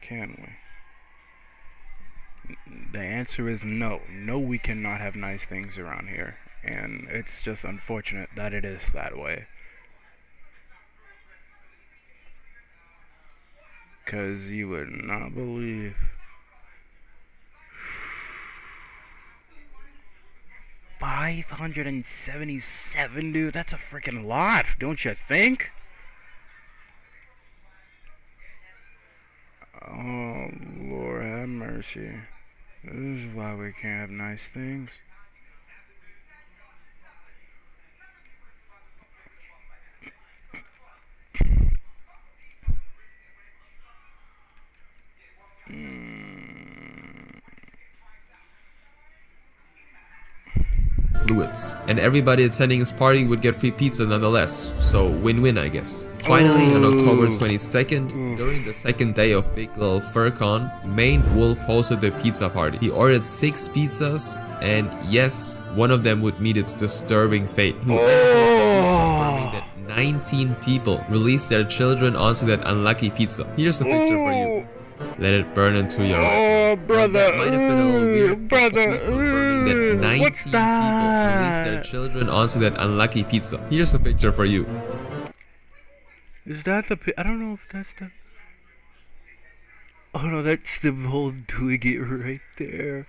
can we? The answer is no. No, we cannot have nice things around here. And it's just unfortunate that it is that way. Because you would not believe. 577, dude. That's a freaking lot, don't you think? Oh, Lord have mercy. This is why we can't have nice things. Fluids, and everybody attending his party would get free pizza nonetheless, so win-win I guess. Finally, on October 22nd, during the second day of Big Lil FurCon, Maine Wolf hosted the pizza party. He ordered 6 pizzas, and yes, one of them would meet its disturbing fate. He confirming that 19 people released their children onto that unlucky pizza. Here's a picture for you. Let it burn into your eye. Brother, that might have been a little weird, brother, confirming that 19 people released their children onto that unlucky pizza. Here's a picture for you. Is that the? I don't know if that's the. Oh no, that's the whole doing it right there.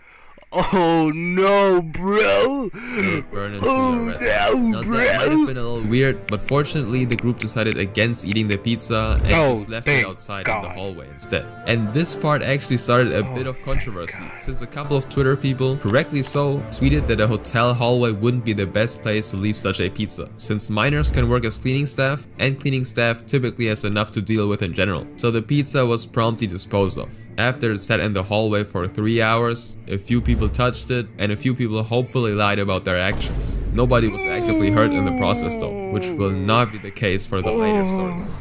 Oh no, bro! Burn into your retina. Now, that might have been a little weird, but fortunately the group decided against eating the pizza and just left it outside in the hallway instead. And this part actually started a bit of controversy, since a couple of Twitter people, correctly so, tweeted that a hotel hallway wouldn't be the best place to leave such a pizza, since minors can work as cleaning staff, and cleaning staff typically has enough to deal with in general. So the pizza was promptly disposed of. After it sat in the hallway for 3 hours, a few people touched it, and a few people hopefully lied about their actions. Nobody was actively hurt in the process though, which will not be the case for the later stories.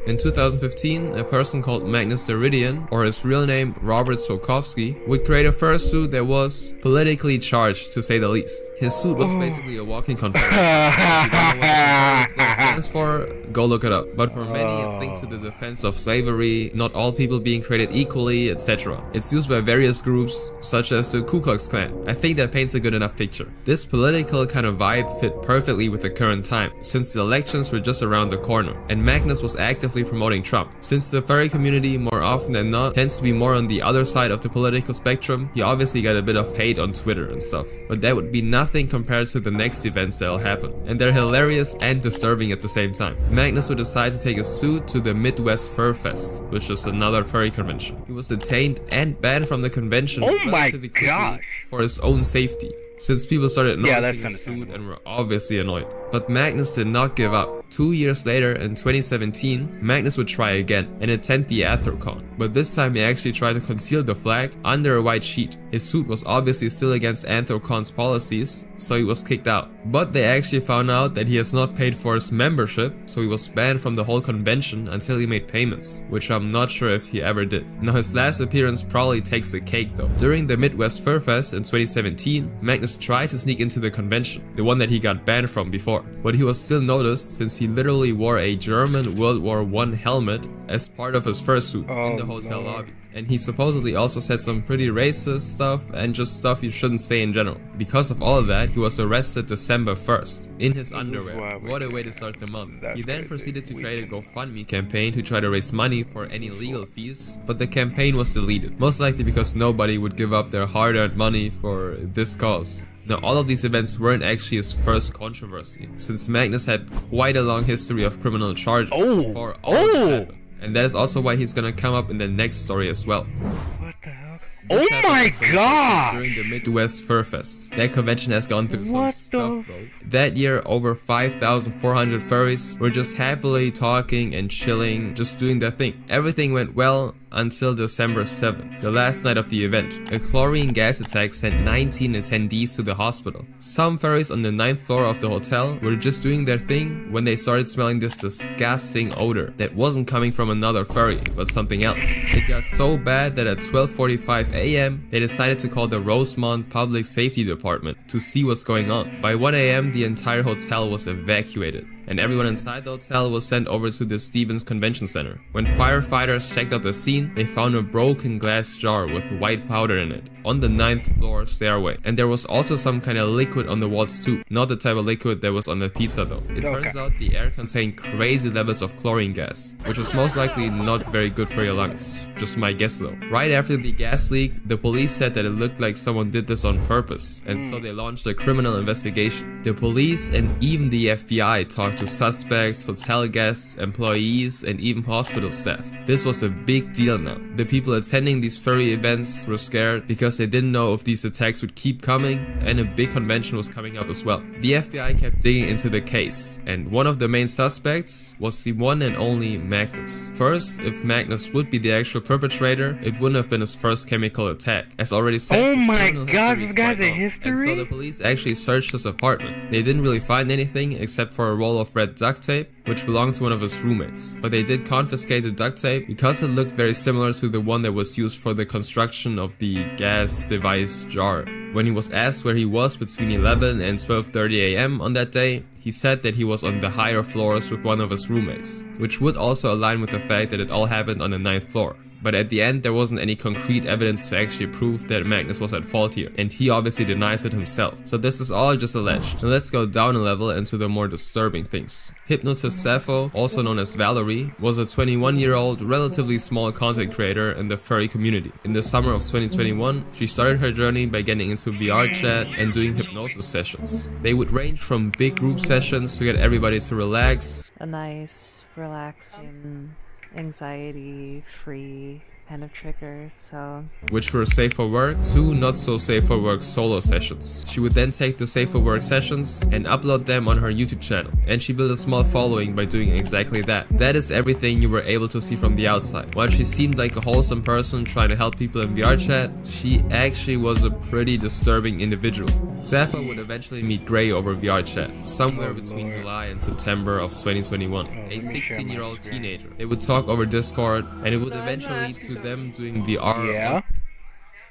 In 2015, a person called Magnus Deridian, or his real name Robert Sokovsky, would create a fursuit that was politically charged, to say the least. His suit was basically a walking Confederate. If you don't know what the Confederate flag stands for, go look it up. But for many, it's linked to the defense of slavery, not all people being created equally, etc. It's used by various groups, such as the Ku Klux Klan. I think that paints a good enough picture. This political kind of vibe fit perfectly with the current time, since the elections were just around the corner, and Magnus was actively promoting Trump. Since the furry community more often than not tends to be more on the other side of the political spectrum, he obviously got a bit of hate on Twitter and stuff. But that would be nothing compared to the next events that'll happen. And they're hilarious and disturbing at the same time. Magnus would decide to take a suit to the Midwest Fur Fest, which is another furry convention. He was detained and banned from the convention relatively quickly for his own safety, since people started noticing his suit and were obviously annoyed. But Magnus did not give up. 2 years later, in 2017, Magnus would try again and attend the AnthroCon. But this time he actually tried to conceal the flag under a white sheet. His suit was obviously still against AnthroCon's policies, so he was kicked out. But they actually found out that he has not paid for his membership, so he was banned from the whole convention until he made payments, which I'm not sure if he ever did. Now his last appearance probably takes the cake though. During the Midwest Fur Fest in 2017, Magnus tried to sneak into the convention, the one that he got banned from before. But he was still noticed since he literally wore a German World War I helmet as part of his fursuit in the hotel lobby. And he supposedly also said some pretty racist stuff and just stuff you shouldn't say in general. Because of all of that, he was arrested December 1st in his underwear. What a way to start the month. He then proceeded to create a GoFundMe campaign to try to raise money for any legal fees, but the campaign was deleted. Most likely because nobody would give up their hard-earned money for this cause. Now, all of these events weren't actually his first controversy, since Magnus had quite a long history of criminal charges before all of this happened. And that is also why he's gonna come up in the next story as well. What the hell? This my god! During the Midwest Fur Fest. That convention has gone through some stuff, bro. That year, over 5,400 furries were just happily talking and chilling, just doing their thing. Everything went well until December 7th, the last night of the event. A chlorine gas attack sent 19 attendees to the hospital. Some furries on the 9th floor of the hotel were just doing their thing when they started smelling this disgusting odor that wasn't coming from another furry, but something else. It got so bad that at 12:45 a.m. they decided to call the Rosemont Public Safety Department to see what's going on. By 1 a.m. the entire hotel was evacuated. and everyone inside the hotel was sent over to the Stevens Convention Center. When firefighters checked out the scene, they found a broken glass jar with white powder in it on the 9th floor stairway, and there was also some kind of liquid on the walls too, not the type of liquid that was on the pizza though. It turns out the air contained crazy levels of chlorine gas, which was most likely not very good for your lungs. Just my guess though. Right after the gas leak, the police said that it looked like someone did this on purpose, and so they launched a criminal investigation. The police and even the FBI talked to suspects, hotel guests, employees, and even hospital staff. This was a big deal now. The people attending these furry events were scared because they didn't know if these attacks would keep coming, and a big convention was coming up as well. The FBI kept digging into the case, and one of the main suspects was the one and only Magnus. First, if Magnus would be the actual perpetrator, it wouldn't have been his first chemical attack. As already said, oh my god, this guy's a history? And so the police actually searched his apartment. They didn't really find anything except for a roll of red duct tape, which belonged to one of his roommates. But they did confiscate the duct tape because it looked very similar to the one that was used for the construction of the gas device jar. When he was asked where he was between 11 and 12:30 AM on that day, he said that he was on the higher floors with one of his roommates, which would also align with the fact that it all happened on the 9th floor. But at the end, there wasn't any concrete evidence to actually prove that Magnus was at fault here, and he obviously denies it himself. So this is all just alleged. Now let's go down a level into the more disturbing things. Hypnotist Sappho, also known as Valerie, was a 21-year-old, relatively small content creator in the furry community. In the summer of 2021, she started her journey by getting into VR chat and doing hypnosis sessions. They would range from big group sessions to get everybody to relax. A nice, relaxing, anxiety-free kind of triggers, so which were safe for work, to not so safe for work solo sessions. She would then take the safe for work sessions and upload them on her YouTube channel, and she built a small following by doing exactly that. That is everything you were able to see from the outside. While she seemed like a wholesome person trying to help people in VR chat, she actually was a pretty disturbing individual. Sappho would eventually meet Gray over VR chat, somewhere between July and September of 2021, a 16-year-old teenager. They would talk over Discord, and it would eventually lead to them doing VR. Yeah?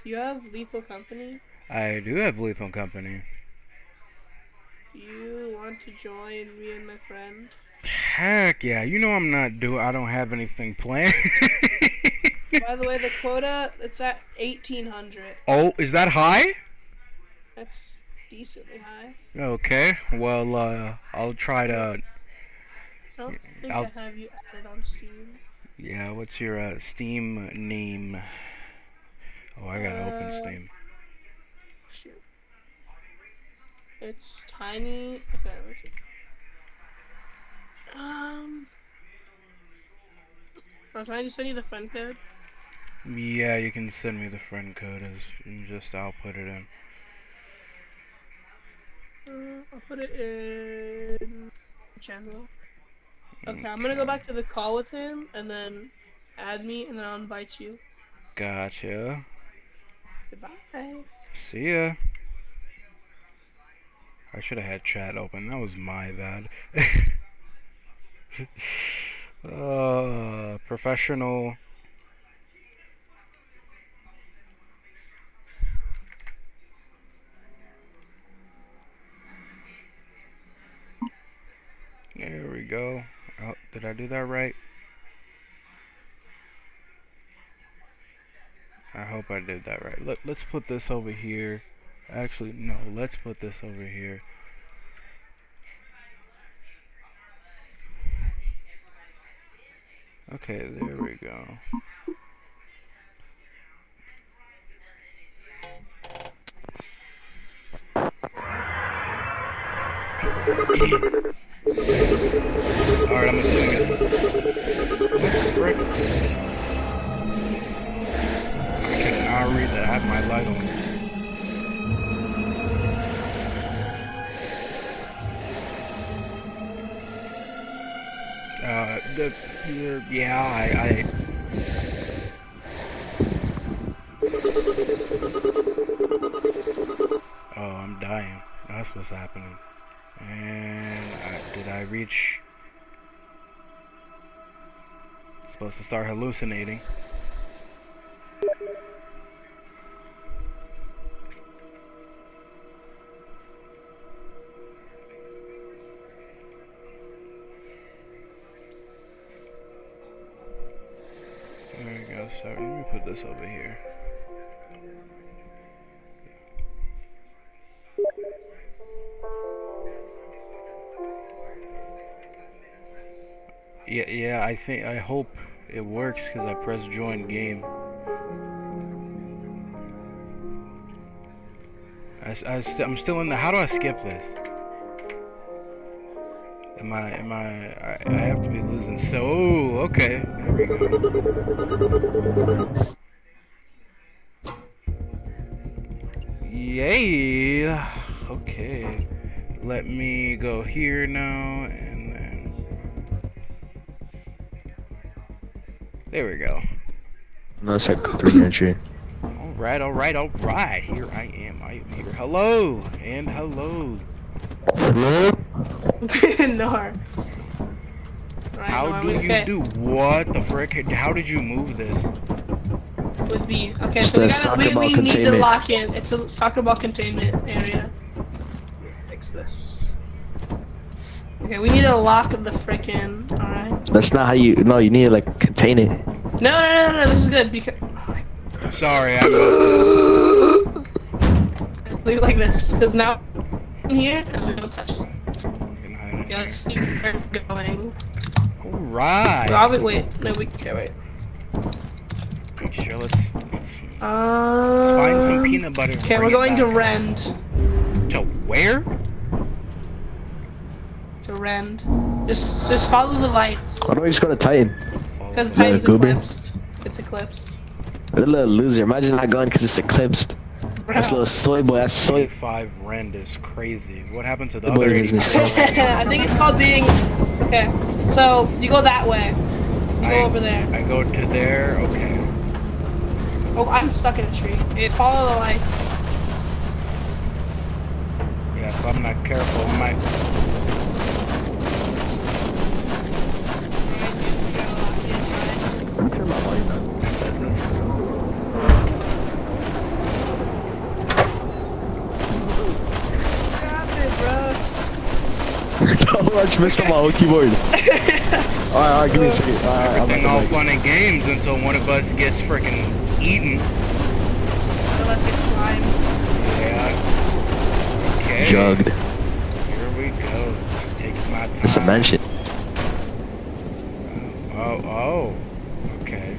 You have Lethal Company? I do have Lethal Company. You want to join me and my friend? Heck yeah, you know I don't have anything planned. By the way, the quota, it's at 1,800. Oh, is that high? That's decently high. Okay, well, I'll try to... I don't think I have you added on Steam. Yeah, what's your Steam name? Oh, I gotta open Steam. Shoot. It's tiny. Okay, where's it? Can I just send you the friend code? Yeah, you can send me the friend code and just I'll put it in. I'll put it in general. Okay, I'm gonna go back to the call with him and then add me and then I'll invite you. Gotcha. Goodbye. See ya. I should have had chat open. That was my bad. Professional. There we go. Oh, did I do that right? I hope I did that right. Let's put this over here. Actually, no, let's put this over here. Okay, there we go. Alright, I'm assuming it's... What the frick? I cannot read that. I have my light on. Yeah, Oh, I'm dying. That's what's happening. And did I reach... Supposed to start hallucinating. Let me put this over here. Yeah, I hope it works because I pressed join game. I'm still in the. How do I skip this? I have to be losing. So, oh, okay. There we go. Yay! Okay. Let me go here now, and then. There we go. No, it's like 300. Alright. Here I am here. Hello! And hello. No. How do you do? What the frick? How did you move this? With B. Okay, It's so the we soccer ball need to containment. lock in. It's a soccer ball containment area. Fix this. Okay, we need to lock the frickin'. Alright. That's not how you. No, you need to like contain it. No. This is good because. Sorry, I'm. Leave it like this, because now I'm here and we don't touch it. Yes, you're going. Alright. Rob it. Wait. No, we can't wait. Make sure let's find some peanut butter. Okay, we're going to Rend. To where? To Rend. Just follow the lights. Why don't we just go to Titan? Because Yeah, Titan's Goober. eclipsed. It's eclipsed. What a little loser. Imagine not going because it's eclipsed. That's little soy boy. That's soy. 85 rend is crazy. What happened to the Boy, other isn't 84 rend? I think it's called being. Okay, so you go that way. You go over there. I go to there. Okay. Oh, I'm stuck in a tree. Hey, follow the lights. Yeah, if I'm not careful, I might. Turn my volume down. Oh, I just messed up my whole keyboard. Alright, give me a second. Everything all fun and games until one of us gets freaking eaten. Let's get slime. Yeah. Okay. Jugged. Here we go. Just take my time. It's a mansion. Oh. Okay.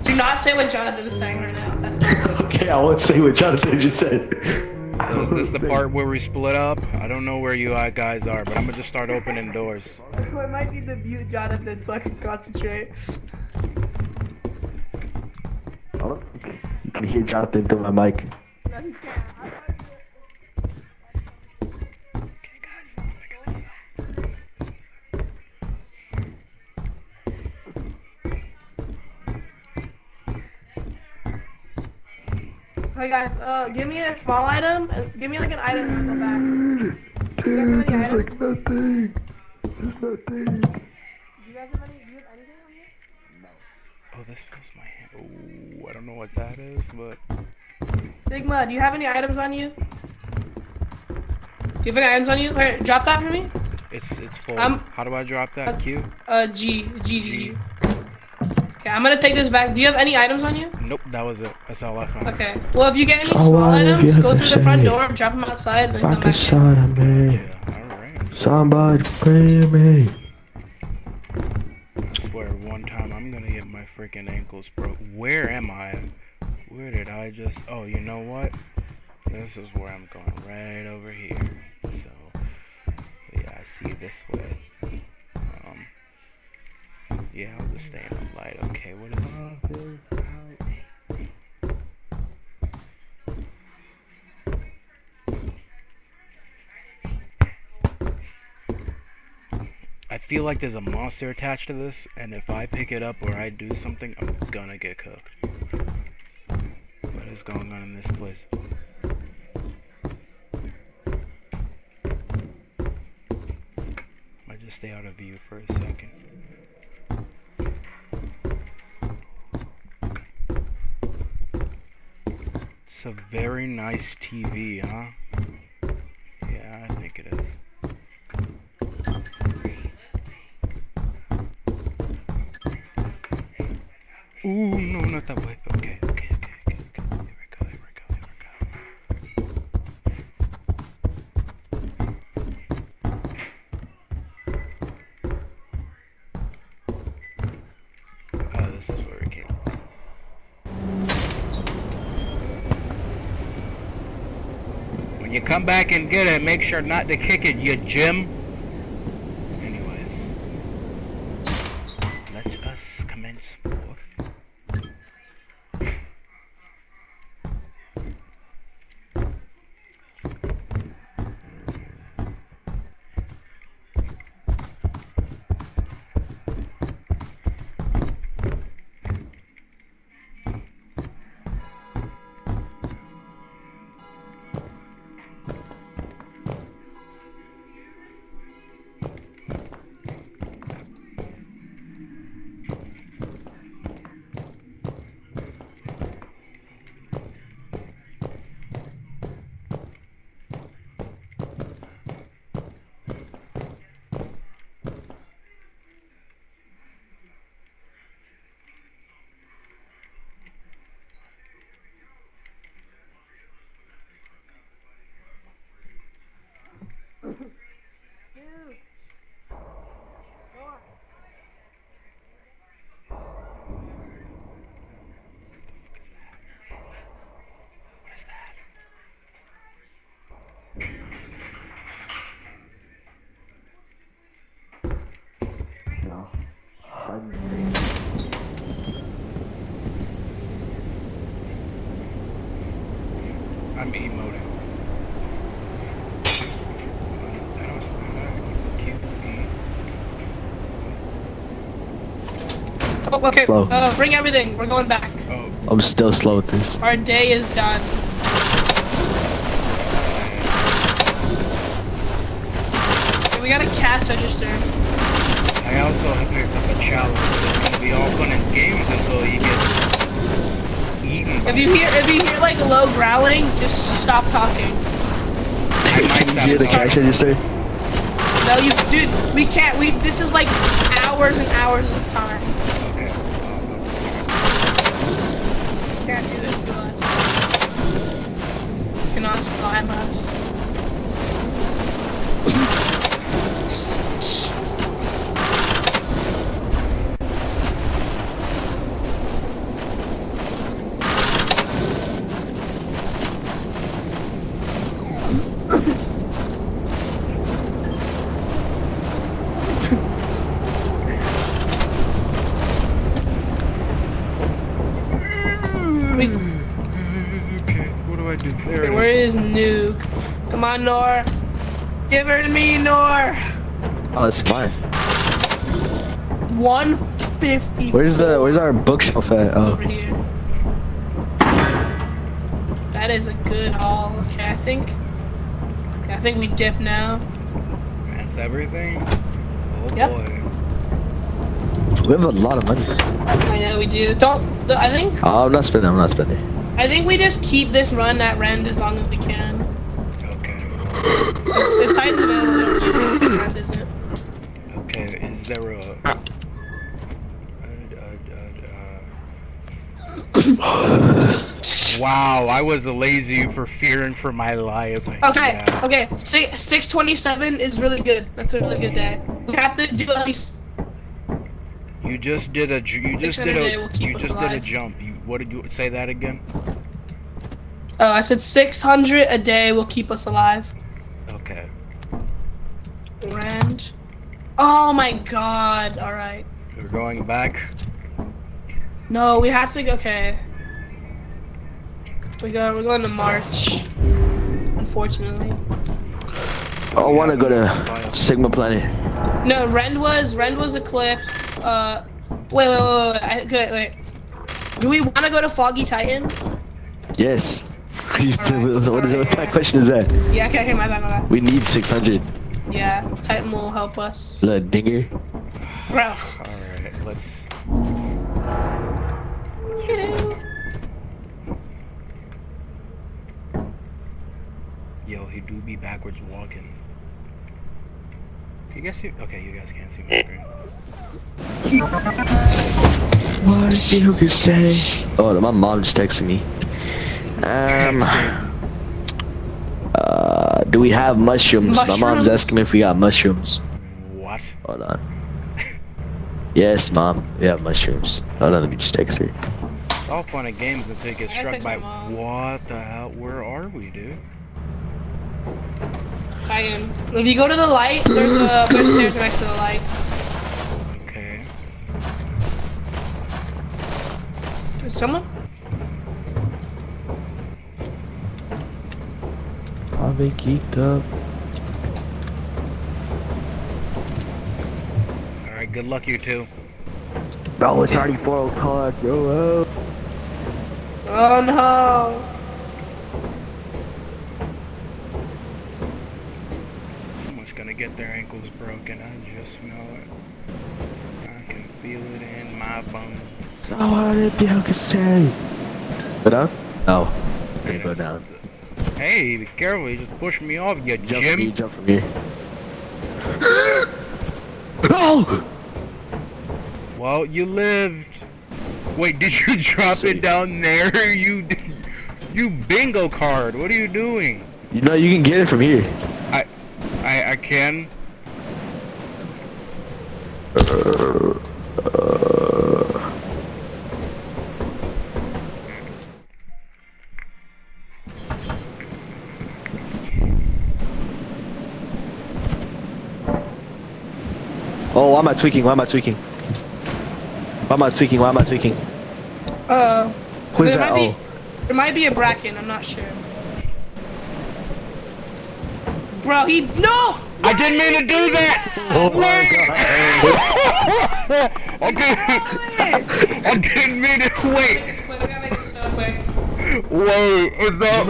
Do not say what Jonathan is saying right now. That's Okay, I won't say what Jonathan just said. So is this the part where we split up? I don't know where you guys are, but I'm gonna just start opening doors. I might need to mute Jonathan so I can concentrate. You can hear Jonathan through my mic. No, he can't. Okay, guys, let's figure this out. Hey guys, give me a small item and give me like an item to go back. Do you guys have any items? Like nothing. There's nothing. Do you guys have anything on you? Oh, this feels my hand. Oh, I don't know what that is, but Sigma, do you have any items on you? Do you have any items on you? Alright, drop that for me. it's full. I'm- How do I drop that? Q? G. Okay, I'm gonna take this back. Do you have any items on you? Nope, that was it. That's all I found. Okay. Well, if you get any Oh, small why, if you items, have go to through the front say it. door, drop them outside, then come Fuck a back in. shot at me. Yeah, alright. Somebody pray me. I swear, one time I'm gonna get my freaking ankles broke. Where am I? Where did I just? Oh, you know what? This is where I'm going. Right over here. So, yeah, I see this way. Yeah, I'll just stay in the light. Okay, what is? I feel like there's a monster attached to this, and if I pick it up or I do something, I'm gonna get cooked. What is going on in this place? Might just stay out of view for a second. It's a very nice TV, huh? Yeah, I think it is. Ooh, no, not that way. Okay. Here we go. Oh, this is where it came from. When you come back and get it, make sure not to kick it, you Jim. Anyways, let us commence forth. I'm emoting. Oh, okay. Slow. Bring everything. We're going back. Oh, I'm still slow with this. Our day is done. Okay, we got a cash register. I also have picked up a challenge. It's gonna be all fun and games until you get eaten. If you hear like a low growling, just stop talking. I might Can you hear the cash register? No, dude, we can't. This is like hours and hours of time. Okay. Can't do this to us. Cannot slime us. Okay, what do I do? There Okay, it where is. is Nuke? Come on, Nor. Give her to me, Nor. Oh, that's fine. 150. Where's our bookshelf at? Oh, Over here. That is a good haul. Okay, I think we dip now. That's everything? Oh Yep. boy. we have a lot of money. I know we do. I think Oh, I'm not spending. I think we just keep this run at Rend as long as we can. Okay. If Titan's available, Rend isn't. Okay, is there a... Wow, I was lazy for fearing for my life. Okay, Yeah. okay. 627 is really good. That's a really good day. We have to do at least. You just did a ju- you just 600 did a day a will keep you us just did a alive. jump. What did you say that again? Oh, I said 600 a day will keep us alive. Okay. Rend. Oh my god. All right. We're going back. No, we have to go. Okay. We're going to March. Unfortunately. I want to go to Sigma Planet. No, Rend was Eclipse. Wait. Do we want to go to Foggy Titan? Yes. Alright, What alright, kind of question is that? Yeah. Okay. My bad. We need 600. Yeah. Titan will help us. The dinger. Bro. Alright, let's Yo, he do be backwards walking. You guys see? Okay, you guys can't see my screen. What is you could say? Oh, my mom just texted me. Do we have mushrooms? My mom's Mushrooms? asking me if we got mushrooms. What? Hold on. Yes, mom, we have mushrooms. Hold on, let me just text her. It's all fun and games until you get I struck text by. my mom. What the hell? Where are we, dude? Titan. If you go to the light, there's stairs next to the light. Okay. Is someone? I've been geeked up. All right. Good luck, you two. Bro, it's already 4 o'clock, yo. Oh no. Someone's gonna get their ankles broken. I just know it. I can feel it in my bones. Oh, what did you could say? Go down? Oh, Hey, go down. Hey, be careful! You just pushed me off, you Jump from Jim. here, jump from here. Oh! Well, you lived. Wait, did you drop it down there? You bingo card. What are you doing? You know you can get it from here. I can. Oh, why am I tweaking? Why am I tweaking? Why am I tweaking? Why am I tweaking? Who is that? Oh. There might be a bracken, I'm not sure. Bro, no! I didn't mean to do that. Oh my god. Okay. I didn't mean to. Wait. Make this quick, I gotta make this so quick. Wait. Is that?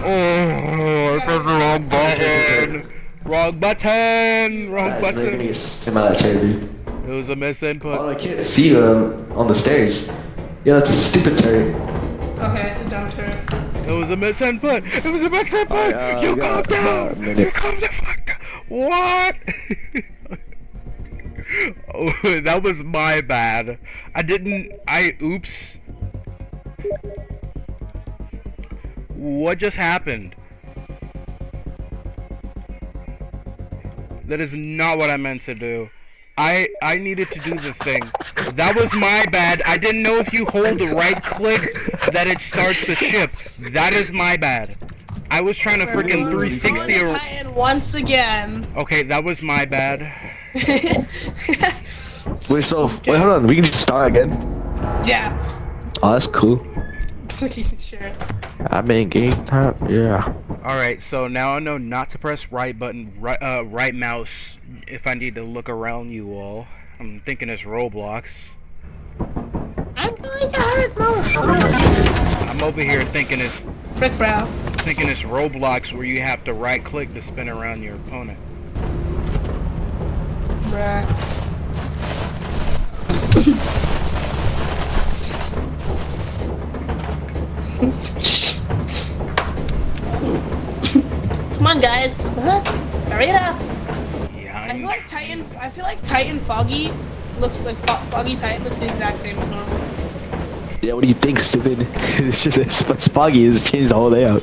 Oh, that's the wrong button. Wrong button. Wrong button. It was a Oh, misinput. I can't see you on the stairs. Yeah, that's a stupid turret. Okay, it's a dumb turret. It was a misinput. It was a misinput. You calm down. You calm the fuck down. What? Oh, that was my bad. Oops. What just happened? That is not what I meant to do. I needed to do the thing. That was my bad. I didn't know if you hold the right click that it starts the ship. That is my bad. I was trying to freaking 360 or... Titan once again. Okay, that was my bad. Wait, hold on. We can just start again. Yeah. Oh, that's cool. Sure. I'm in game time. Yeah. Alright, so now I know not to press right button, right mouse if I need to look around you all. I'm thinking it's Roblox. I'm going to hurt most. I'm over here thinking it's Roblox where you have to right click to spin around your opponent. Bruh. Come on, guys. Hurry it up. Yeah, I feel like Titan Foggy looks like Foggy Titan looks the exact same as normal. Yeah, what do you think, stupid? It's just it's foggy. It's changed the whole layout.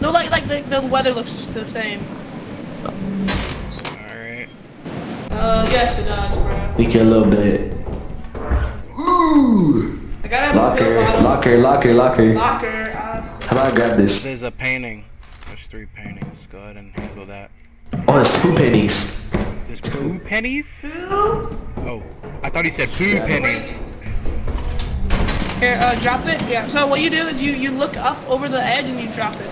No, like the weather looks the same. Alright. Yes it does, bro. Think you're a little bit. Ooh. I gotta have a pill bottle. Locker. Locker. How about I grab this? There's a painting. There's 3 paintings. Go ahead and handle that. Oh, there's 2 pennies. There's poo pennies? Two. Oh, I thought he said poo pennies. Here, drop it. Yeah. So what you do is you look up over the edge and you drop it.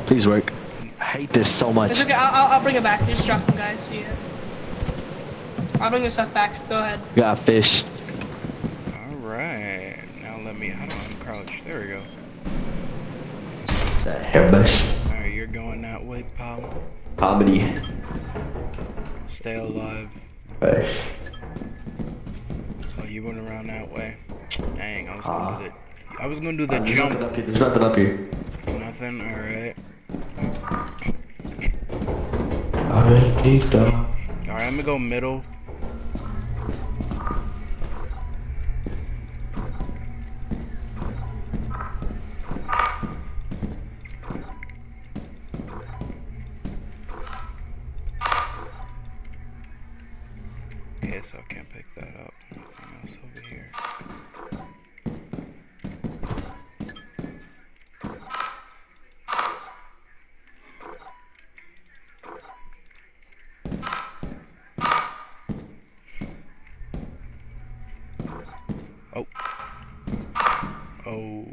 Please work. I hate this so much. It's okay. I'll bring it back. Just drop them, guys. Yeah. I'll bring the stuff back. Go ahead. Got a fish. Alright. Now let me, how do I uncrouch? There we go. Is that a hairbrush? Alright, you're going that way, pal. Comedy. Stay alive. Right. Oh, you went around that way. Dang, I was gonna do the jump. There's nothing up here. I'm nothing. All right. All right, I'm gonna go middle. Okay, so I can't pick that up. Anything else over here? Oh. Oh.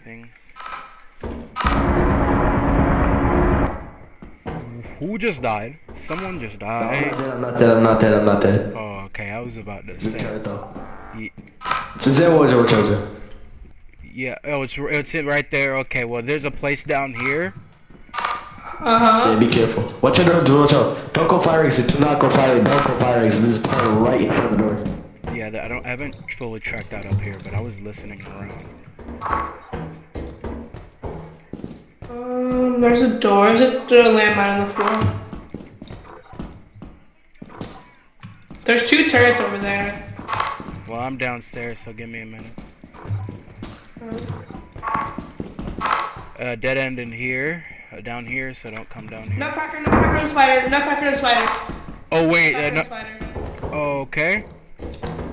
Thing. Who just died? Someone just died. I'm not dead. Oh, okay. I was about to say. Yeah. Oh, it's it right there. Okay. Well, there's a place down here. Yeah, be careful. Watch out, watch out. Don't go fire exit. Do not go fire. Don't go fire exit. This is tunnel right in front of the door. Yeah, I haven't fully tracked that up here, but I was listening around. There's a door. There's a landmine on the floor. There's 2 turrets over there. Well, I'm downstairs, so give me a minute. Dead end in here. Down here, so don't come down here. Nutcracker and spider. Oh, wait. Nutcracker No. and spider. Oh, okay.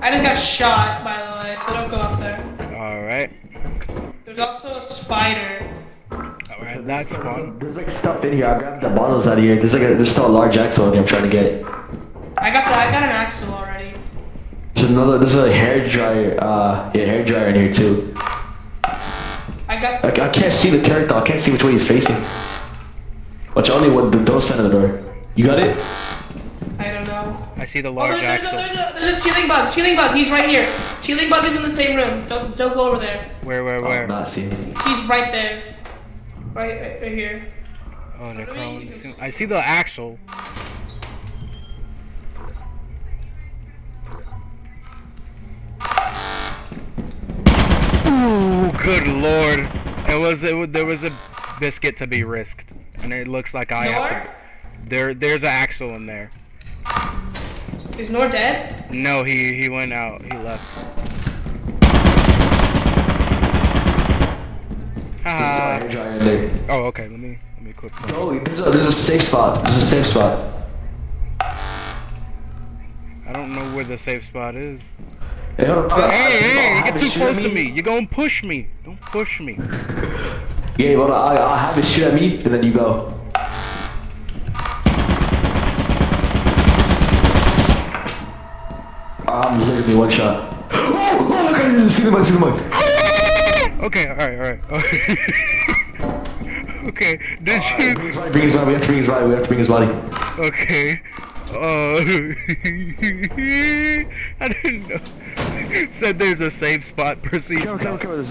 I just got shot, by the way, so don't go up there. Alright. There's also a spider. Alright, that's fun. There's like stuff in here. I grabbed the bottles out of here. There's still a large axle in here. I'm trying to get it. I got an axle already. There's a hair dryer. Hair dryer in here too. I can't see the turret though. I can't see which way he's facing. Watch only what those side of the door. You got it? I don't know. I see the large axle. There's a ceiling bug. He's right here. Ceiling bug is in the same room. Don't go over there. Where? I'm not seeing it. He's right there. Right here. Oh, they're crawling. I see the axle. Ooh, good lord. There was a biscuit to be risked. And it looks like I have to... There's an axle in there. Is Nor dead? No, he went out. He left. Oh, okay. Let me quick. Oh, there's a safe spot. I don't know where the safe spot is. Hey, Hey, you get too close to me. You're gonna push me. Don't push me. Yeah, well, I'll have it shoot at me, and then you go. I'm literally one shot. Oh, look at it. See the mug. Okay, alright. Okay, did you... Bring his body. We have to bring his body. Okay. I didn't know. Said there's a safe spot. Proceed. Okay.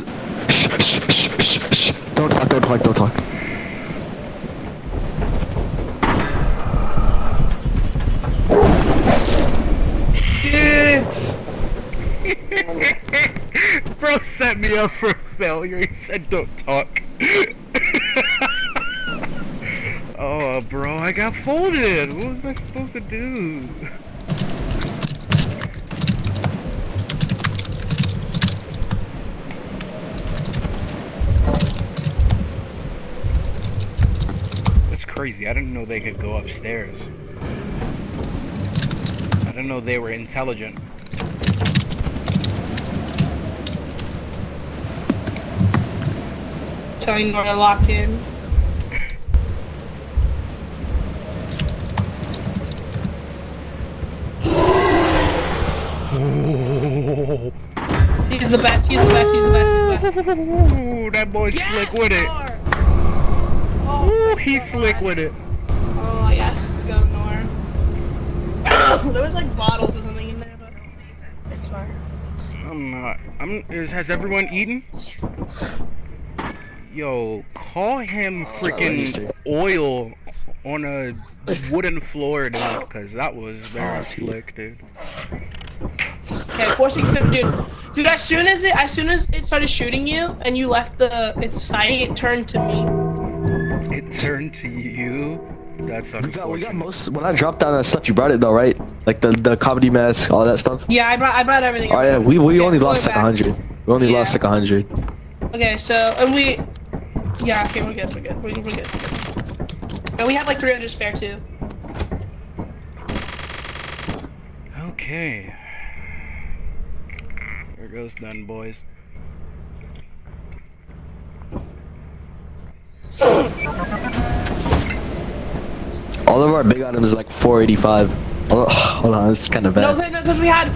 Shh. Don't talk. Bro set me up for failure. He said don't talk. Oh, bro, I got folded. What was I supposed to do? That's crazy. I didn't know they could go upstairs. I didn't know they were intelligent. Telling Nor to lock in. Oh. He's the best. Ooh, that boy's slick with it. Ooh, he's slick with it. Oh, yes, let's go, Nor. There was like bottles or something in there, but it's fine. Has everyone eaten? Yo, call him freaking oil on a wooden floor, dude, because that was very slick, dude. Okay, 467, dude. As soon as it started shooting you and you left its sighting, it turned to me. It turned to you. That's unfortunate. We got most. When I dropped down that stuff, you brought it though, right? Like the comedy mask, all that stuff. Yeah, I brought everything. Oh yeah, we only lost like 100. We only lost like 100. Okay, so and we. Yeah, okay, we're good. We're good. And we have like 300 spare too. Okay. There goes done, boys. All of our big items is like 485. Oh, hold on, this is kind of bad. No, because we had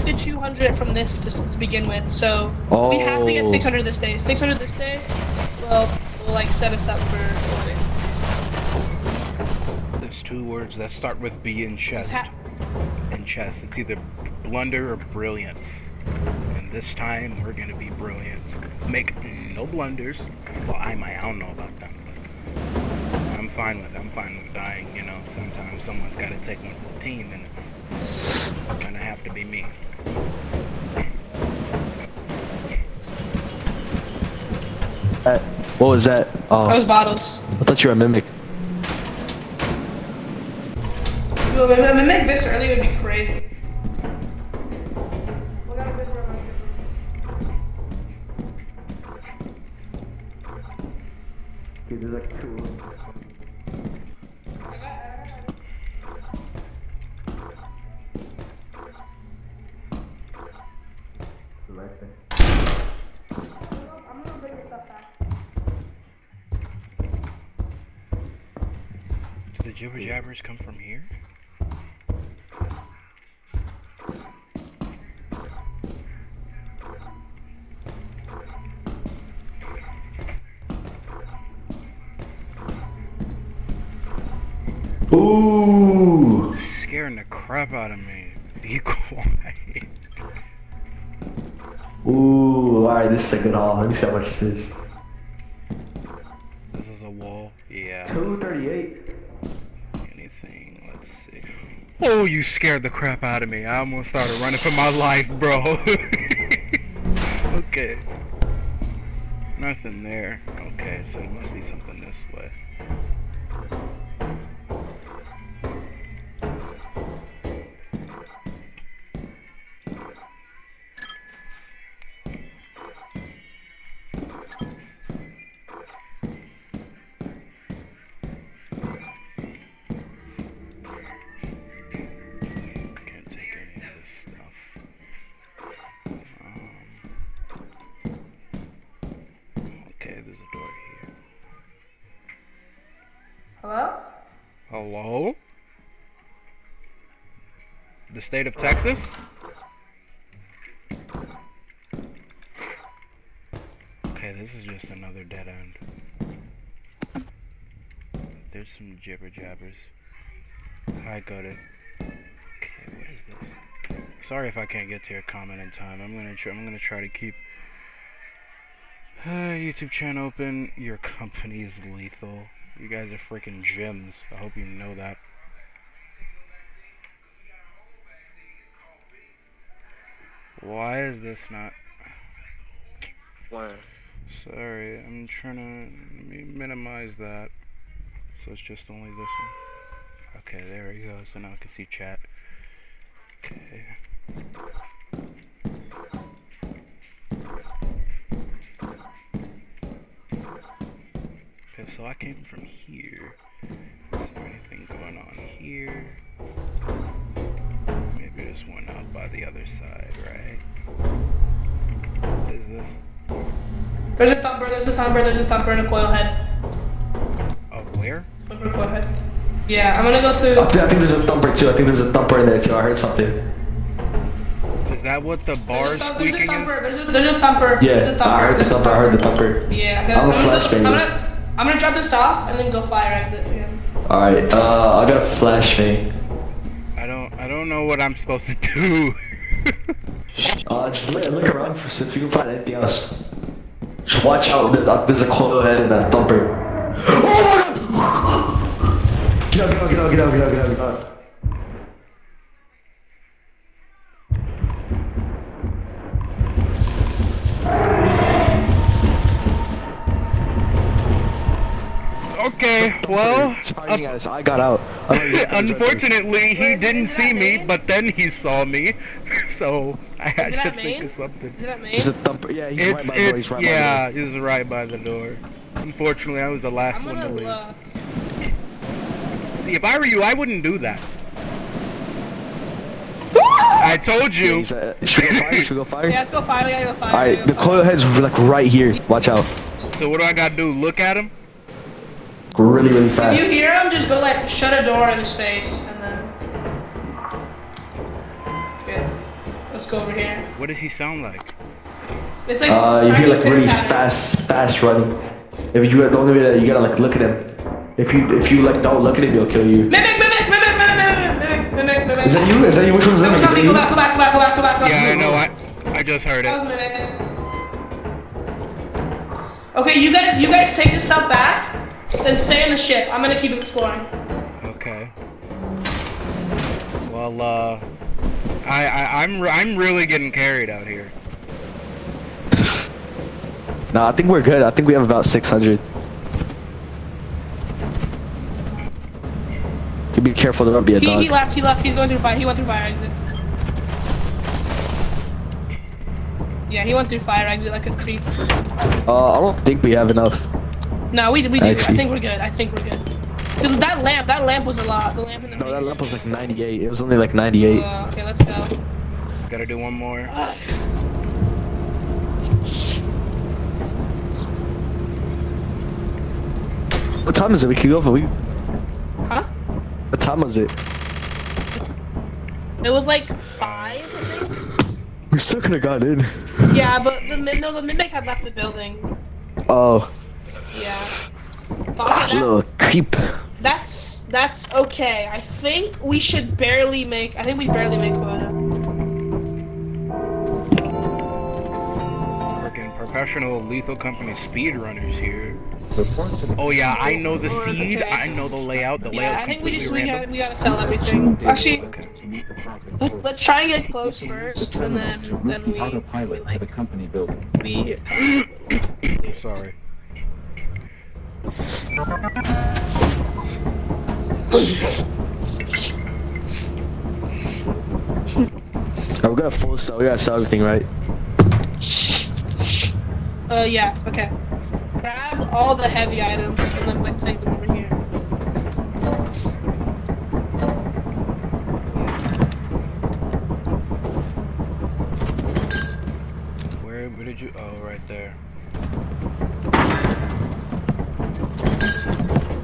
the 200 from this to begin with, so we have to get 600 this day. 600 this day will like set us up for winning. There's two words that start with B in chess. In chess, it's either blunder or brilliance. And this time, we're gonna be brilliant. Make no blunders. Well, I don't know about them, but I'm fine with dying, you know. Sometimes someone's gotta take 114, and it's gonna have to be me. What was that? Oh, Those bottles. I thought you were a mimic. Dude, if I make this early, it would be crazy. Do the jibber jabbers come from here? Ooh. Scaring the crap out of me. Be quiet. Ooh. Alright, this is a good haul. Let me see how much this is. This is a wall. Yeah. 238. Anything. Let's see. Oh, you scared the crap out of me. I almost started running for my life, bro. Okay. Nothing there. Okay, so it must be something this way. Can't take any of this stuff. Okay, there's a door here. Hello? Hello? The state of Texas? Okay, this is just another dead end. There's some jibber jabbers. Hi, got it. Okay, what is this? Sorry if I can't get to your comment in time. I'm gonna try to keep YouTube channel open. Your company is lethal. You guys are freaking gems. I hope you know that. Why is this not? Why? Sorry, I'm trying to let me minimize that. So it's just only this one. Okay, there we go. So now I can see chat. Okay. Okay, so I came from here. Is there anything going on here? Maybe there's one out by the other side, right? What is this? There's a thumper and a coil head. Oh, where? Thumper, coil head. Yeah, I'm gonna go through. I think there's a thumper too. I think there's a thumper in there too. I heard something. Is that what the bar squeaking is? There's a thumper. Yeah, I heard the thumper. I heard the thumper. Yeah, okay, I'm a flashbang. I'm gonna drop this off and then go fire exit again. Alright, I got a flashbang. I don't know what I'm supposed to do. Just look around for if you can find anything else. Just watch out. There's a coil head in that thumper. Oh my god! Get out, get out, get out, get out, get out, get out, get out. Okay, well, I got out. unfortunately, he didn't see me, but then he saw me, so I had Is to that think main? of something. Is that main? It's a thumper. Yeah, he's right by the door. He's right by the door. Yeah, he's right by the door. Unfortunately, I was the last I'm one to gonna leave. look. See, if I were you, I wouldn't do that. I told you. Should we go fire? Should we go fire? Yeah, let's go fire. We gotta go fire. Alright, the coil head's like right here. Watch out. So what do I gotta do? Look at him? Really, really If fast. you hear him, just go like shut a door in his face, and then. Okay, let's go over here. What does he sound like? It's like You hear tiny like really pattern. fast running. If you the only way that you gotta like look at him. If you like don't look at him, he'll kill you. Mimic. Is that you? Is that you? Which one's No, mimic? it's Is not that me. you? Go back. Yeah, I know. I just heard That it. was Mimic. Okay, you guys take this stuff back, and stay in the ship. I'm gonna keep exploring. Okay. Well, I'm really getting carried out here. Nah, I think we're good. I think we have about 600. You be careful, there won't be a dog. He left. He's going through fire. He went through fire exit. Yeah, he went through fire exit like a creep. I don't think we have enough. No, we do. Actually. I think we're good. Because that lamp was a lot. The lamp in the No, that main- lamp was like 98. It was only like 98. Okay, let's go. Gotta do one more. What time is it? We can go for Huh? What time was it? It was like 5, I think. We still could have got in. Yeah, but the Mimic had left the building. Oh, Yeah. Fuck, little creep. that's okay. I think we barely make quota. Freaking professional Lethal Company speedrunners here. Oh yeah, I know the seed. Okay. I know the layout. The Yeah, layout's I think completely random. we gotta sell everything. Actually, Okay. let's try and get close first, and then we autopilot to the company building. we Sorry. Oh, we got a full sell. We gotta sell everything, right? yeah, okay. Grab all the heavy items and then like take them over here. Where did you? Oh, right there.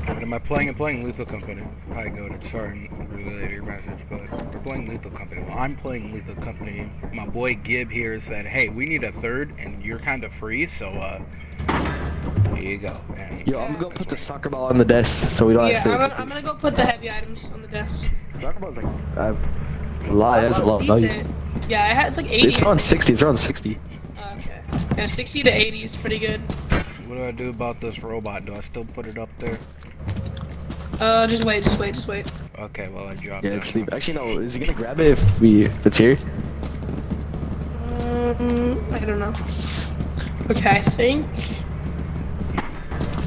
What am I playing? I'm playing Lethal Company. Hi, Goated. Sorry, related to your message, but we're playing Lethal Company. Well, I'm playing Lethal Company. My boy Gib here said, "Hey, we need a third, and you're kind of free, so here you go." And Yo, I'm gonna put the soccer ball on the desk so we don't Yeah, have I'm gonna go put the heavy items on the desk. Soccer ball's like a lot. That's a lot of value. Decent. Yeah, it's like 80. It's around 60. It's around 60. Okay. Yeah, 60 to 80 is pretty good. what do I do about this robot? Do I still put it up there? Just wait. Okay, well I dropped Yeah, it. it's sleep. Actually, no. Is he gonna grab it if it's here? I don't know. Okay, I think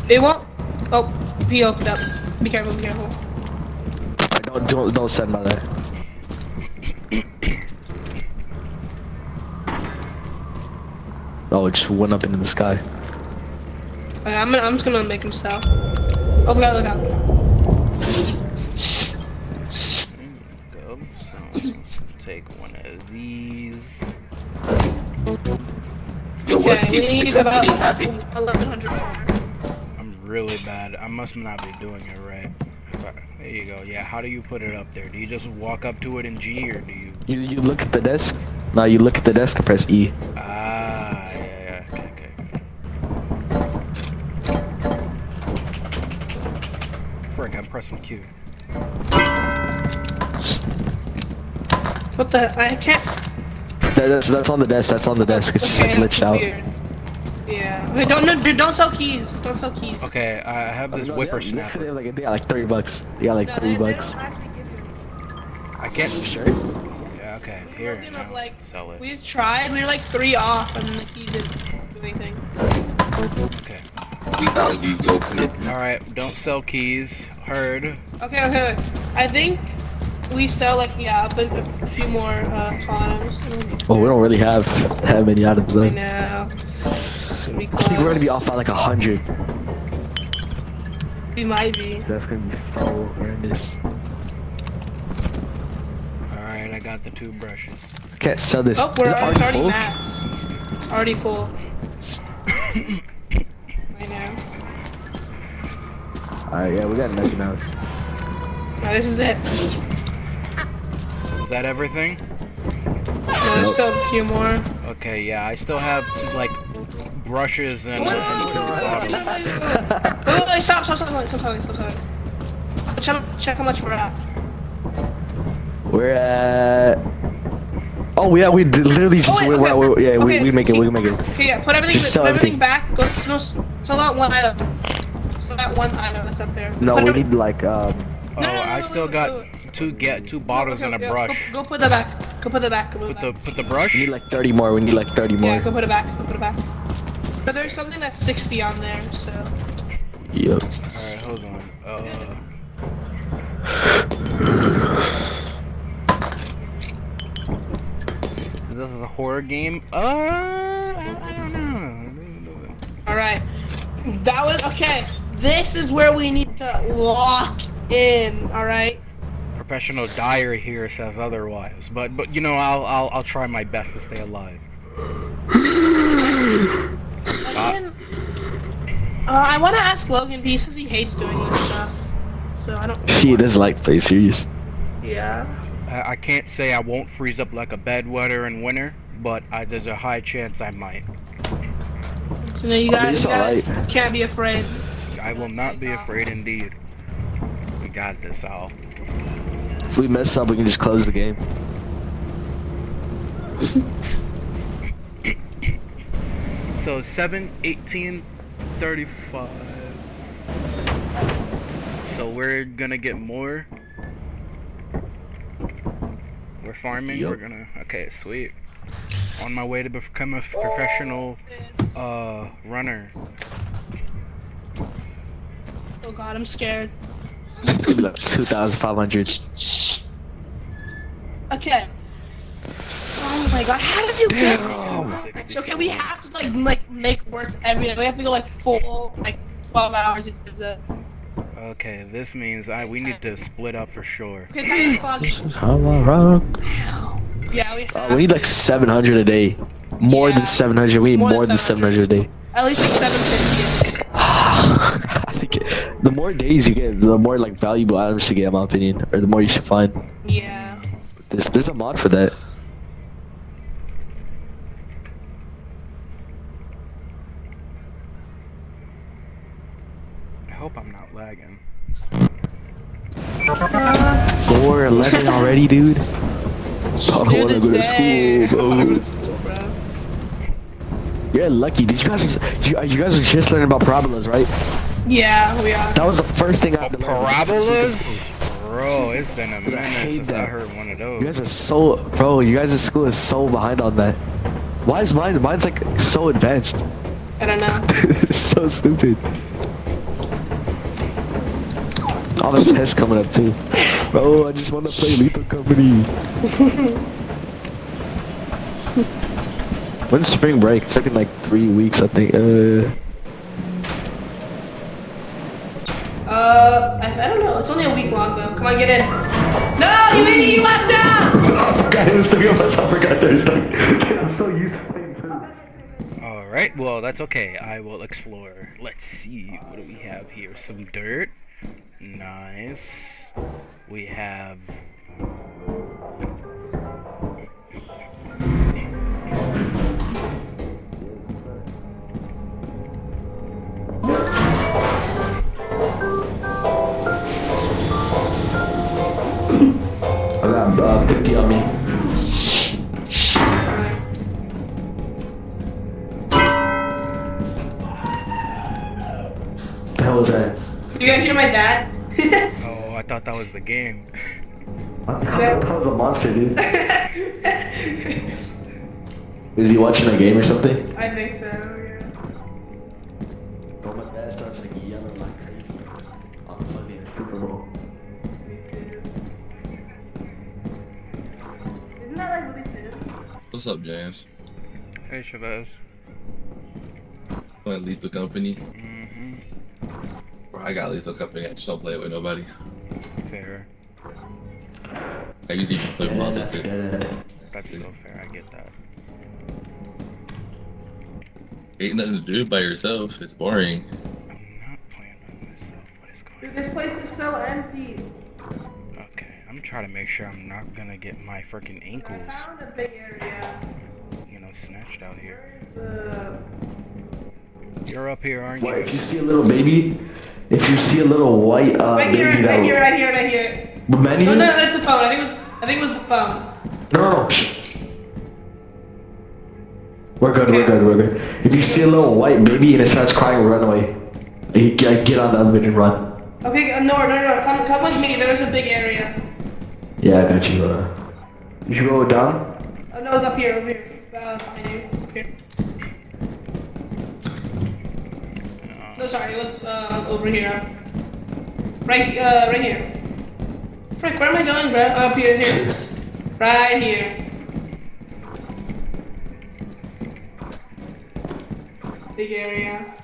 it won't. Oh, he opened up. Be careful. Don't send by that. Oh, it just went up into the sky. Okay, I'm just gonna make him sell. Oh, look out. Go. So, take one of these. Okay, we need about 1,100 more. I'm really bad. I must not be doing it right. There you go. Yeah, how do you put it up there? Do you just walk up to it in G, or do you? You look at the desk. No, you look at the desk and press E. Ah, yeah. Okay. Frick, I'm pressing Q. What the? I can't. That's on the desk. That's on the desk. It's just like Okay, glitched that's out. weird. Yeah. Okay, don't sell keys. Don't sell keys. Okay, I have this They whippersnapper. got like $30. They got like No, $3. they don't actually give you. I can't. Sure. Yeah, okay, here Looking now. up, like, Sell it. we've tried. We're like 3 off, and the keys didn't do anything. Okay. We value your commitment. All right, don't sell keys. Heard. Okay. I think we sell like a few more items. Well, we don't really have that many items I left. know. It's gonna be I think we're gonna be close. off by like 100. We might be. That's gonna be so horrendous. All right, I got the 2 brushes. Can't sell this. Oh, Is it it's already full? max. It's already full. I know. Alright, yeah, we got nothing else. No, this is it. Is that everything? No, there's still a few more. Okay, yeah, I still have like brushes and 2 bottles. Wait, stop selling. Check how much we're at. We're at. Oh yeah, we literally just wait, we're, okay. yeah, Okay, we make it. Okay, yeah, put everything, Just sell put everything everything. back. Go sell that one item. Sell that one item that's up there. No, Put we every- need like Oh, no, I still wait, got wait. 2 bottles and a Okay, brush. Go put that back. Go put that back. Go put it back. Put the brush. we need like 30 more. We need like 30 more. Yeah, go put it back. Go put it back. But there's something that's 60 on there, so. Yep. All right, hold on. This is a horror game. I don't know. All right. That was okay. This is where we need to lock in. All right. Professional dyer here says otherwise, but you know I'll try my best to stay alive. Again, I want to ask Logan, but he says he hates doing this stuff. So I don't. He doesn't like to play serious. Yeah. I can't say I won't freeze up like a bedwetter in winter, but there's a high chance I might. So now you guys, it's alright. can't be afraid. I will not be afraid indeed. We got this, Al. If we mess up, we can just close the game. So 7, 18, 35. So we're gonna get more. We're farming. Yep. We're gonna. Okay, sweet. On my way to become a professional runner. Oh God, I'm scared. 2,500. Okay. Oh my God, how did you get this? 260. Okay, we have to like make work every day. We have to go like full 12 hours. Okay, this means we need to split up for sure. Okay, that's fun. How I rock. Yeah, we have We need like 700 a day. More Yeah. than 700. We need more than 700 a day. at least like 750. I think the more days you get, the more like valuable items you get, in my opinion, or the more you should find. Yeah. There's a mod for that. I hope I'm not lagging. 4:11 already, dude. I don't Dude, wanna go to it's day. school, bro. You're lucky. Did you guys? You guys are just learning about parabolas, right? Yeah, we are. That was the first thing I had to learn. Parabolas? Bro, it's been a Dude, I minute hate since I that. heard one of those. You guys are so, bro. You guys' school is so behind on that. Why is mine's like so advanced? I don't know. It's so stupid. All the tests coming up too. Bro, I just want to play Lethal Company. When's spring break? It's like in like 3 weeks, I think. I don't know. It's only a week long though. Come on, get in. No, you idiot! You left out. I forgot it was 3 of us. I forgot there's like. I'm so used to playing two. Alright, well, that's okay. I will explore. Let's see. What do we have here? Some dirt. Nice. We have... I got 50 on me. you guys hear my dad? Oh, I thought that was the game. I thought that was a monster, dude. Is he watching a game or something? I think so, yeah. Bro, my dad starts like yelling like crazy on the Monday in Super Bowl. Isn't that like really soon? What's up, James? Hey, Chavez. Playing Lethal Company. Mm-hmm. Bro, I got Lethal Company. I just don't play it with nobody. Fair. I usually just play with mods with it. That's so fair. I get that. Ain't nothing to do by yourself. It's boring. I'm not playing by myself. What is going Dude, this place is so empty. on? Okay, I'm trying to make sure I'm not gonna get my freaking I ankles, found a big area. you know, snatched out here. The... You're up here, aren't What, you? if you see a little baby, if you see a little white Right baby here, that right here, right here, right here. Many? Oh no, that's the phone. I think it was the phone. No. We're good. If you see a little white baby and it starts crying, run away. You get on the elevator and run. Okay, no, come with me. There's a big area. Yeah, I got you. You should go down. Oh no, it's up here, over here. Behind you, up here. No, sorry, it was over here. Right here. Frick, where am I going, bro? Up here. Right here. Big area.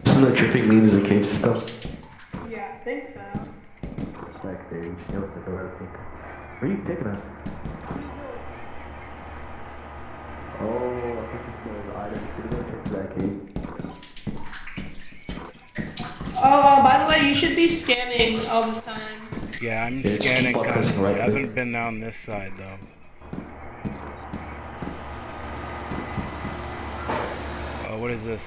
Isn't that tripping means a cave system? Yeah, I think so. Backstage. Where are you taking us? Oh, I think it's the items. Should we go check that cave? Oh, by the way, you should be scanning all the time. Yeah, I'm Yeah, just scanning keep on pressing constantly. right I haven't click. been down this side though. Oh, what is this?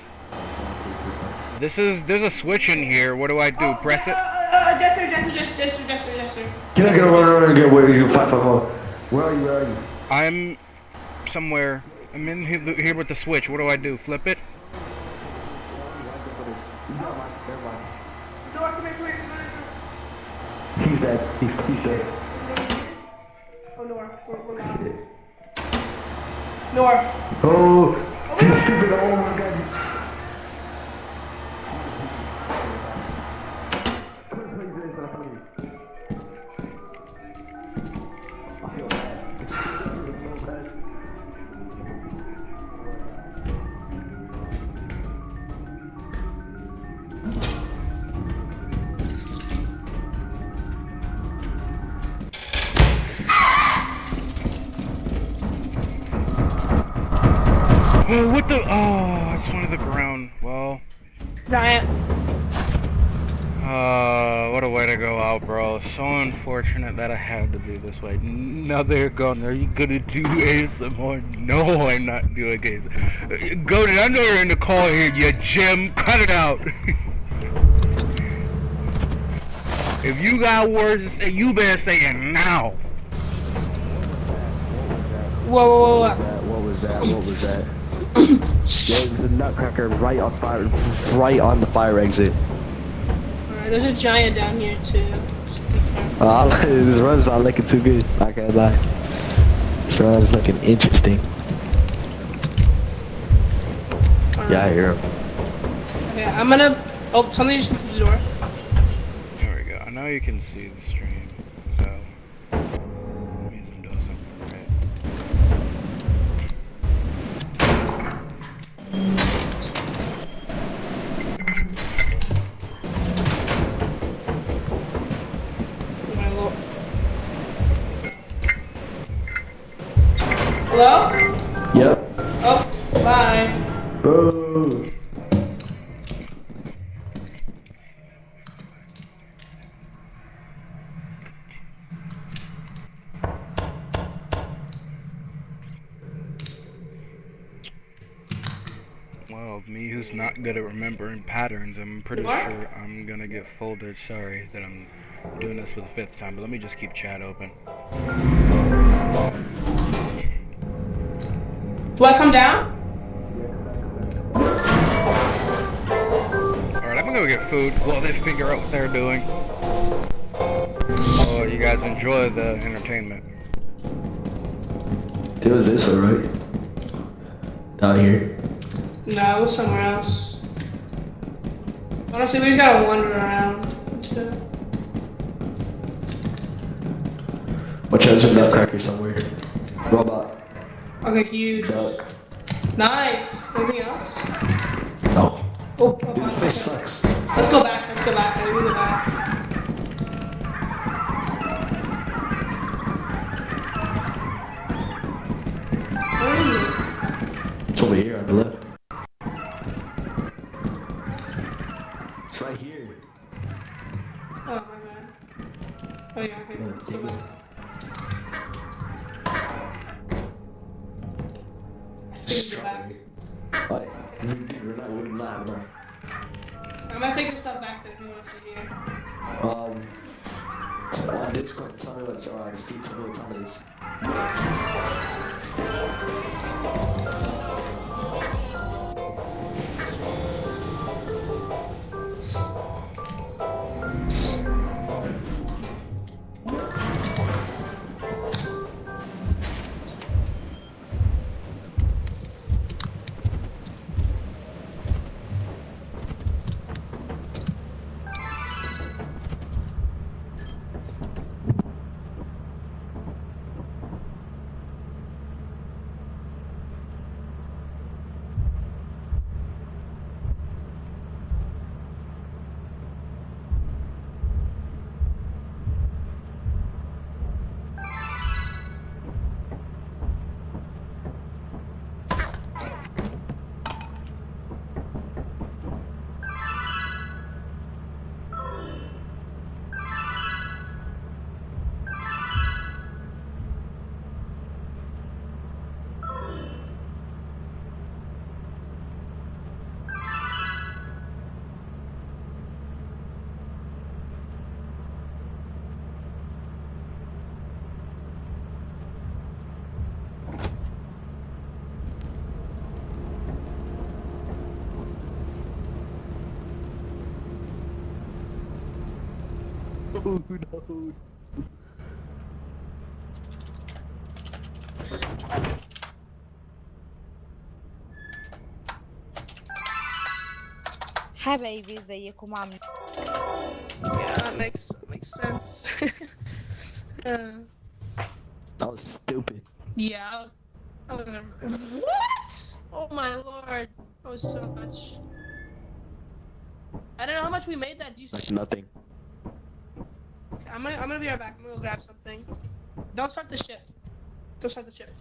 There's a switch in here. What do I do? Press it? Jester. Get run, get where you 550. Where are you? I'm somewhere. I'm in here with the switch. What do I do? Flip it? He's dead. He's dead. Oh, North. We're not. North. Oh, he's stupid. Oh my god. Oh, what the? Oh, it's one of the ground. Well, Giant. what a way to go out, bro. So unfortunate that I had to be this way. Now they're gone. Are you gonna do ASMR? No, I'm not doing ASMR. Goated, I know you're in the call here, you Jim. Cut it out. If you got words to say, you better say it now. Whoa. What was that? Yeah, it was a nutcracker right on the fire exit. Alright, there's a giant down here too. This run's not looking too good. I can't lie. This run's looking interesting. Yeah, I hear him. Okay, I'm gonna. Oh, something just went through the door. There we go. I know you can see the stream, so that means I'm doing something right. Hello? Yep. Oh, bye. Boo. Well, me who's not good at remembering patterns, I'm pretty sure I'm gonna get folded. Sorry that I'm doing this for the 5th time, but let me just keep chat open. Do I come down? go get food while they figure out what they're doing. Oh, you guys enjoy the entertainment. It was this one, right? Down here. No, it was somewhere else. Honestly, we just gotta wander around. Watch out, there's a nutcracker somewhere. Robot. Okay, huge. Duck. Nice. Anything else? No. Oh, Dude, this place sucks. Let's go back. Let's go back. Let me go back. Where is it? It's over here on the left. It's right here. Oh, my bad. Oh, yeah, okay. Let's go back. Take it back. What? Dude, we're not having enough. I'm gonna take the stuff back then if you want to sit here. On Discord, tell me what, Steve, tell me what time it is. Oh no. حبايبي ازيكم عاملين Yeah, that makes sense. That was stupid. Yeah, I was gonna. What? Oh my lord, that was so much. I don't know how much we made that. Do you? Like nothing. I'm gonna be right back. I'm gonna go grab something. Don't start the ship. Don't start the ship.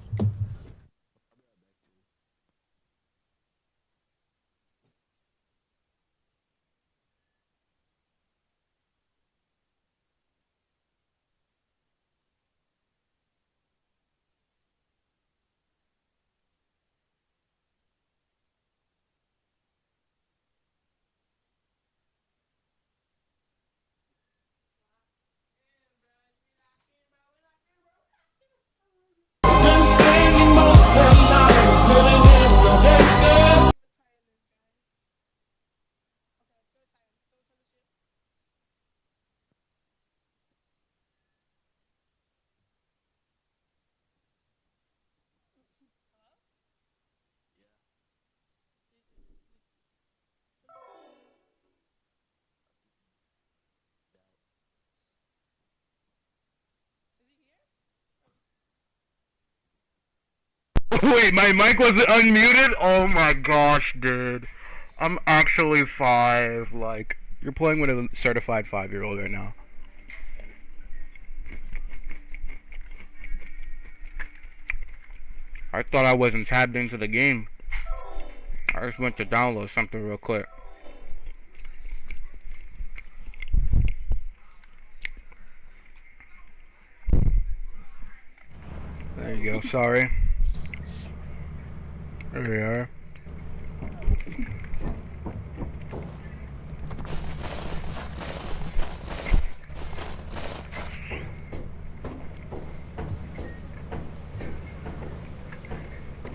Wait, my mic wasn't unmuted? Oh my gosh, dude. I'm actually 5. Like, you're playing with a certified 5-year-old right now. I thought I wasn't tabbed into the game. I just went to download something real quick. There you go, sorry. There we are.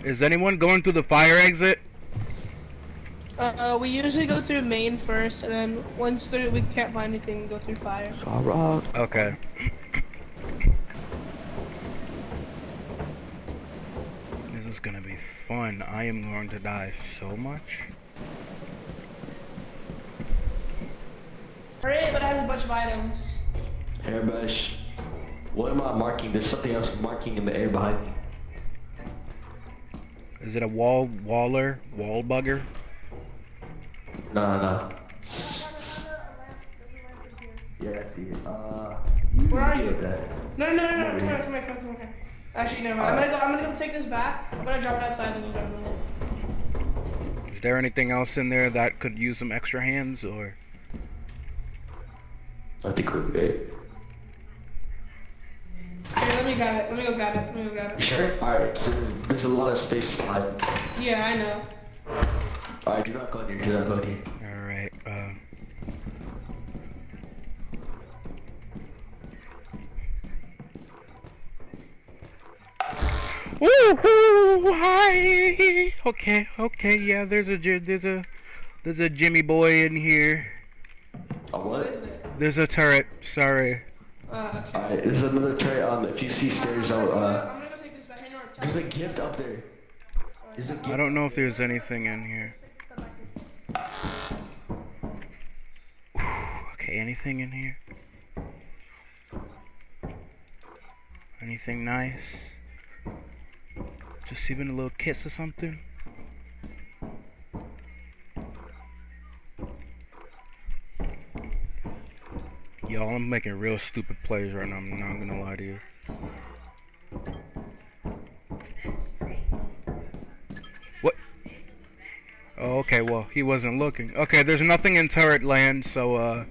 Is anyone going through the fire exit? We usually go through main first, and then once we can't find anything, we go through fire. Alright. Okay. This is gonna be fun. I am going to die so much. Hurry, but I have a bunch of items. Hairbrush. What am I marking? There's something else marking in the air behind me. Is it a wall bugger? No. Yeah, I see it. Where are you? With that. No, come here. Actually, never mind. I'm gonna go take this back. I'm gonna drop it outside and go grab it. Is there anything else in there that could use some extra hands, or? I think we're good. Here, let me go grab it. Sure? Alright, so there's a lot of space slide. Yeah, I know. Alright, do not go in here, Alright, Woohoo! Hi! Okay, yeah, there's a Jimmy boy in here. A what? Is it? There's a turret, sorry. Okay. Alright, there's another tray on, if you see stairs out, I'm gonna go take this back. Hey, no, there's a gift up there. There's a gift. I don't know if there's anything in here. Okay, anything in here? Anything nice? Just even a little kiss or something? Y'all, I'm making real stupid plays right now, I'm not gonna lie to you. What? Oh, okay, well, he wasn't looking. Okay, there's nothing in turret land, so,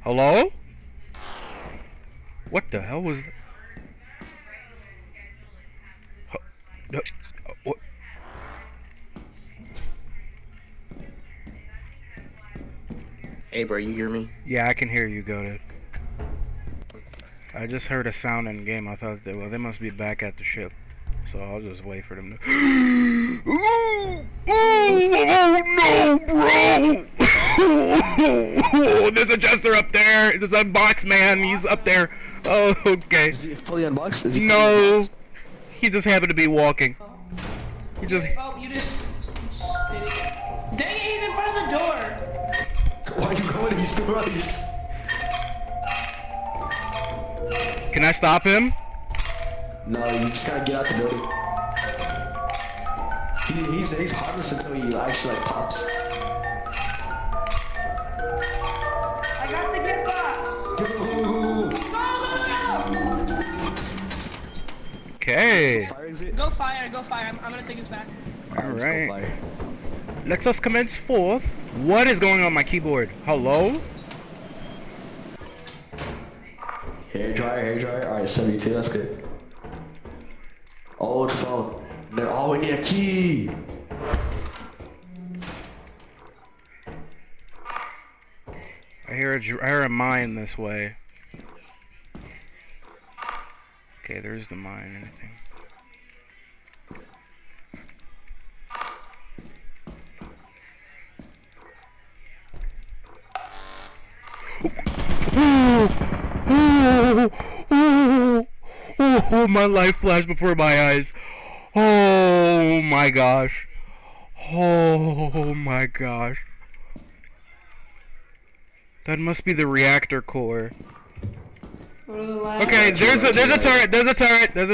hello? What the hell was that? What? Hey bro, you hear me? Yeah, I can hear you, Goated. I just heard a sound in game. I thought they must be back at the ship. So I'll just wait for them to. Oh no, bro! There's a jester up there. There's a box man. He's up there. Oh, okay. Is he fully unboxed? Is he No, he just happened to be walking. He just. Oh, you just. Dang it, he's in front of the door. Why are you going? He's still running. Can I stop him? No, you just gotta get out the building. He's harmless until he actually like pops. I got the gift box. Go! Okay. Fire exit? Go fire. I'm gonna take this back. Alright. Let us commence forth. What is going on my keyboard? Hello? Hair dryer. Alright, 72, that's good. Old phone. Oh, we need a key. I hear a mine this way. Okay, there's the mine. Anything? Oh, my life flashed before my eyes. Oh my gosh. Oh my gosh. That must be the reactor core. Okay, there's a turret. There's a turret. There's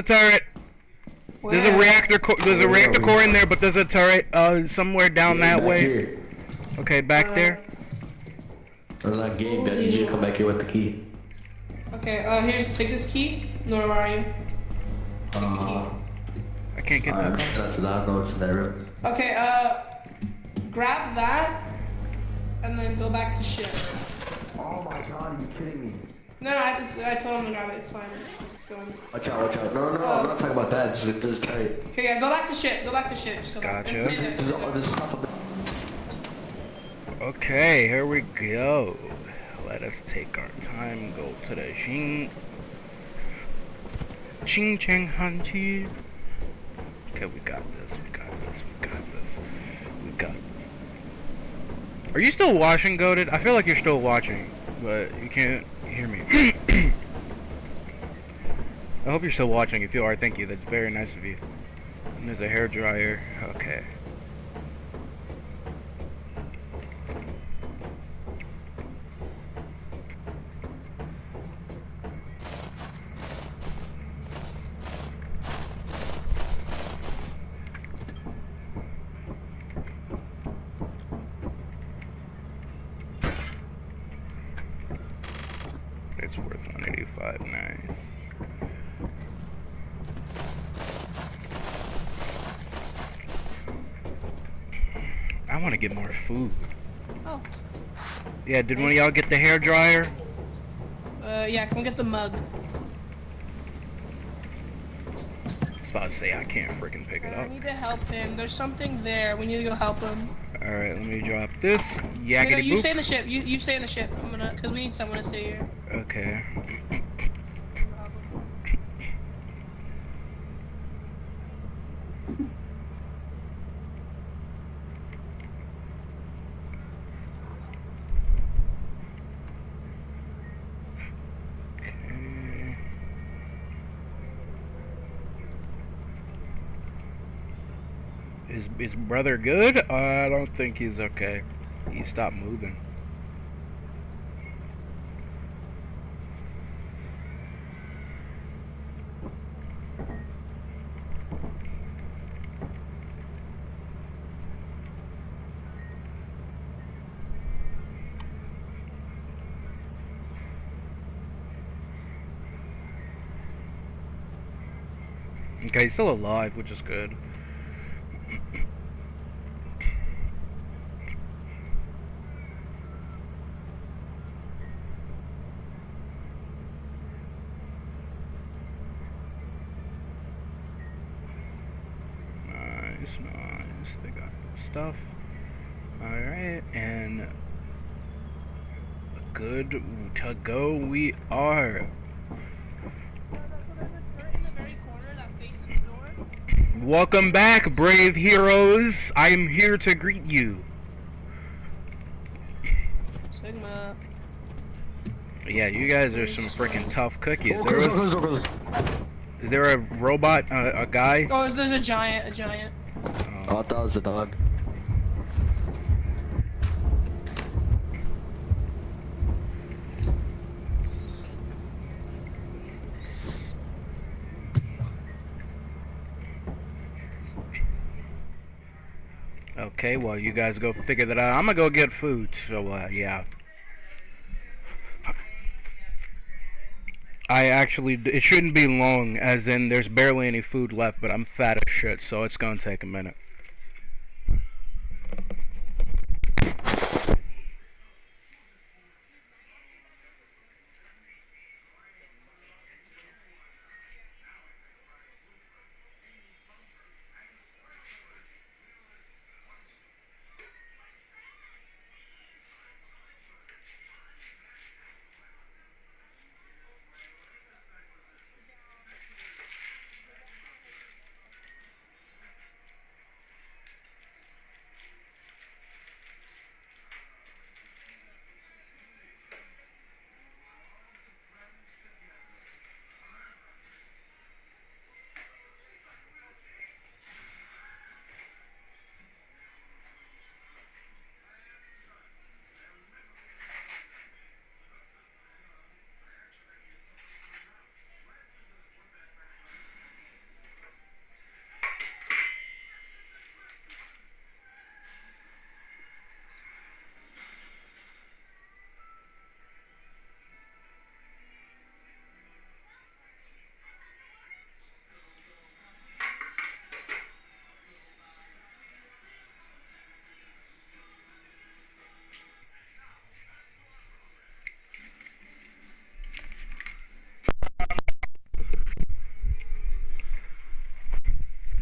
a reactor core. There's a reactor core in there, but there's a turret somewhere down that way. Here. Okay, back there. Or that game, but I need you to come back here with the key. Okay, take this key. Nora, where are you? I can't get I'm that. just gonna to that. No, it's in that room. Okay, grab that, and then go back to ship. Oh my god, are you kidding me? No, I told him to grab it. It's fine. It's going. Watch out. No, I'm not talking about that. Just tight. Okay, yeah, go back to ship. Just go back. Gotcha. And stay there, stay there. Okay, here we go. Let us take our time. Go to the Ching Chang Han Chi. Okay, we got this. Are you still watching, Goated? I feel like you're still watching, but you can't hear me. I hope you're still watching. If you are, thank you. That's very nice of you. And there's a hairdryer. Okay. It's worth 185. Nice. I want to get more food. Oh. Yeah, did one of y'all get the hairdryer? Yeah, come get the mug. I was about to say, I can't freaking pick it I up. need to help him. There's something there. We need to go help him. Alright, let me drop this. You Yakety stay in boop. the ship. You stay in the ship. I'm gonna, cause we need someone to stay here. Okay. Is brother good? I don't think he's okay. He stopped moving. Okay, he's still alive, which is good. Nice. They got stuff. Alright, and good to go we are. Welcome back, brave heroes. I'm here to greet you. Sigma. Yeah, you guys are some freaking tough cookies. Is there a robot, a guy? Oh, there's a giant. Oh, I thought it was a dog. Okay, well, you guys go figure that out. I'm gonna go get food, so, yeah. It shouldn't be long, as in there's barely any food left, but I'm fat as shit, so it's gonna take a minute.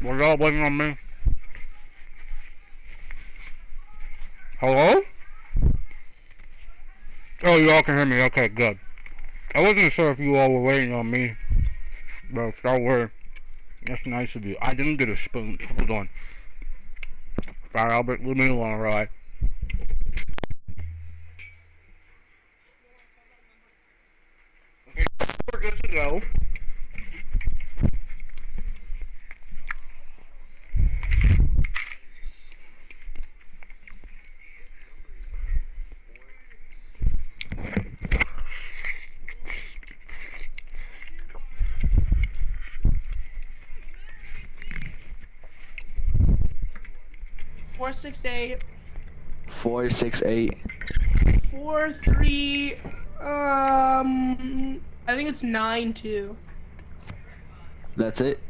Was y'all waiting on me? Hello? Oh, you all can hear me. Okay, good. I wasn't sure if you all were waiting on me, but if y'all were, that's nice of you. I didn't get a spoon. Hold on. Sorry, Albert, leave me alone, alright? good to go. Four, 6, 8. 4, 6, 8. 4, 3. I think it's 9 2. That's it?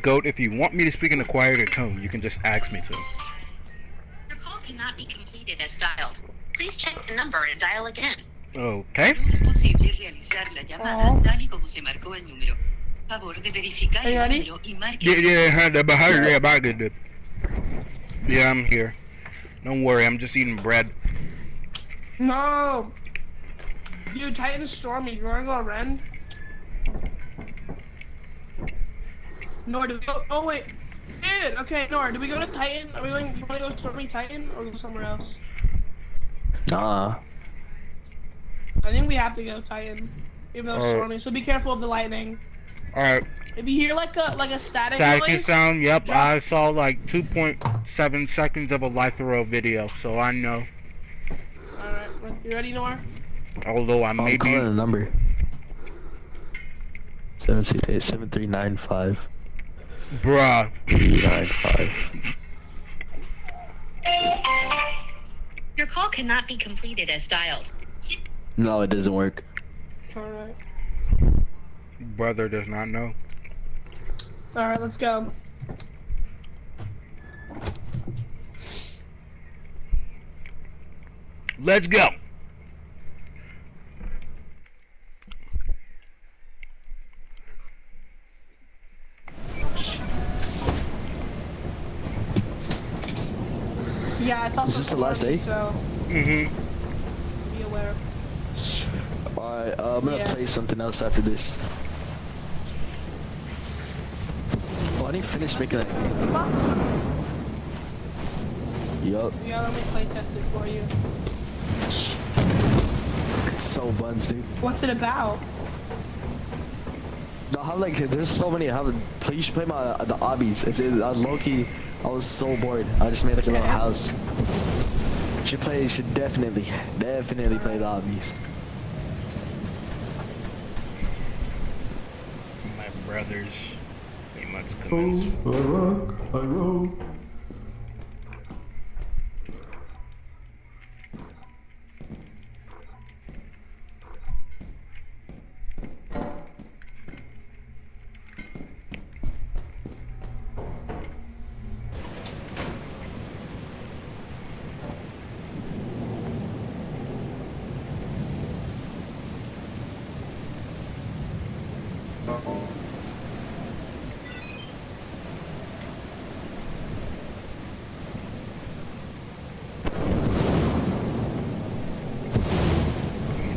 Goat, if you want me to speak in a quieter tone, you can just ask me to. Your call cannot be completed as dialed. Please check the number and dial again. Okay. No es posible realizar la llamada tal y como se marcó el número. Favor de verificar el número y marque. Yeah, I'm here. Don't worry, I'm just eating bread. No! Dude, Titan's stormy. You wanna go rend? Nor do we go? Oh wait, dude. Okay, Nor, do we go to Titan? Are we going? You wanna go stormy Titan or go somewhere else? Nah. I think we have to go Titan, even though it's stormy. So be careful of the lightning. Alright. If you hear like a static noise, sound, yep. I saw like 2.7 seconds of a Lythro video, so I know. Alright, you ready, Nor? Although I may be. I'm calling a number. 768 7395. Bruh. 395. Your call cannot be completed as dialed. No, it doesn't work. Alright. Brother does not know. Alright, let's go. Let's go. Yeah, it's also Is this the last day? So Mm-hmm. be aware. Alright, I'm gonna play something else after this. Oh, I need to finish making that. Yup. Yeah, let me play test it for you. It's so buns, dude. What's it about? No, how like there's so many. You should play my the obbies. It's low key. I was so bored. I just made like a little house. You should definitely play the obbies. My brothers, they must commence.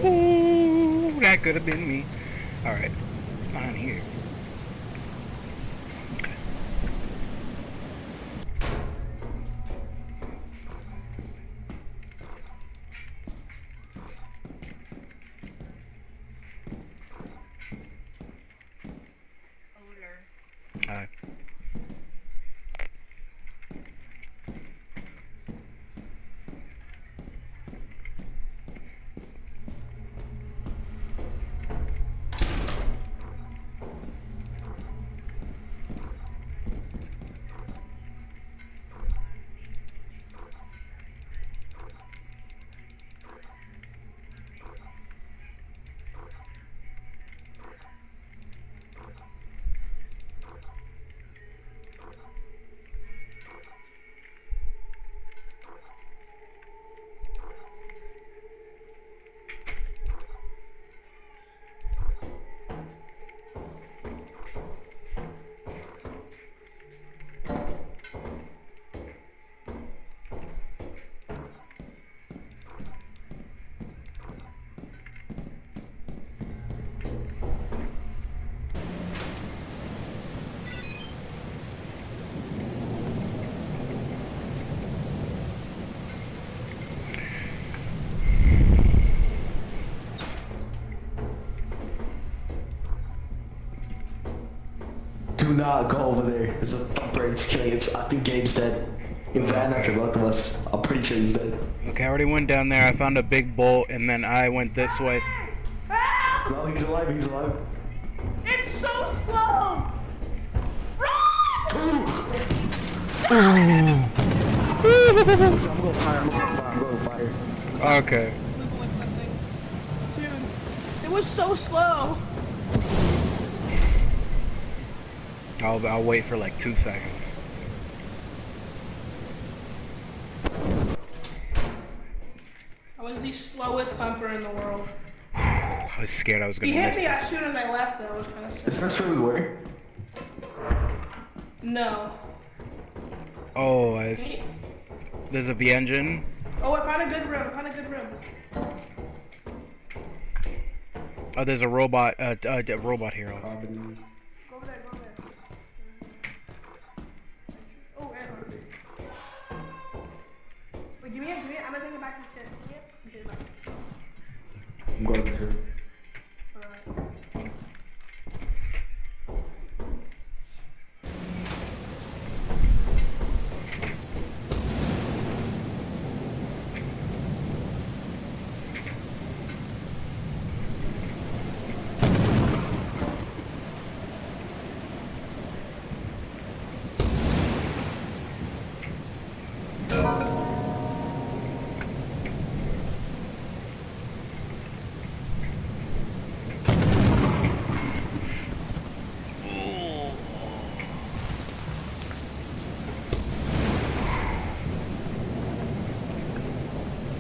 Ooh, that could have been me. Alright, what's behind here? Okay. Hi. Do not go over there. There's a thumper. It's killing. I think Gabe's dead. He ran after both of us. I'm pretty sure he's dead. Okay, I already went down there. I found a big bolt, and then I went this way. No, he's alive. He's alive. It's so slow! So I'm going fire. I'm going fire. Okay. Dude, it was so slow. I'll wait for like 2 seconds. I was the slowest thumper in the world. I was scared I was He gonna hit miss me, that. I shoot and I left though. It was kind of Is this where we were? No. Oh, there's a V-engine. Oh, I found a good room. Oh, there's a robot, robot hero. Go over there. Oh, and wait, give me it. I'm gonna take it back to the tent. Give me it. I'm going to. Alright.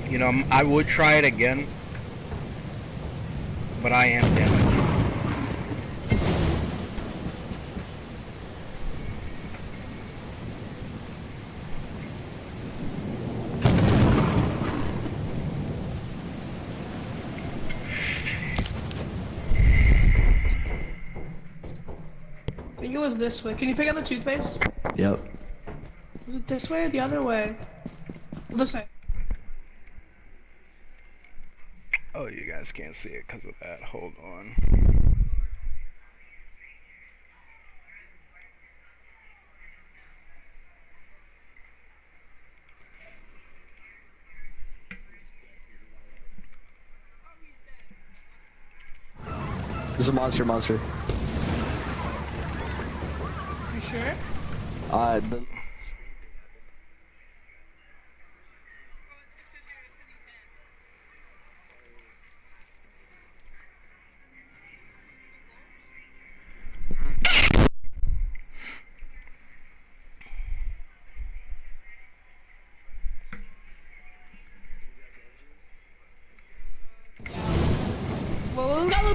You know, I would try it again, but I am damaged. I think it was this way. Can you pick up the toothpaste? Yep. Was it this way or the other way? This way. Oh, you guys can't see it because of that. Hold on. There's a monster. You sure? Move!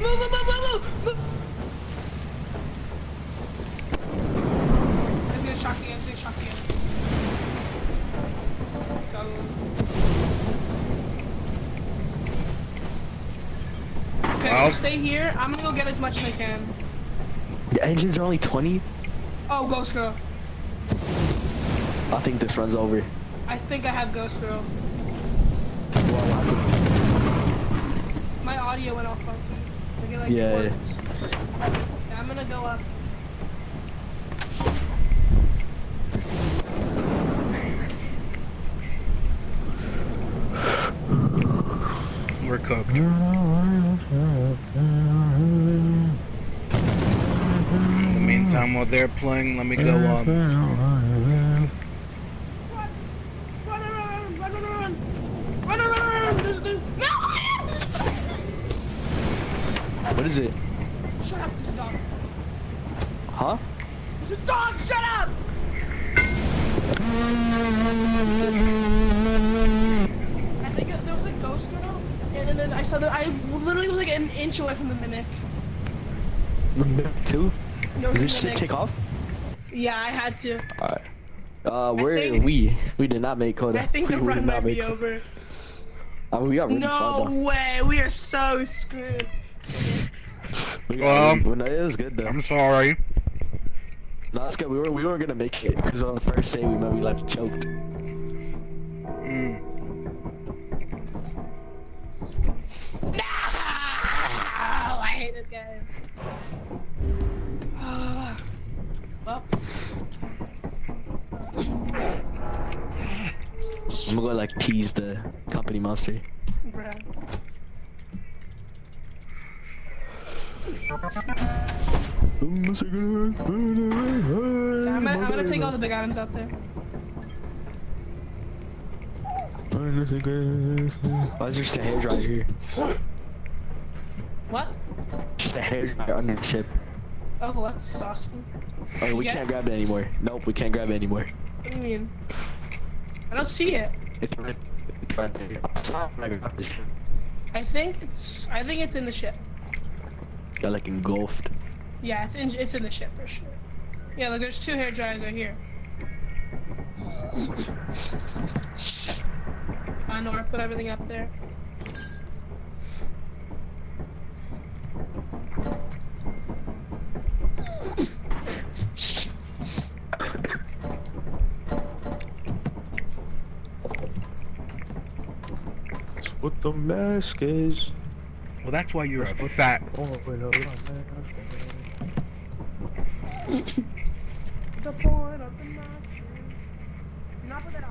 It's gonna shock you. Go. Okay, Well, stay here. I'm gonna go get as much as I can. The engines are only 20. Oh, Ghost Girl. I think this runs over. I think I have Ghost Girl. My audio went off funky. Yeah. I'm gonna go up. We're cooked. In the meantime, while they're playing, let me go up. Run! No! What is it? Shut up, this dog. Huh? There's a dog, shut up! I think there was a ghost girl, and then I saw that I literally was like an inch away from the mimic. The mimic too? No, Did this shit take off? Yeah, I had to. Alright. think- we did not make Coda. I think the We did run not might be make Coda. over. We got really far No though. way, we are so screwed. Well, it was good though. I'm sorry. No, it's good. We weren't gonna make it because on the first day we left choked. No! I hate this game. I'm gonna go like tease the company monster. Bruh. Yeah, I'm gonna take all the big items out there. Why is there just a hairdryer here? What? Just a hairdryer under the ship. Oh, that's awesome. Oh, we get can't it? grab it anymore. Nope, we can't grab it anymore. What do you mean? I don't see it. It's right. It's right there. I saw it when I grabbed the ship. I think it's in the ship. Got like engulfed. Yeah, it's in the ship for sure. Yeah, look, there's 2 hair dryers right here. I know I put everything up there. What the mask is? Well, that's why you're a fat. The point of the mask. Not put that on.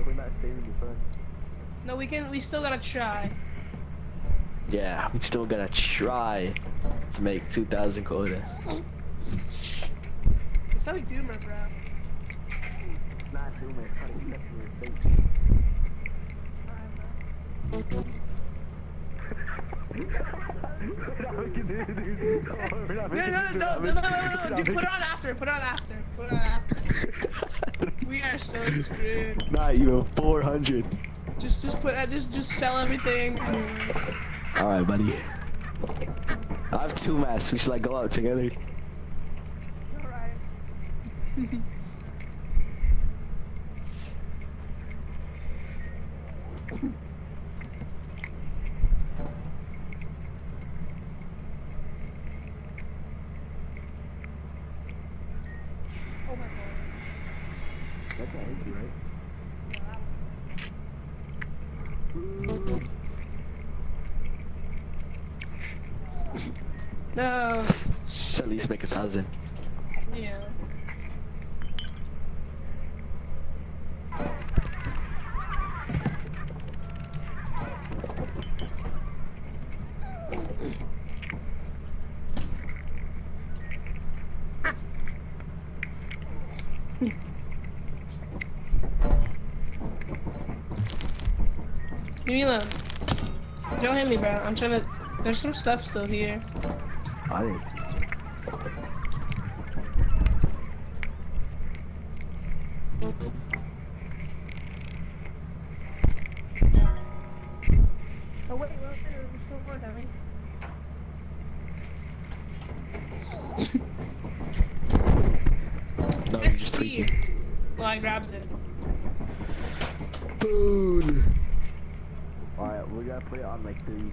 We're not saving the sun. No, we still gotta try. Yeah, we still gotta try to make 2,000 quota. That's how we do, my bro. Not too much. No, dude, put it on after. We are so screwed. Not even 400. Just sell everything. Alright, buddy. I have 2 masks. We should like go out together. Alright. Oh my god. That's not easy, right? No. Should at least make 1,000. Yeah. Leave me alone. Don't hit me, bro. I'm trying to. There's some stuff still here. I didn't. Oh wait, there's still more coming. No, you're just tweaking. Well, I grabbed it. Food. Alright, we gotta play it on like 3.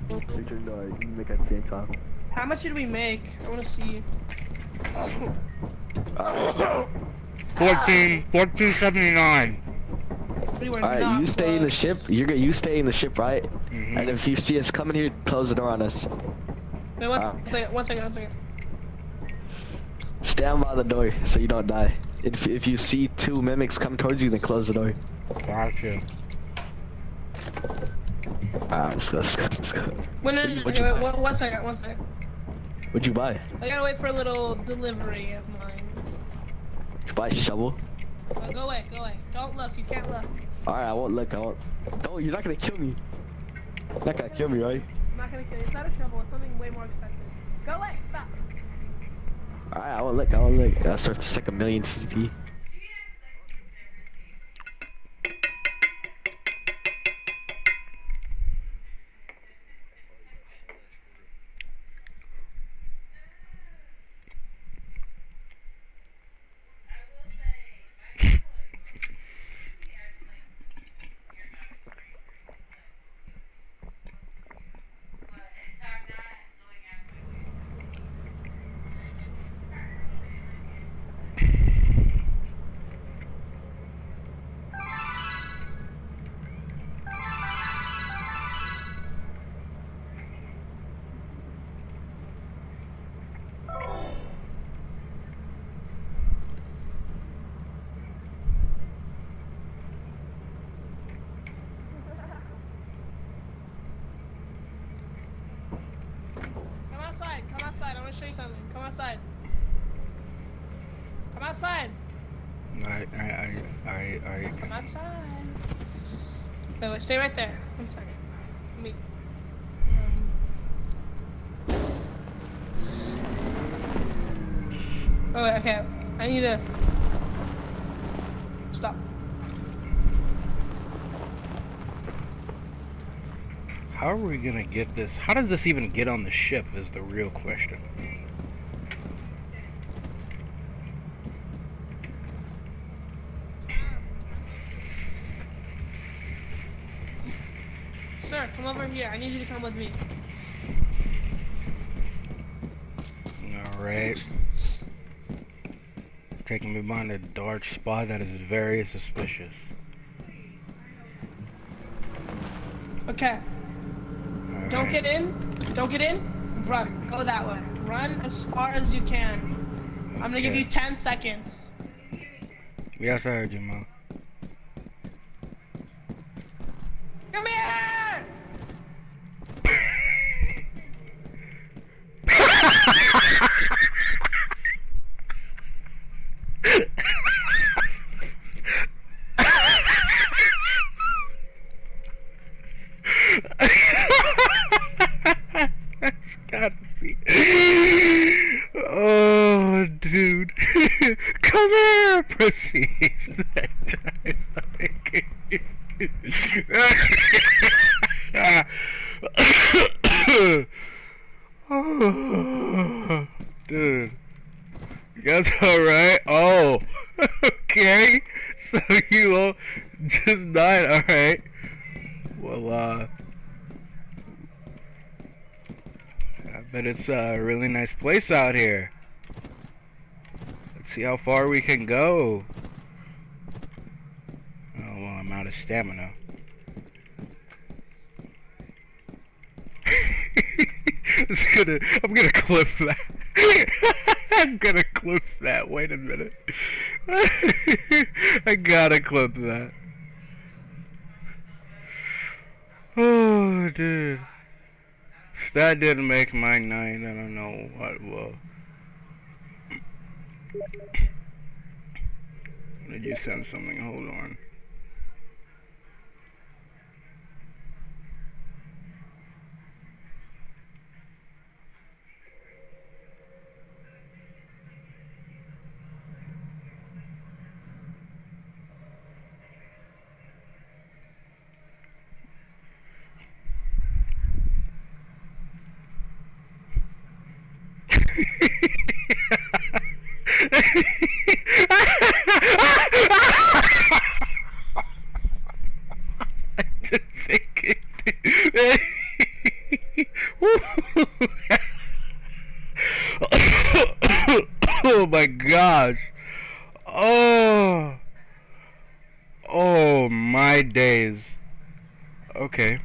You can make at the same time. How much did we make? I want to see. 14.79. Alright, you stay in the ship. You stay in the ship, right? Mhm. And if you see us coming here, close the door on us. Wait, one second. Stand by the door so you don't die. If you see 2 mimics come towards you, then close the door. Gotcha. Alright, let's go. Wait, What'd you no, buy? one second. What'd you buy? I gotta wait for a little delivery of mine. Did you buy a shovel? Go away. Don't look. You can't look. Alright, I won't look. Don't. You're not gonna kill me. You're not gonna kill me, right? I'm not gonna kill you. It's not a shovel. It's something way more expensive. Go away. Stop. Alright, I won't look. That's worth just like 1,000,000 CP. Come outside. I want to show you something. Come outside. Come outside. I. Come outside. Wait, stay right there. 1 second. Let me. Oh, wait, okay. I need to stop. How are we gonna get this? How does this even get on the ship is the real question. Sir, come over here. I need you to come with me. Alright. Taking me behind a dark spot that is very suspicious. Okay. All Don't right. get in. Don't get in. Run. Go that way. Run as far as you can. I'm gonna give you 10 seconds. Yes, I heard you, Mom. Come here! That's gotta be. Oh, dude. Come here, proceeds. Oh, dude. You guys alright? Oh, okay. So you all just died, alright. Well, I bet it's a really nice place out here. Let's see how far we can go. Oh, well, I'm out of stamina. I'm gonna clip that. I'm gonna clip that. Wait a minute. I gotta clip that. Oh, dude. If that didn't make my night, I don't know what will. Did you send something? Hold on. I didn't think it. Oh my gosh. Oh. Oh my days. Okay.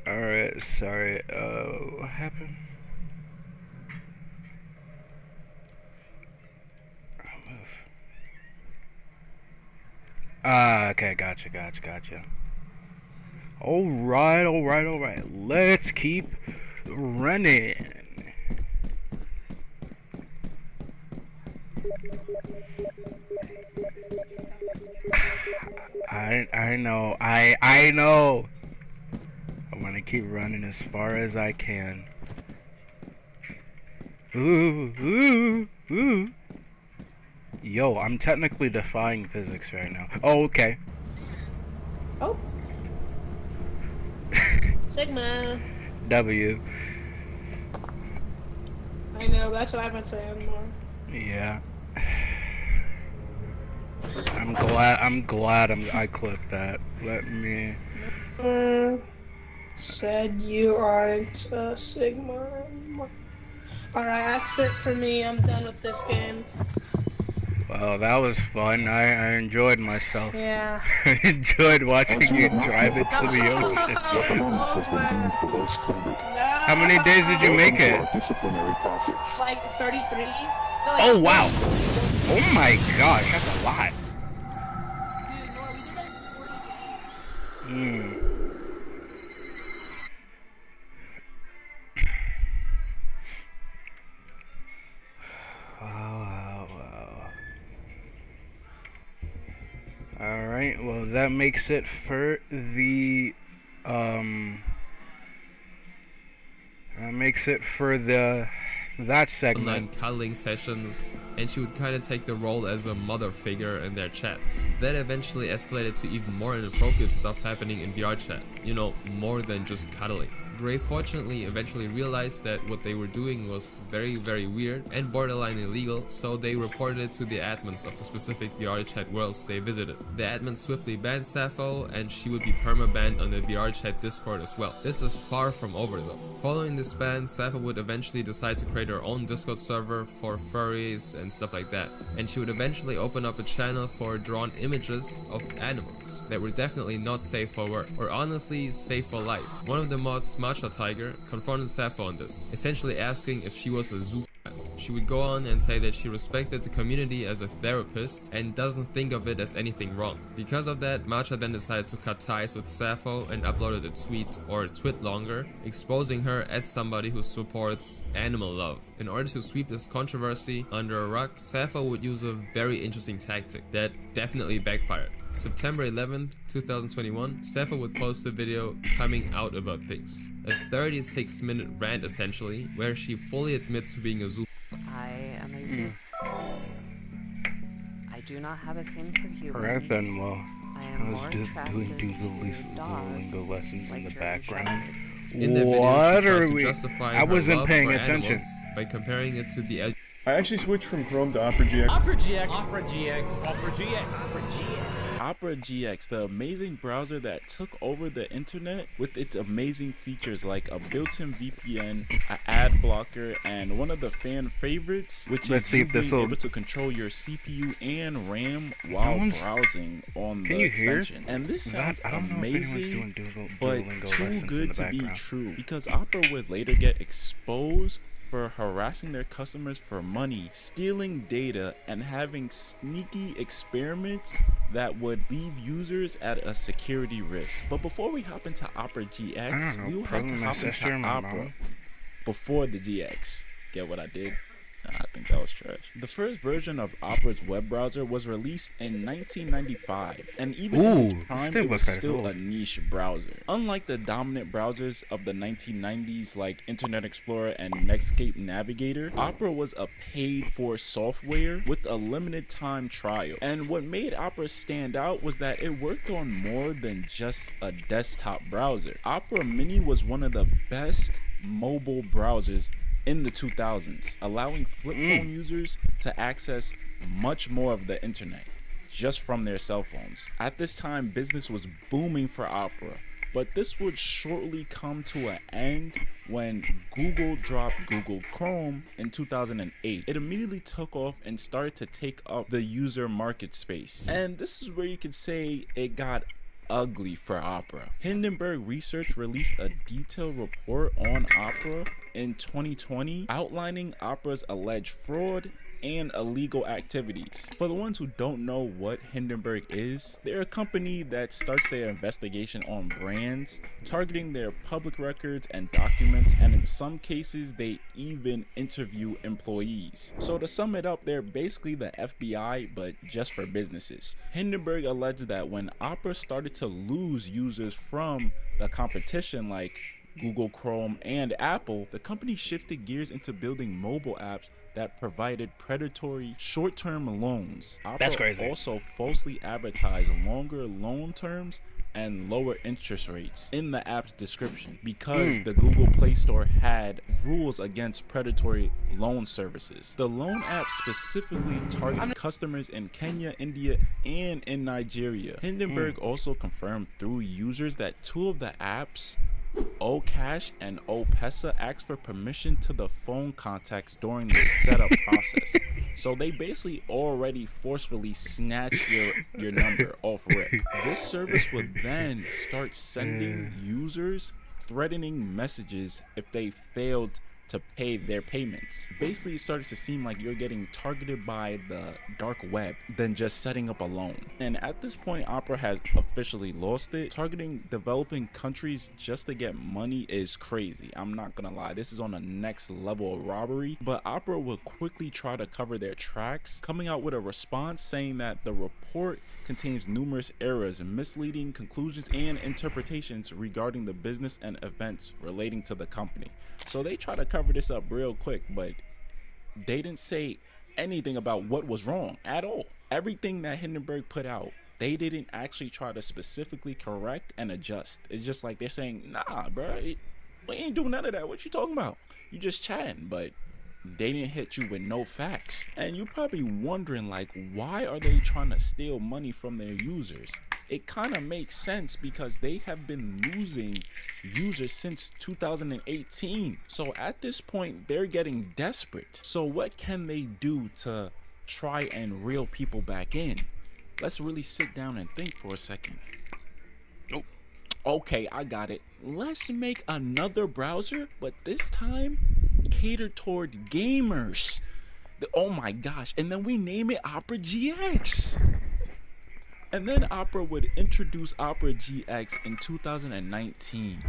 Alright, sorry. What happened? I'll move. Ah, okay, gotcha. Alright. Let's keep running. I know. I know. I'm gonna keep running as far as I can. Ooh. Yo, I'm technically defying physics right now. Oh, okay. Oh. Sigma. W. I know, but that's what I've been saying more. Yeah. I'm glad I clipped that. Let me. Said you aren't a Sigma. Alright, that's it for me. I'm done with this game. Well, that was fun. I enjoyed myself. Yeah. I enjoyed watching you drive into the ocean. No! How many days did you make it? Like 33. No, like Oh wow! Oh my gosh, that's a lot. Dude, no, we did like 40 days. Mm. Wow. Alright, well that makes it for the that segment. Online cuddling sessions, and she would kind of take the role as a mother figure in their chats. That eventually escalated to even more inappropriate stuff happening in VR chat. You know, more than just cuddling. Gray fortunately eventually realized that what they were doing was very weird and borderline illegal, so they reported it to the admins of the specific VR chat worlds they visited. The admins swiftly banned Sappho, and she would be perma-banned on the VR chat Discord as well. This is far from over though. Following this ban, Sappho would eventually decide to create her own Discord server for furries and stuff like that, and she would eventually open up a channel for drawn images of animals that were definitely not safe for work, or honestly safe for life. One of the mods, Matcha Tiger, confronted Sappho on this, essentially asking if she was a zoo fan. She would go on and say that she respected the community as a therapist and doesn't think of it as anything wrong. Because of that, Matcha then decided to cut ties with Sappho and uploaded a tweet, or a twit longer, exposing her as somebody who supports animal love. In order to sweep this controversy under a rug, Sappho would use a very interesting tactic that definitely backfired. September 11th, 2021, Sappho would post a video coming out about things. A 36-minute rant essentially, where she fully admits to being a zoo. I am a zoo. I do not have a thing for humans. Alright then, well, I am I more was just attracted doing to dogs, the lessons like in the German background. shepherds. In the video, What she tries are to we? justify I her wasn't love paying for attention. animals by comparing it to the I actually switched from Chrome to Opera GX. Opera GX, the amazing browser that took over the internet with its amazing features like a built-in VPN, an ad blocker, and one of the fan favorites, which Let's is see you if this being will- able to control your CPU and RAM while one's- browsing on Can the you hear? extension. And this sounds I don't know if anyone's amazing, doing but Duolingo too lessons in good the to be background. true, because Opera would later get exposed for harassing their customers for money, stealing data, and having sneaky experiments that would leave users at a security risk. But before we hop into Opera GX, we will have to probably my hop sister into and my Opera mom. before the GX. Get what I did? Nah, I think that was trash. The first version of Opera's web browser was released in 1995, and even in Ooh, its time, still it was looks kinda still cool. a niche browser. Unlike the dominant browsers of the 1990s like Internet Explorer and Netscape Navigator, Opera was a paid-for software with a limited time trial. And what made Opera stand out was that it worked on more than just a desktop browser. Opera Mini was one of the best mobile browsers in the 2000s, allowing flip phone users to access much more of the internet just from their cell phones. At this time, business was booming for Opera, but this would shortly come to an end when Google dropped Google Chrome in 2008. It immediately took off and started to take up the user market space. And this is where you could say it got ugly for Opera. Hindenburg Research released a detailed report on Opera in 2020 outlining Opera's alleged fraud and illegal activities. For the ones who don't know what Hindenburg is, they're a company that starts their investigation on brands, targeting their public records and documents, and in some cases they even interview employees. So to sum it up, they're basically the FBI but just for businesses. Hindenburg alleged that when Opera started to lose users from the competition like Google Chrome and Apple, the company shifted gears into building mobile apps that provided predatory short-term loans. That's Opera crazy. also falsely advertised longer loan terms and lower interest rates in the app's description because the Google Play Store had rules against predatory loan services. The loan app specifically targeted customers in Kenya, India, and in Nigeria. Hindenburg also confirmed through users that two of the apps, Okash and Opesa, asked for permission to the phone contacts during the setup process. So they basically already forcefully snatched your number off rip. This service would then start sending users threatening messages if they failed to pay their payments. Basically, it started to seem like you're getting targeted by the dark web than just setting up a loan. And at this point, Opera has officially lost it. Targeting developing countries just to get money is crazy. I'm not gonna lie, this is on the next level of robbery. But Opera will quickly try to cover their tracks, coming out with a response saying that the report contains numerous errors, misleading conclusions, and interpretations regarding the business and events relating to the company. So they try to cover this up real quick, but they didn't say anything about what was wrong at all. Everything that Hindenburg put out, they didn't actually try to specifically correct and adjust. It's just like they're saying, nah, bro, we ain't doing none of that. What you talking about? You just chatting, but they didn't hit you with no facts. And you're probably wondering, like, why are they trying to steal money from their users? It kind of makes sense because they have been losing users since 2018. So at this point, they're getting desperate. So what can they do to try and reel people back in? Let's really sit down and think for a second. Nope. Okay, I got it. Let's make another browser, but this time catered toward gamers. Oh my gosh. And then we name it Opera GX. And then Opera would introduce Opera GX in 2019.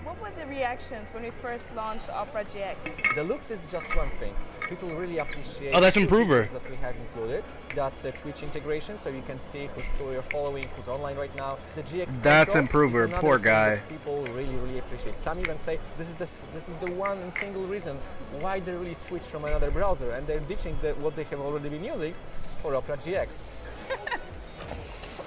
What were the reactions when we first launched Opera GX? The looks is just one thing. People really appreciate. Oh, that's Improver. That we have included. That's the Twitch integration, so you can see who's you're following, who's online right now. The GX. That's Improver. Poor guy. People really appreciate. Some even say this is the one and single reason why they really switch from another browser, and they're ditching what they have already been using for Opera GX.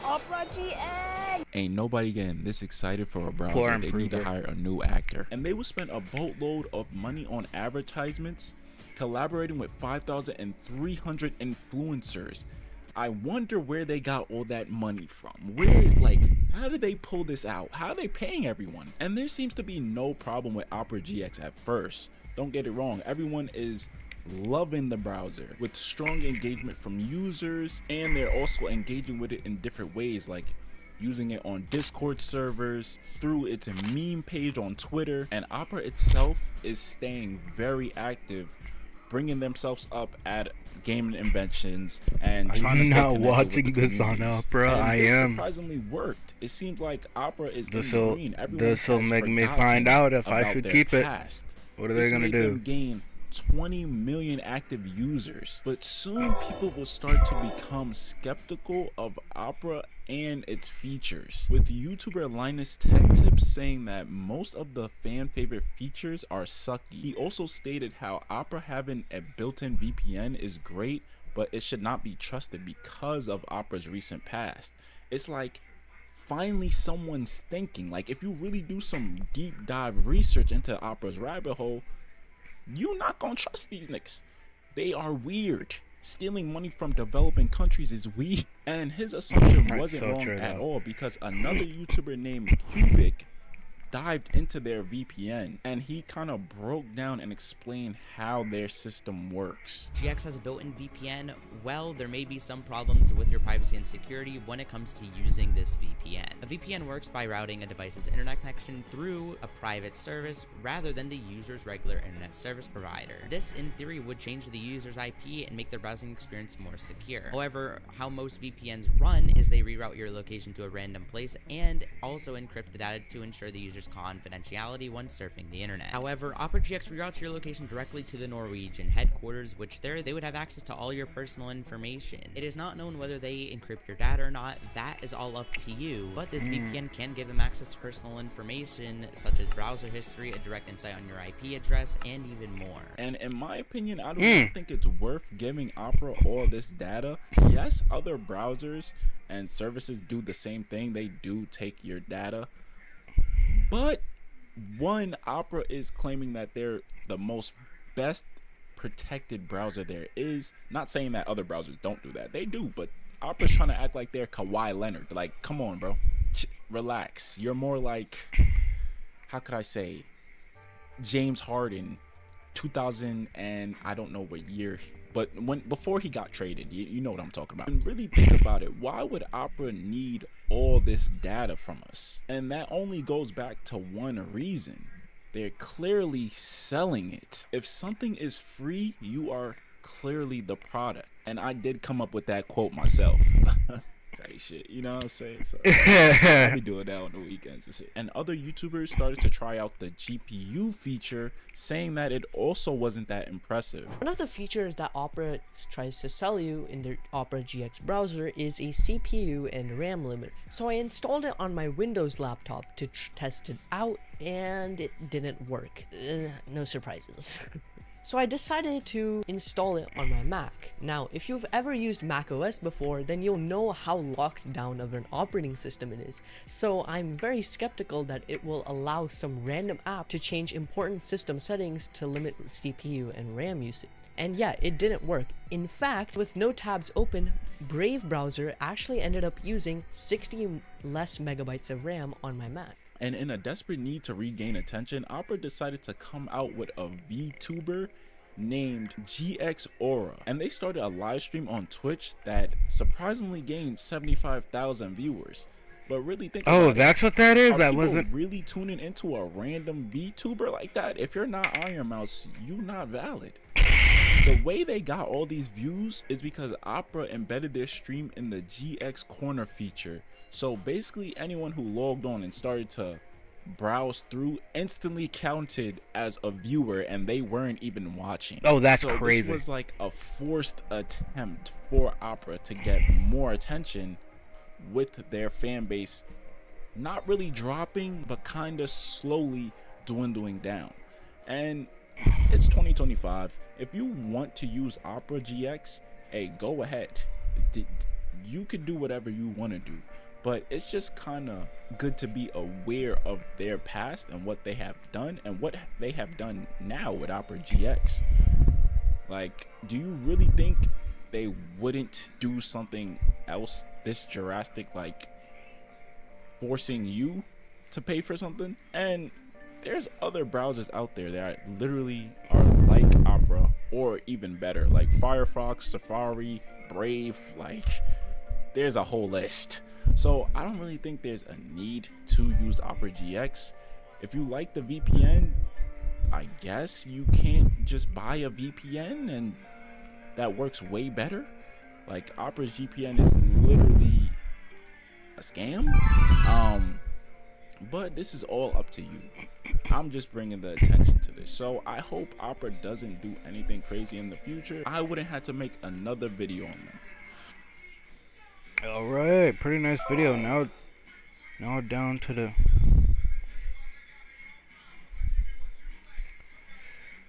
Opera GX! Ain't nobody getting this excited for a browser. They need to hire a new actor. And they would spend a boatload of money on advertisements, collaborating with 5,300 influencers. I wonder where they got all that money from. How did they pull this out? How are they paying everyone? And there seems to be no problem with Opera GX at first. Don't get it wrong, everyone is loving the browser with strong engagement from users, and they're also engaging with it in different ways, like using it on Discord servers, through its meme page on Twitter. And Opera itself is staying very active, bringing themselves up at gaming inventions and trying to stay connected watching with the this on Opera? and I this am. surprisingly worked. It seems like Opera is in the This'll green. Everyone this'll has make me forgotten find out if I about should their keep it. past. What are This they gonna made do? them gain 20 million active users, but soon people will start to become skeptical of Opera and its features, with YouTuber Linus Tech Tips saying that most of the fan favorite features are sucky. He also stated how Opera having a built-in VPN is great, but it should not be trusted because of Opera's recent past. It's like, finally someone's thinking. Like, if you really do some deep dive research into Opera's rabbit hole, you're not gonna trust these niggas. They are weird. Stealing money from developing countries is weird. And his assumption wasn't wrong at all, because another YouTuber named Cubic dived into their VPN, and he kind of broke down and explained how their system works. GX has a built-in VPN. Well, there may be some problems with your privacy and security when it comes to using this VPN. A VPN works by routing a device's internet connection through a private service rather than the user's regular internet service provider. This, in theory, would change the user's IP and make their browsing experience more secure. However, how most VPNs run is they reroute your location to a random place and also encrypt the data to ensure the user's confidentiality when surfing the internet. However, Opera GX reroutes your location directly to the Norwegian headquarters, which there they would have access to all your personal information. It is not known whether they encrypt your data or not. That is all up to you, but this VPN can give them access to personal information such as browser history, a direct insight on your IP address, and even more. And in my opinion, I do not think it's worth giving Opera all this data. Yes, other browsers and services do the same thing. They do take your data. But one, Opera is claiming that they're the most best protected browser there is. Not saying that other browsers don't do that. They do, but Opera's trying to act like they're Kawhi Leonard. Like, come on, bro. Relax. You're more like, how could I say, James Harden 2000 and I don't know what year, but before he got traded. You know what I'm talking about. And really think about it, why would Opera need all this data from us? And that only goes back to one reason: they're clearly selling it. If something is free, you are clearly the product. And I did come up with that quote myself. Shit, you know what I'm saying? So I'll be doing that on the weekends and shit. And other YouTubers started to try out the GPU feature, saying that it also wasn't that impressive. One of the features that Opera tries to sell you in their Opera GX browser is a CPU and RAM limiter. So I installed it on my Windows laptop to test it out, and it didn't work. No surprises. So I decided to install it on my Mac. Now, if you've ever used Mac OS before, then you'll know how locked down of an operating system it is. So I'm very skeptical that it will allow some random app to change important system settings to limit CPU and RAM usage. And yeah, it didn't work. In fact, with no tabs open, Brave browser actually ended up using 60 less megabytes of RAM on my Mac. And in a desperate need to regain attention, Opera decided to come out with a VTuber named GX Aura. And they started a live stream on Twitch that surprisingly gained 75,000 viewers. But really think about it. That's what that is? That wasn't really tuning into a random VTuber like that. If you're not Iron Mouse, you're not valid. The way they got all these views is because Opera embedded their stream in the GX Corner feature. So basically anyone who logged on and started to browse through instantly counted as a viewer, and they weren't even watching. Oh, that's crazy. This was like a forced attempt for Opera to get more attention, with their fan base not really dropping, but kind of slowly dwindling down. And it's 2025. If you want to use Opera GX, hey, go ahead. You could do whatever you want to do. But it's just kind of good to be aware of their past and what they have done and what they have done now with Opera GX. Like, do you really think they wouldn't do something else this drastic, like forcing you to pay for something? And there's other browsers out there that literally are like Opera or even better, like Firefox, Safari, Brave. Like, there's a whole list. So I don't really think there's a need to use Opera GX. If you like the VPN, I guess you can't just buy a VPN and that works way better. Like, Opera's VPN is literally a scam. But this is all up to you. I'm just bringing the attention to this. So I hope Opera doesn't do anything crazy in the future. I wouldn't have to make another video on them. Alright, pretty nice video. Now down to the...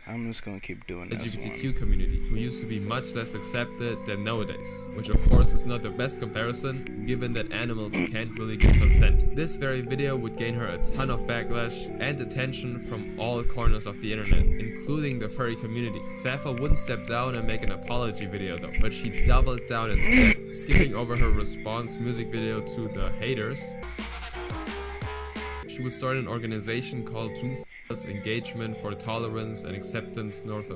I'm just gonna keep doing this LGBTQ community, who used to be much less accepted than nowadays, which of course is not the best comparison, given that animals can't really give consent. This very video would gain her a ton of backlash and attention from all corners of the internet, including the furry community. Sappho wouldn't step down and make an apology video though, but she doubled down instead, skipping over her response music video to the haters. She would start an organization called Engagement for Tolerance and Acceptance North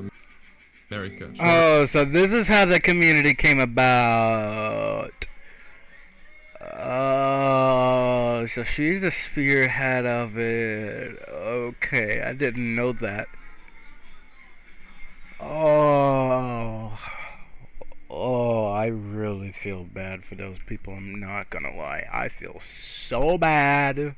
America. Oh, so this is how the community came about. Oh, so she's the spearhead of it. Okay, I didn't know that. Oh, I really feel bad for those people. I'm not gonna lie. I feel so bad.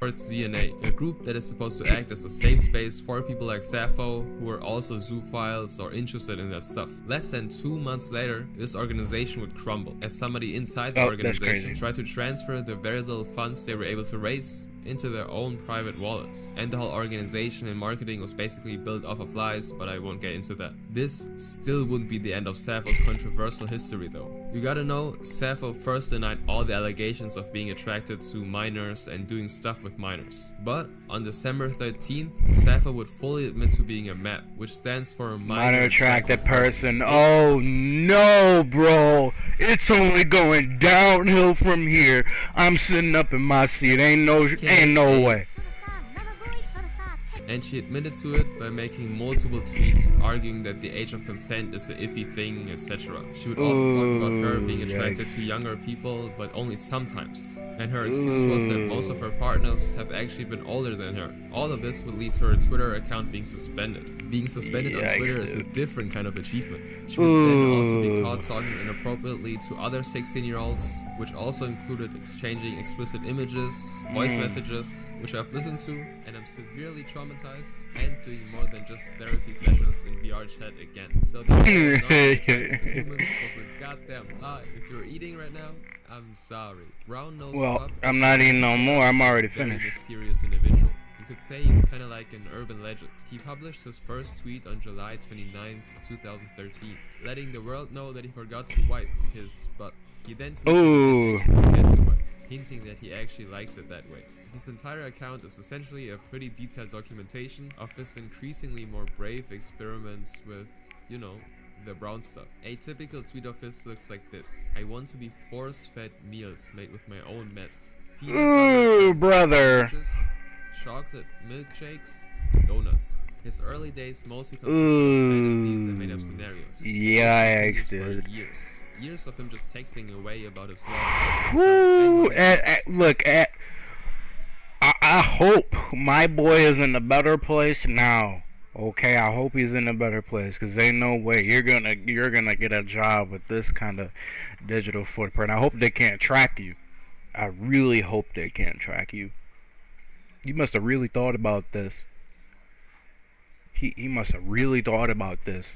ZNA, a group that is supposed to act as a safe space for people like Sappho, who are also zoophiles or interested in that stuff. Less than 2 months later, this organization would crumble, as somebody inside the organization tried to transfer the very little funds they were able to raise into their own private wallets. And the whole organization and marketing was basically built off of lies, but I won't get into that. This still wouldn't be the end of Sappho's controversial history though. You gotta know, Sappho first denied all the allegations of being attracted to minors and doing stuff with minors. But on December 13th, Sappho would fully admit to being a MAP, which stands for Minor Attracted Person. Oh no, bro. It's only going downhill from here. I'm sitting up in my seat. Ain't no way. And she admitted to it by making multiple tweets arguing that the age of consent is an iffy thing, etc. She would also talk about her being attracted to younger people, but only sometimes. And her excuse was that most of her partners have actually been older than her. All of this would lead to her Twitter account being suspended. Being suspended on Twitter is a different kind of achievement. She would then also be caught talking inappropriately to other 16-year-olds, which also included exchanging explicit images, voice messages, which I've listened to, and I'm severely traumatized, and doing more than just therapy sessions in VR chat again. So the not being attracted to humans was a goddamn lie. If you're eating right now, I'm sorry. Brown Nose Pup, I'm not eating no more. I'm already very finished. mysterious individual. You could say he's kind of like an urban legend. He published his first tweet on July 29, 2013, letting the world know that he forgot to wipe his butt. He then tweeted that he didn't actually forget to wipe, hinting that he actually likes it that way. His entire account is essentially a pretty detailed documentation of his increasingly more brave experiments with, you know, the brown stuff. A typical tweet of his looks like this. I want to be force-fed meals made with my own mess. Ooh, brother. Chocolate milkshakes, donuts. His early days mostly consisted of fantasies and made-up scenarios. Yikes, dude. Years of him just texting away about his Woo! Look, I hope my boy is in a better place now. Okay, I hope he's in a better place, cause ain't no way you're gonna get a job with this kind of digital footprint. I hope they can't track you. I really hope they can't track you. You must have really thought about this. He must have really thought about this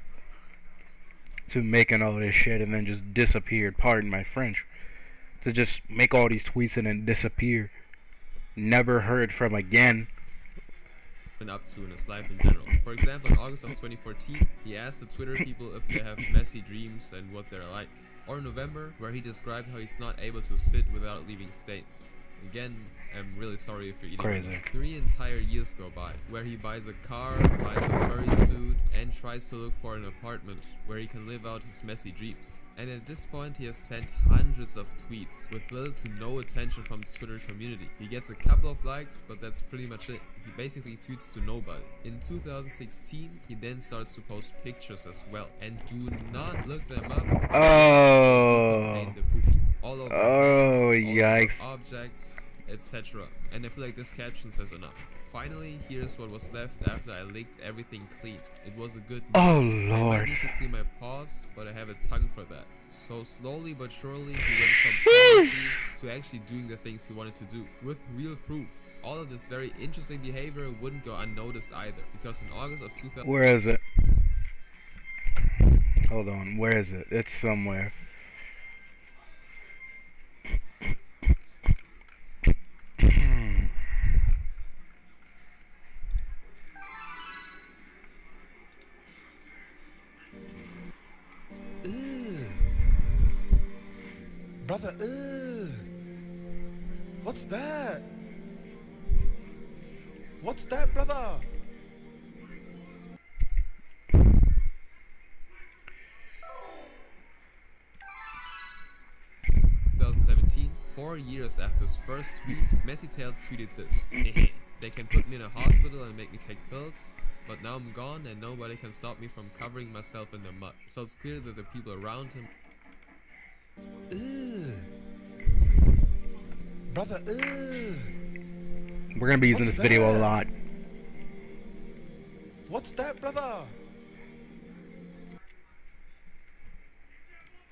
to making all this shit and then just disappeared. Pardon my French. To just make all these tweets and then disappear. Never heard from again. Been up to in his life in general. For example, in August of 2014, he asked the Twitter people if they have messy dreams and what they're like. Or in November, where he described how he's not able to sit without leaving stains. Again, I'm really sorry if you're eating. Crazy. 3 entire years go by, where he buys a car, buys a furry suit, and tries to look for an apartment where he can live out his messy dreams. And at this point, he has sent hundreds of tweets with little to no attention from the Twitter community. He gets a couple of likes, but that's pretty much it. He basically tweets to nobody. In 2016, he then starts to post pictures as well. And do not look them up. Oh. They contain the poopy. All over Yikes. Objects, etc. And I feel like this caption says enough. Finally, here's what was left after I licked everything clean. It was a good meal. Oh, I Lord. might need to clean my paws, but I have a tongue for that. So slowly but surely, he went from policies to actually doing the things he wanted to do, with real proof. All of this very interesting behavior wouldn't go unnoticed either, because in August of 2000... Where is it? Hold on, where is it? It's somewhere. Brother, what's that? What's that, brother? 2017, 4 years after his first tweet, Messy Tails tweeted this. They can put me in a hospital and make me take pills, but now I'm gone and nobody can stop me from covering myself in the mud. So it's clear that the people around him... Brother, We're gonna be using this video a lot. What's that, brother?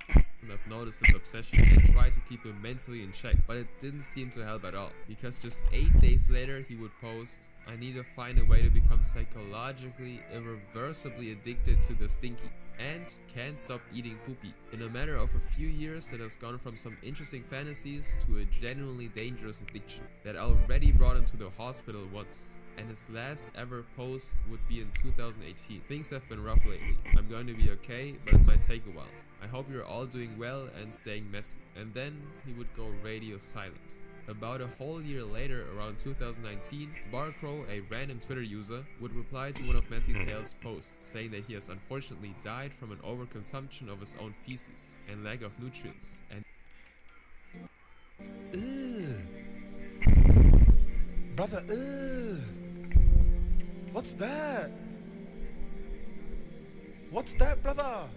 I've noticed this obsession and tried to keep him mentally in check, but it didn't seem to help at all, because just 8 days later he would post, I need to find a way to become psychologically, irreversibly addicted to the stinky, and can't stop eating poopy. In a matter of a few years, it has gone from some interesting fantasies to a genuinely dangerous addiction that already brought him to the hospital once. And his last ever post would be in 2018. Things have been rough lately. I'm going to be okay, but it might take a while. I hope you're all doing well and staying messy. And then he would go radio silent. About a whole year later, around 2019, Barcrow, a random Twitter user, would reply to one of Messy Tails' posts, saying that he has unfortunately died from an overconsumption of his own feces and lack of nutrients. And Brother, What's that? What's that, brother?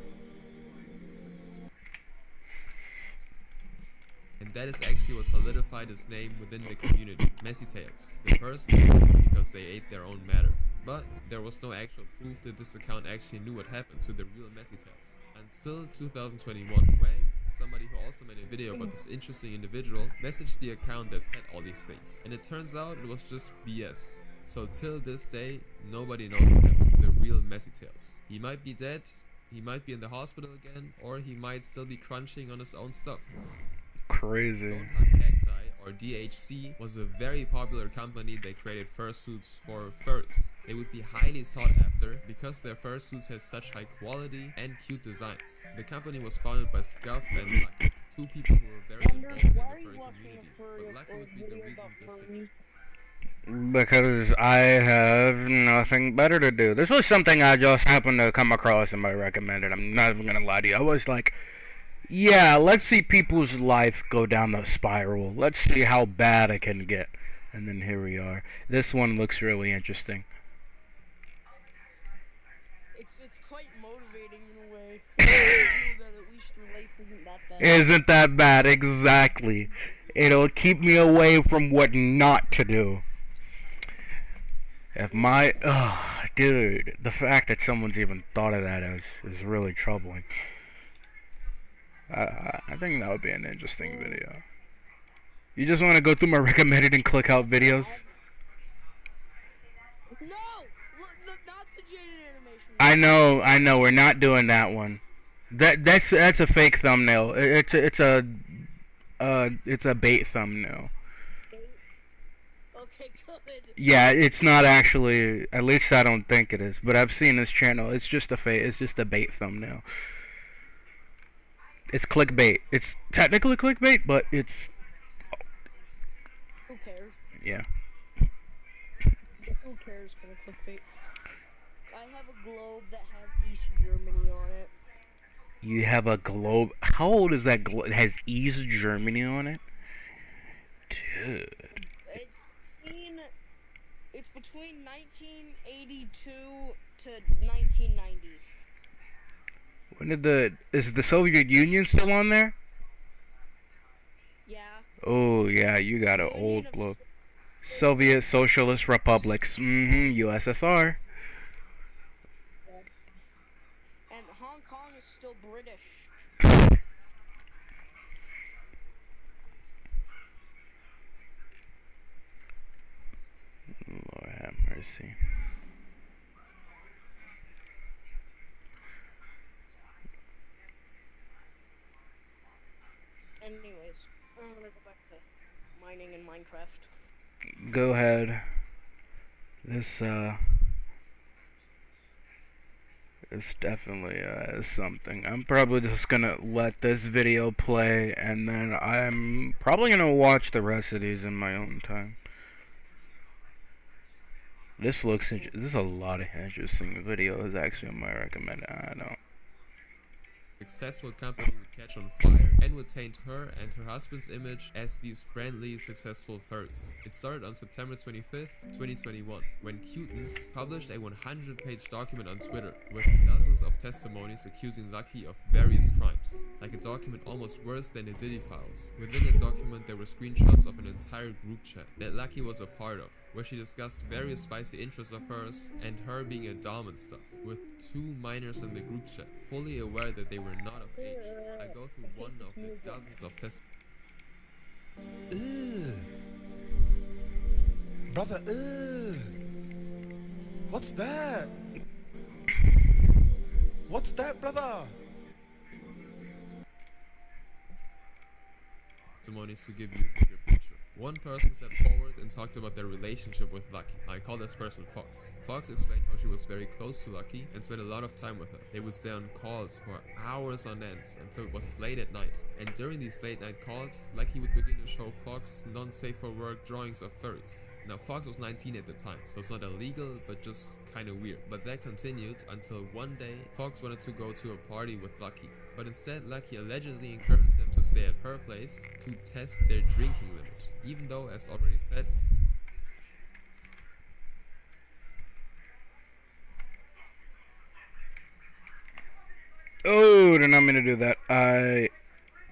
And that is actually what solidified his name within the community, Messy Tales. The person knew him because they ate their own matter. But there was no actual proof that this account actually knew what happened to the real Messy Tales. Until 2021, when somebody who also made a video about this interesting individual messaged the account that said all these things. And it turns out it was just BS. So till this day, nobody knows what happened to the real Messy Tales. He might be dead, he might be in the hospital again, or he might still be crunching on his own stuff. Crazy. Don't Hunt Cacti, or DHC, was a very popular company that created fursuits for furs. They would be highly sought after because their fursuits had such high quality and cute designs. The company was founded by Scuff and Lucky, two people who were very involved in the furry community, but Lucky would be the reason this thing. Because I have nothing better to do. This was something I just happened to come across and I recommended. I'm not even gonna lie to you. I was like, yeah, let's see people's life go down the spiral. Let's see how bad it can get. And then here we are. This one looks really interesting. It's quite motivating in a way. That at least your life isn't that bad. Isn't that bad? Exactly. It'll keep me away from what not to do. If my... dude, the fact that someone's even thought of that is really troubling. I think that would be an interesting video. You just want to go through my recommended and click out videos? No! Not the Jaden animation. I know, we're not doing that one. That's a fake thumbnail. It's a bait thumbnail. Okay, good. Yeah, it's not actually, at least I don't think it is, but I've seen this channel. It's just a bait thumbnail. It's clickbait. It's technically clickbait, but it's... Who cares? Yeah. Who cares for the clickbait? I have a globe that has East Germany on it. You have a globe... How old is that globe? It has East Germany on it? Dude. It's between 1982 to 1990. When did is the Soviet Union still on there? Yeah. Oh yeah, you got an old globe. Soviet Socialist Republics. USSR. And Hong Kong is still British. Lord have mercy. Anyways, I'm gonna go back to mining in Minecraft. Go ahead. This definitely is something. I'm probably just gonna let this video play, and then I'm probably gonna watch the rest of these in my own time. This looks this is a lot of interesting videos actually on my recommended. I don't. Successful company would catch on fire and would taint her and her husband's image as these friendly, successful furries. It started on September 25th, 2021, when Cutens published a 100-page document on Twitter with dozens of testimonies accusing Lucky of various crimes, like a document almost worse than the Diddy files. Within the document there were screenshots of an entire group chat that Lucky was a part of, where she discussed various spicy interests of hers and her being a dom and stuff, with 2 minors in the group chat, fully aware that they were not of age. I go through one of the dozens of tests. Brother, what's that? What's that, brother? Testimonies to give you a bigger picture. One person stepped forward and talked about their relationship with Lucky. I call this person Fox. Fox explained how she was very close to Lucky and spent a lot of time with her. They would stay on calls for hours on end until it was late at night. And during these late night calls, Lucky would begin to show Fox non-safe for work drawings of furries. Now Fox was 19 at the time, so it's not illegal, but just kinda weird. But that continued until one day, Fox wanted to go to a party with Lucky. But instead, Lucky allegedly encouraged them to stay at her place to test their drinking limit. Even though, as already said, Oh, did not mean to do that.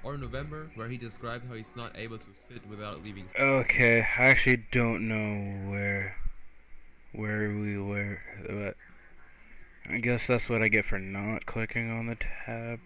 Or November, where he described how he's not able to sit without leaving. Okay, I actually don't know where we were, but I guess that's what I get for not clicking on the tab.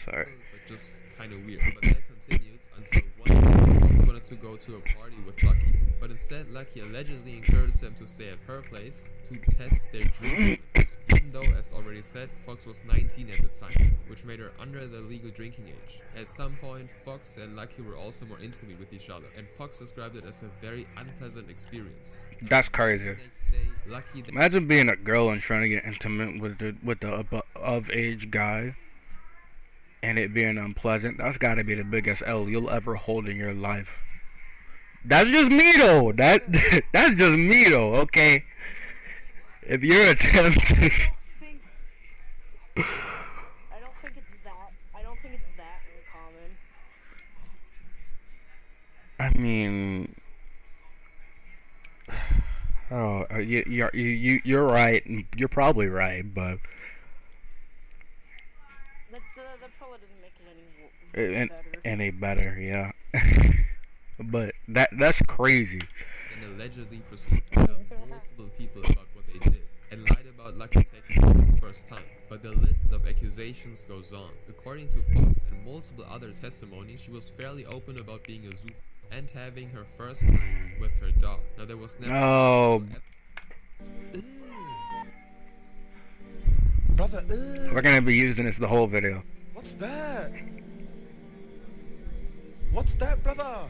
Sorry. But just kind of weird. But that continued until one day Fox wanted to go to a party with Lucky, but instead Lucky allegedly encouraged them to stay at her place to test their drinking limit. Even though, as already said, Fox was 19 at the time, which made her under the legal drinking age. At some point, Fox and Lucky were also more intimate with each other, and Fox described it as a very unpleasant experience. That's crazy. The next day, Lucky Imagine being a girl and trying to get intimate with the of age guy, and it being unpleasant. That's got to be the biggest L you'll ever hold in your life. That's just me though. That's just me though. Okay. If you're attempting. I don't think it's that uncommon. I mean, oh, you're right. You're probably right, but That probably doesn't make it any better, yeah. But that's crazy. And allegedly proceeded to tell multiple people about what they did, and lied about Lucky taking Fox's first time. But the list of accusations goes on. According to Fox and multiple other testimonies, she was fairly open about being a zoo and having her first time with her dog. Now there was never. Oh. Brother, We're gonna be using this the whole video. What's that? What's that, brother?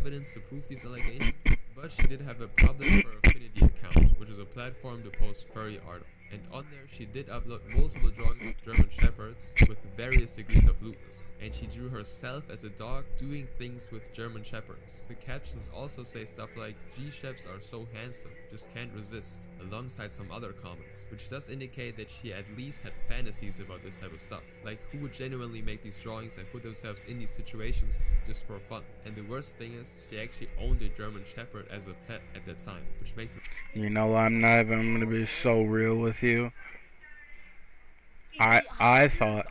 Evidence to prove these allegations, but she did have a public Fur Affinity account, which is a platform to post furry art. And on there, she did upload multiple drawings of German Shepherds with various degrees of lewdness. And she drew herself as a dog doing things with German Shepherds. The captions also say stuff like, G-Sheps are so handsome, just can't resist, alongside some other comments, which does indicate that she at least had fantasies about this type of stuff. Like, who would genuinely make these drawings and put themselves in these situations just for fun? And the worst thing is, she actually owned a German Shepherd as a pet at the time, which makes it... You know, I'm gonna be so real with you. I thought,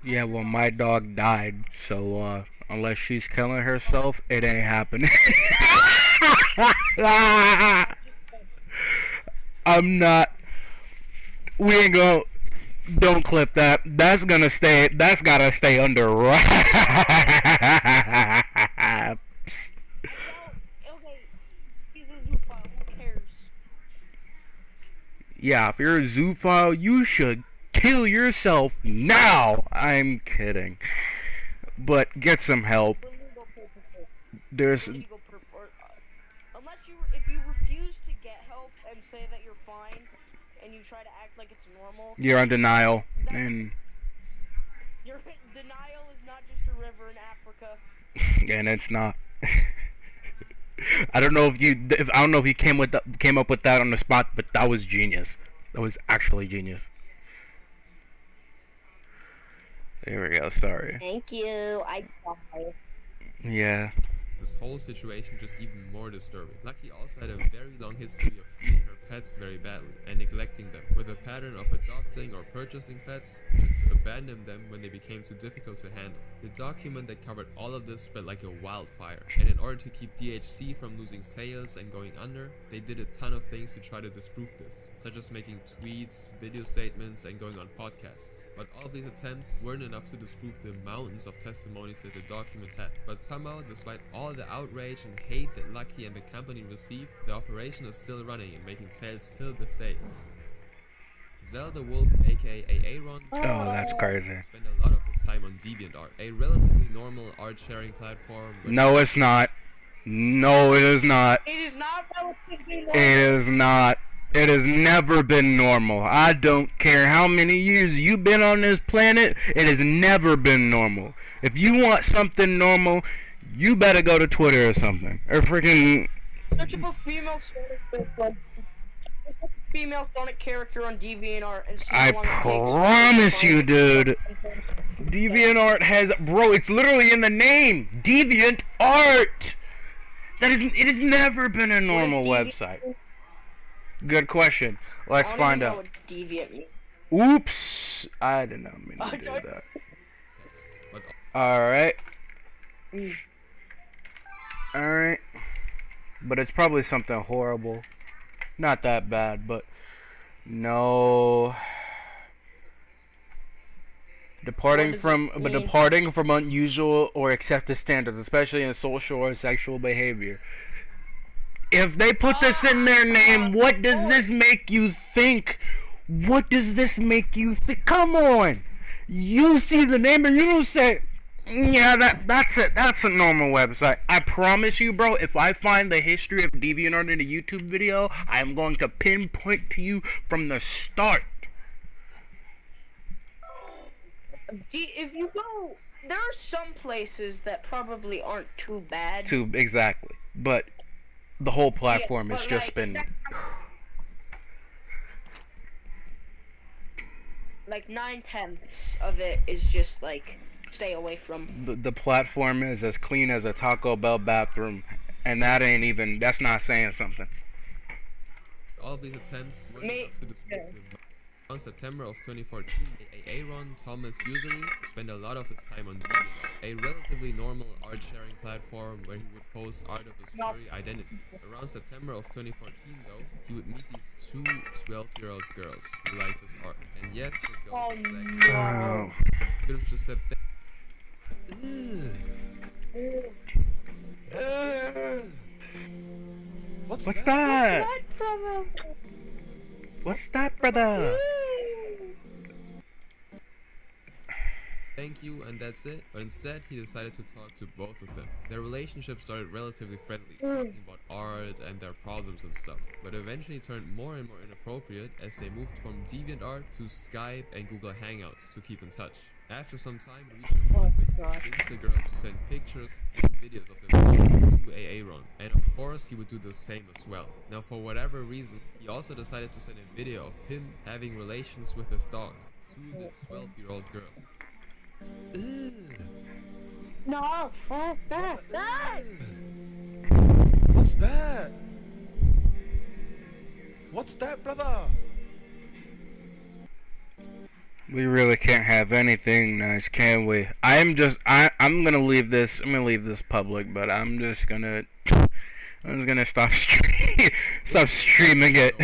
yeah, well, my dog died, so unless she's killing herself, it ain't happening. I'm not. We ain't gonna. Don't clip that. That's gonna stay. That's gotta stay under wraps. Yeah, if you're a zoophile, you should kill yourself now. I'm kidding. But get some help. There's... Unless if you refuse to get help and say that you're fine, and you try to act like it's normal... You're in denial. And... Your denial is not just a river in Africa. And it's not. I don't know if you came up with that on the spot, but that was genius. That was actually genius. There we go. Sorry. Thank you. I tried. Yeah. This whole situation just even more disturbing. Lucky also had a very long history of treating her pets very badly and neglecting them, with a pattern of adopting or purchasing pets just to abandon them when they became too difficult to handle. The document that covered all of this spread like a wildfire, and in order to keep DHC from losing sales and going under, they did a ton of things to try to disprove this, such as making tweets, video statements, and going on podcasts. But all of these attempts weren't enough to disprove the mountains of testimonies that the document had. But somehow, despite all the outrage and hate that Lucky and the company received, the operation is still running and making sales till this day. Zelda Wolf, aka Aaron, that's crazy. spent a lot of his time on DeviantArt, a relatively normal art sharing platform. No, it's not. No, it is not. It is not relatively normal. It is not. It has never been normal. I don't care how many years you've been on this planet, it has never been normal. If you want something normal, you better go to Twitter or something. Or freaking... Search up a female Sonic character on DeviantArt and see I promise you, dude. DeviantArt has... Bro, it's literally in the name. DeviantArt. It has never been a normal website. Good question. Let's find out. Oops! I did not mean to do that. Alright. Alright. But it's probably something horrible. Not that bad, but no. Departing from unusual or accepted standards, especially in social or sexual behavior. If they put this in their name, what does this make you think? What does this make you think? Come on! You see the name and you don't say, yeah, that's it. That's a normal website. I promise you, bro, if I find the history of DeviantArt in a YouTube video, I'm going to pinpoint to you from the start. If you go, there are some places that probably aren't too bad. Exactly. But the whole platform has just been... Like 9/10 of it is just like, stay away from. The platform is as clean as a Taco Bell bathroom. And that ain't even... That's not saying something. All of these attempts were enough to disprove them. On September of 2014, Aaron Thomas Usery spent a lot of his time on DeviantArt, a relatively normal art-sharing platform where he would post art of his furry identity. Around September of 2014, though, he would meet these two 12-year-old girls who liked his art. And yes, it goes to say, he could have just said What's that? What's that, brother? Thank you, and that's it. But instead, he decided to talk to both of them. Their relationship started relatively friendly, talking about art and their problems and stuff, but eventually turned more and more inappropriate as they moved from DeviantArt to Skype and Google Hangouts to keep in touch. After some time, he reached a point where he could convince the girls to send pictures and videos of themselves to Aaron, and of course he would do the same as well. Now, for whatever reason, he also decided to send a video of him having relations with his dog to the 12-year-old girl. No, fuck that! What's that? What's that, brother? We really can't have anything nice, can we? I'm gonna leave this. I'm gonna leave this public, but I'm just gonna stop streaming it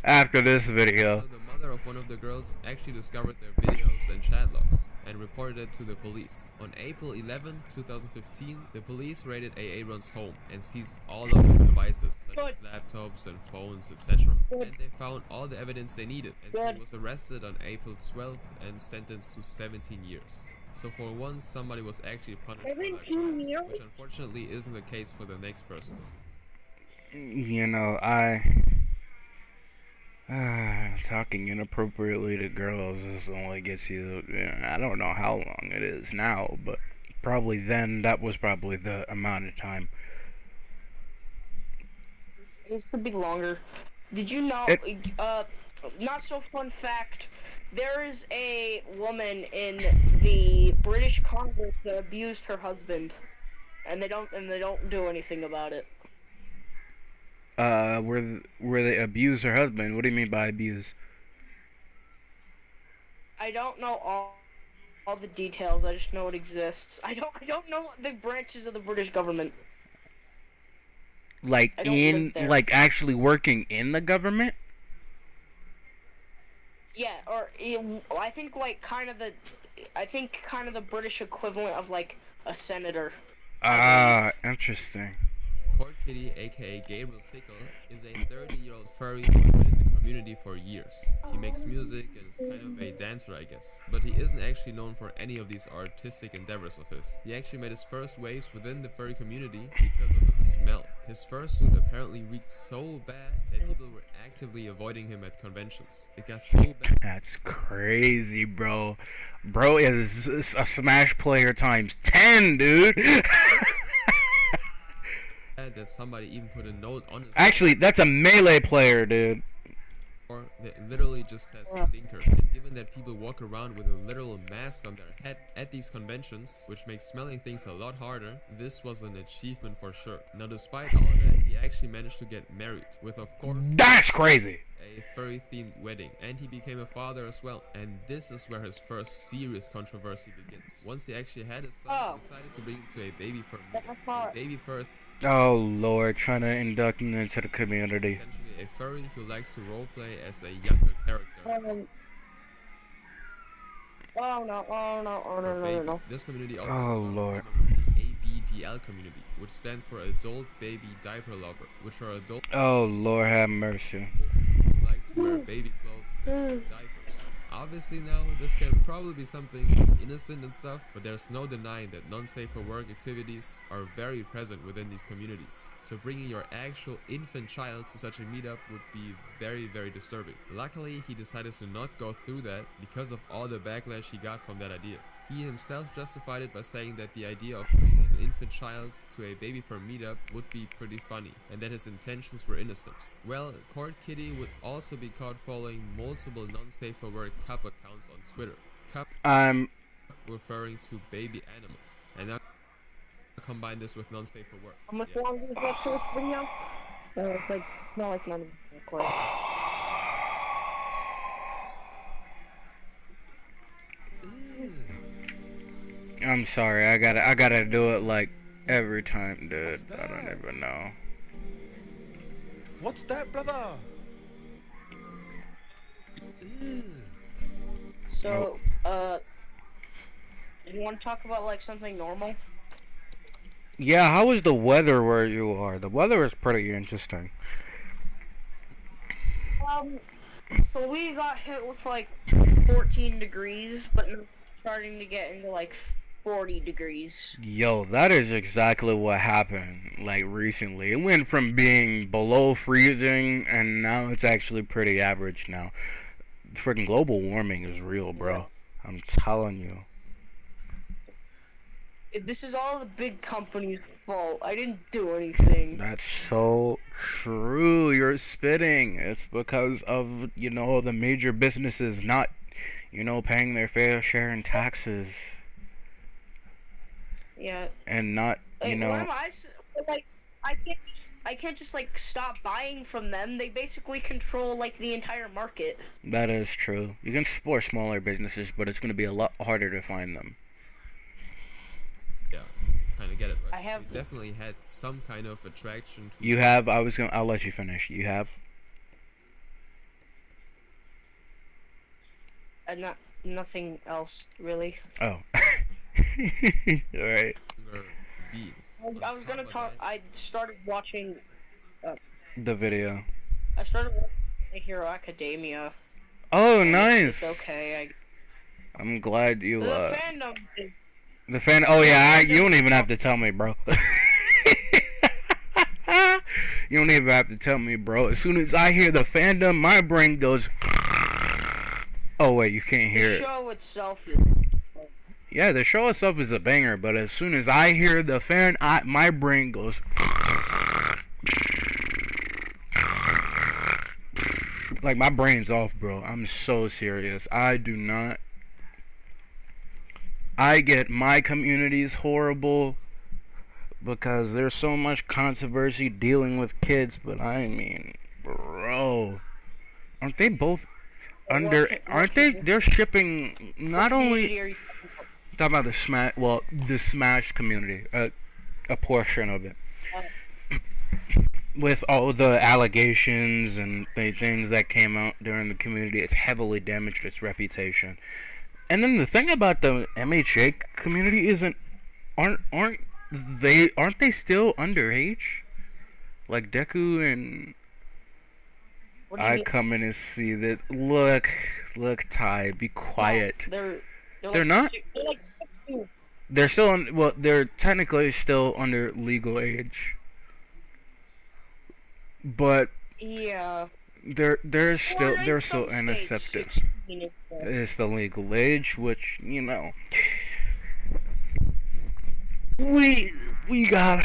after this video. So the mother of one of the girls actually discovered their videos and chat logs and reported it to the police. On April 11, 2015, the police raided Aaron's home and seized all of his devices, such as laptops and phones, etc. And they found all the evidence they needed, and so he was arrested on April 12th and sentenced to 17 years. So for once, somebody was actually punished for their crimes, which unfortunately isn't the case for the next person. You know, talking inappropriately to girls is only gets you, I don't know how long it is now, but probably then, that was probably the amount of time. It used to be longer. Did you know, not so fun fact, there is a woman in the British Congress that abused her husband, and they don't do anything about it. Where they abuse her husband? What do you mean by abuse? I don't know all the details. I just know it exists. I don't know the branches of the British government. Like actually working in the government? Yeah, or I think kind of the British equivalent of like a senator. Interesting. Court Kitty, aka Gabriel Sickle, is a 30-year-old furry who has been in the community for years. He makes music and is kind of a dancer, I guess, but he isn't actually known for any of these artistic endeavors of his. He actually made his first waves within the furry community because of his smell. His fursuit apparently reeked so bad that people were actively avoiding him at conventions. It got so bad. That's crazy, bro. Bro is a Smash player times 10, dude. That somebody even put a note on his... Actually, that's a Melee player, dude. that literally just says stinker. And given that people walk around with a literal mask on their head at these conventions, which makes smelling things a lot harder, this was an achievement for sure. Now, despite all of that, he actually managed to get married, with of course that's crazy, a furry themed wedding, and he became a father as well. And this is where his first serious controversy begins. Once he actually had a son, he decided to bring him to a baby fur meetup. A baby fur is oh lord, trying to induct him into the community. essentially a furry who likes to roleplay as a younger character. Oh no, oh no, oh no, no, no, no. This community also Oh lord. the ABDL community, which stands for Adult Baby Diaper Lover, which are adults Oh lord, have mercy. who like to wear baby clothes and diapers. Obviously now, this can probably be something innocent and stuff, but there's no denying that non-safe for work activities are very present within these communities. So bringing your actual infant child to such a meetup would be very, very disturbing. Luckily, he decided to not go through that because of all the backlash he got from that idea. He himself justified it by saying that the idea of bringing an infant child to a baby for a meetup would be pretty funny, and that his intentions were innocent. Well, Court Kitty would also be caught following multiple non-safe for work cup accounts on Twitter. Cup referring to baby animals. And now combine this with non-safe for work. How much longer is that short video? It's like, not like none of course. I'm sorry, I gotta do it like every time, dude. I don't even know. What's that, brother? So, you want to talk about like something normal? Yeah, how is the weather where you are? The weather is pretty interesting. So we got hit with like 14 degrees, but now starting to get into like 40 degrees. Yo, that is exactly what happened, like, recently. It went from being below freezing, and now it's actually pretty average now. Freaking global warming is real, bro. I'm telling you. This is all the big companies' fault. I didn't do anything. That's so true. You're spitting. It's because of, you know, the major businesses not, you know, paying their fair share in taxes. Yeah. And not, you know. What am I can't just like stop buying from them. They basically control like the entire market. That is true. You can support smaller businesses, but it's going to be a lot harder to find them. Yeah, kind of get it, right? I have definitely had some kind of attraction to You have, I'll let you finish. You have? Nothing else, really. Oh. Alright. I was gonna talk, I started watching... The video. I started watching My Hero Academia. Oh, nice! It's okay, I'm glad you, The fandom is... The fan... Oh, yeah, you don't even have to tell me, bro. You don't even have to tell me, bro. As soon as I hear the fandom, my brain goes... Oh, wait, you can't hear it. The show itself is... Yeah, the show itself is a banger, but as soon as I hear the fan, my brain goes... Like, my brain's off, bro. I'm so serious. I do not... I get my community's horrible because there's so much controversy dealing with kids, but I mean, bro, aren't they both under? Aren't they? They're shipping not only. Talk about the Smash. Well, the Smash community, a portion of it, with all the allegations and the things that came out during the community, it's heavily damaged its reputation. And then the thing about the MHA community isn't, aren't they still underage? Like Deku and I come in and see that. Look, Ty, be quiet. They're not. They're like 16. They're still well, they're technically still under legal age. But yeah. They're still unaccepted. It's the legal age, which, you know, we got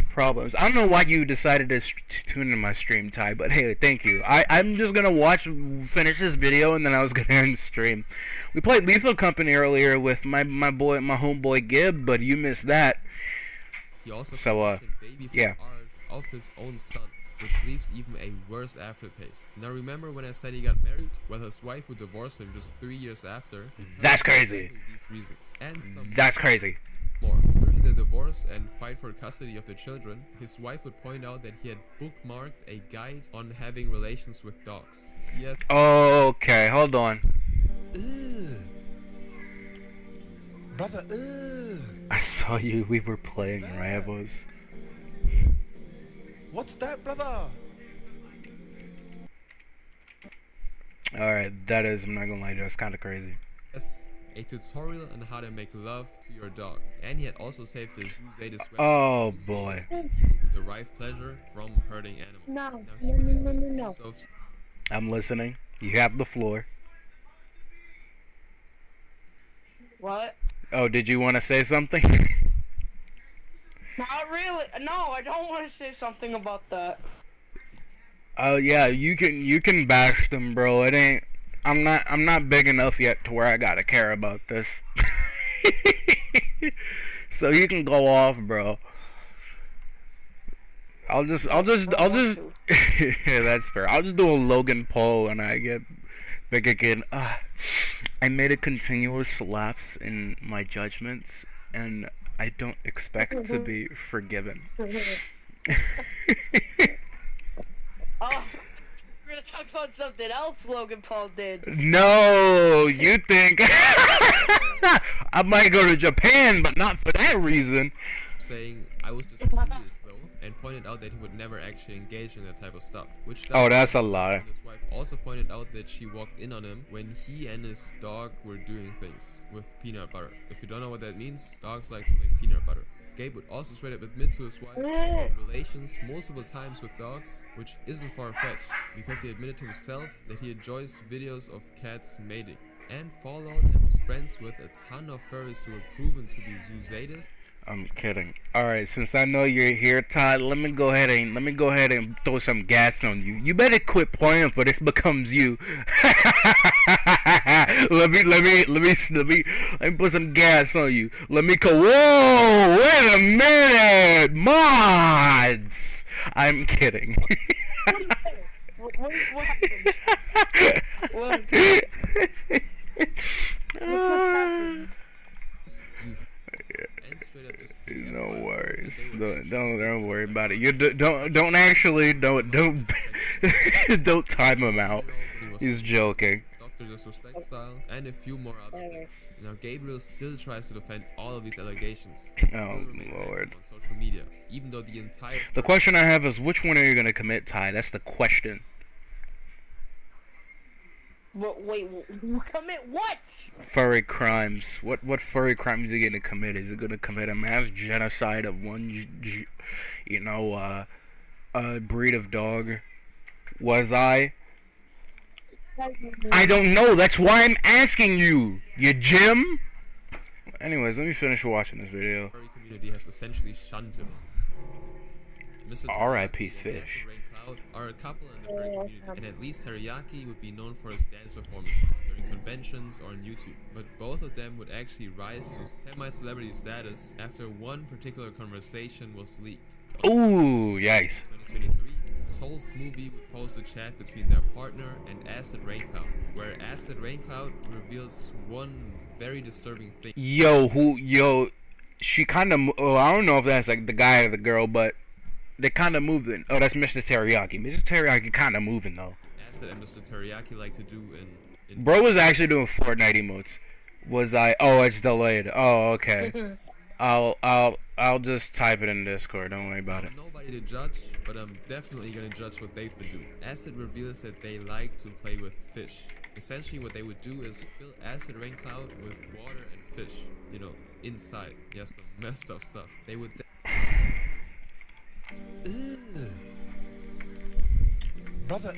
problems. I don't know why you decided to tune in my stream, Ty, but hey, thank you. I'm just gonna finish this video, and then I was gonna end stream. We played Lethal Company earlier with my homeboy Gib, but you missed that. He also So baby yeah. of his own son, which leaves even a worse aftertaste. Now remember when I said he got married? Well, his wife would divorce him just 3 years after. That's crazy. These reasons. And that's crazy. More. During the divorce and fight for custody of the children, his wife would point out that he had bookmarked a guide on having relations with dogs. Yes. Okay, hold on. Brother, I saw you. We were playing Rivals. What's that, brother? Alright, that is, I'm not gonna lie, that's kind of crazy. Yes. A tutorial on how to make love to your dog. And he had also saved his Zoozatus website. Oh boy. People who derive pleasure from hurting animals. No. I'm listening. You have the floor. What? Oh, did you want to say something? Not really. No, I don't want to say something about that. Oh yeah, you can bash them, bro. It ain't. I'm not big enough yet to where I gotta care about this. So you can go off, bro. I'll just. Yeah, that's fair. I'll just do a Logan Paul when I get big again. I made a continuous lapse in my judgments, and I don't expect to be forgiven. Oh, we're gonna talk about something else Logan Paul did. No, you think I might go to Japan, but not for that reason. Saying I was just curious though, and pointed out that he would never actually engage in that type of stuff. Which that's a lie. His wife also pointed out that she walked in on him when he and his dog were doing things with peanut butter. If you don't know what that means, dogs like to lick peanut butter. Gabe would also straight up admit to his wife in relations multiple times with dogs, which isn't far-fetched, because he admitted himself that he enjoys videos of cats mating. And Fallout and was friends with a ton of furries who were proven to be Zoozatus. I'm kidding. Alright, since I know you're here, Todd, let me go ahead and throw some gas on you. You better quit playing for This Becomes You. let me put some gas on you. Let me go. Whoa! Wait a minute! Mods! I'm kidding. What happened? What happened? No worries. Don't worry about it. You don't don't time him out. He's joking. Dr. Disrespect style, and a few more other things. Now Gabriel still tries to defend all of these allegations. Oh Lord. On social media, even though the entire. The question I have is, which one are you gonna commit, Ty? That's the question. Wait, commit what? Furry crimes. What furry crimes is he gonna commit? Is he gonna commit a mass genocide of one, breed of dog? I don't know. That's why I'm asking you. You Jim? Anyways, let me finish watching this video. The furry community has essentially shunned him. R.I.P. Fish. Are a couple in the furry community, and at least Teriyaki would be known for his dance performances during conventions or on YouTube. But both of them would actually rise to semi-celebrity status after one particular conversation was leaked. Ooh, yikes. 2023, Soul Smoothie would post a chat between their partner and Acid Rain Cloud, where Acid Rain Cloud reveals one very disturbing thing. She kind of, I don't know if that's like the guy or the girl, but they kind of moving. Oh, that's Mr. Teriyaki. Mr. Teriyaki kind of moving though. Acid and Mr. Teriyaki like to do in Bro was actually doing Fortnite emotes. Oh, it's delayed. Oh, okay. I'll just type it in Discord. Don't worry about it. Nobody to judge, but I'm definitely gonna judge what they've been doing. Acid reveals that they like to play with fish. Essentially, what they would do is fill Acid Rain Cloud with water and fish. Inside. Yes, some messed up stuff. They would. Brother,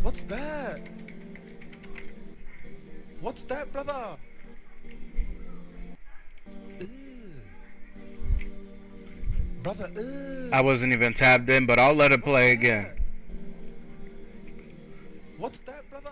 what's that? What's that, brother? Brother, I wasn't even tabbed in, but I'll let it play again. What's that, brother?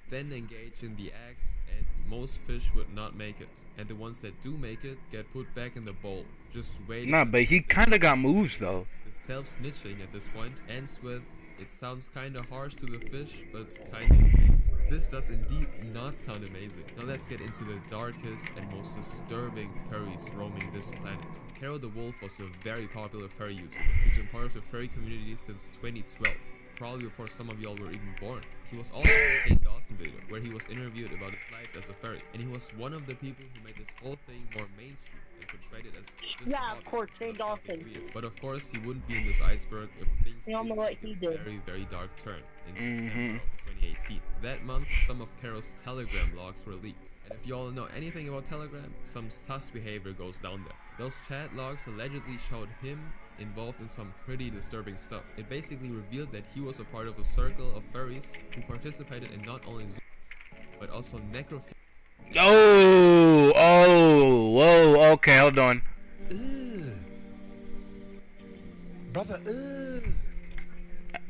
Then engage in the act, and most fish would not make it. And the ones that do make it get put back in the bowl, just waiting. Nah, but he kind of got moves though. The self-snitching at this point ends with, it sounds kinda harsh to the fish, but it's kinda amazing. This does indeed not sound amazing. Now let's get into the darkest and most disturbing furries roaming this planet. Carol the Wolf was a very popular furry YouTuber. He's been part of the furry community since 2012. Probably before some of y'all were even born. He was also in the Kane Dawson video, where he was interviewed about his life as a furry, and he was one of the people who made this whole thing more mainstream and portrayed it as just of course, Kane Dawson. But of course, he wouldn't be in this iceberg if things We all know what he did. very, very dark turn in September of 2018. That month, some of Carol's Telegram logs were leaked. And if y'all know anything about Telegram, some sus behavior goes down there. Those chat logs allegedly showed him involved in some pretty disturbing stuff. It basically revealed that he was a part of a circle of furries who participated in not only zoo, but also necrophilia. Whoa, okay, hold on. Brother,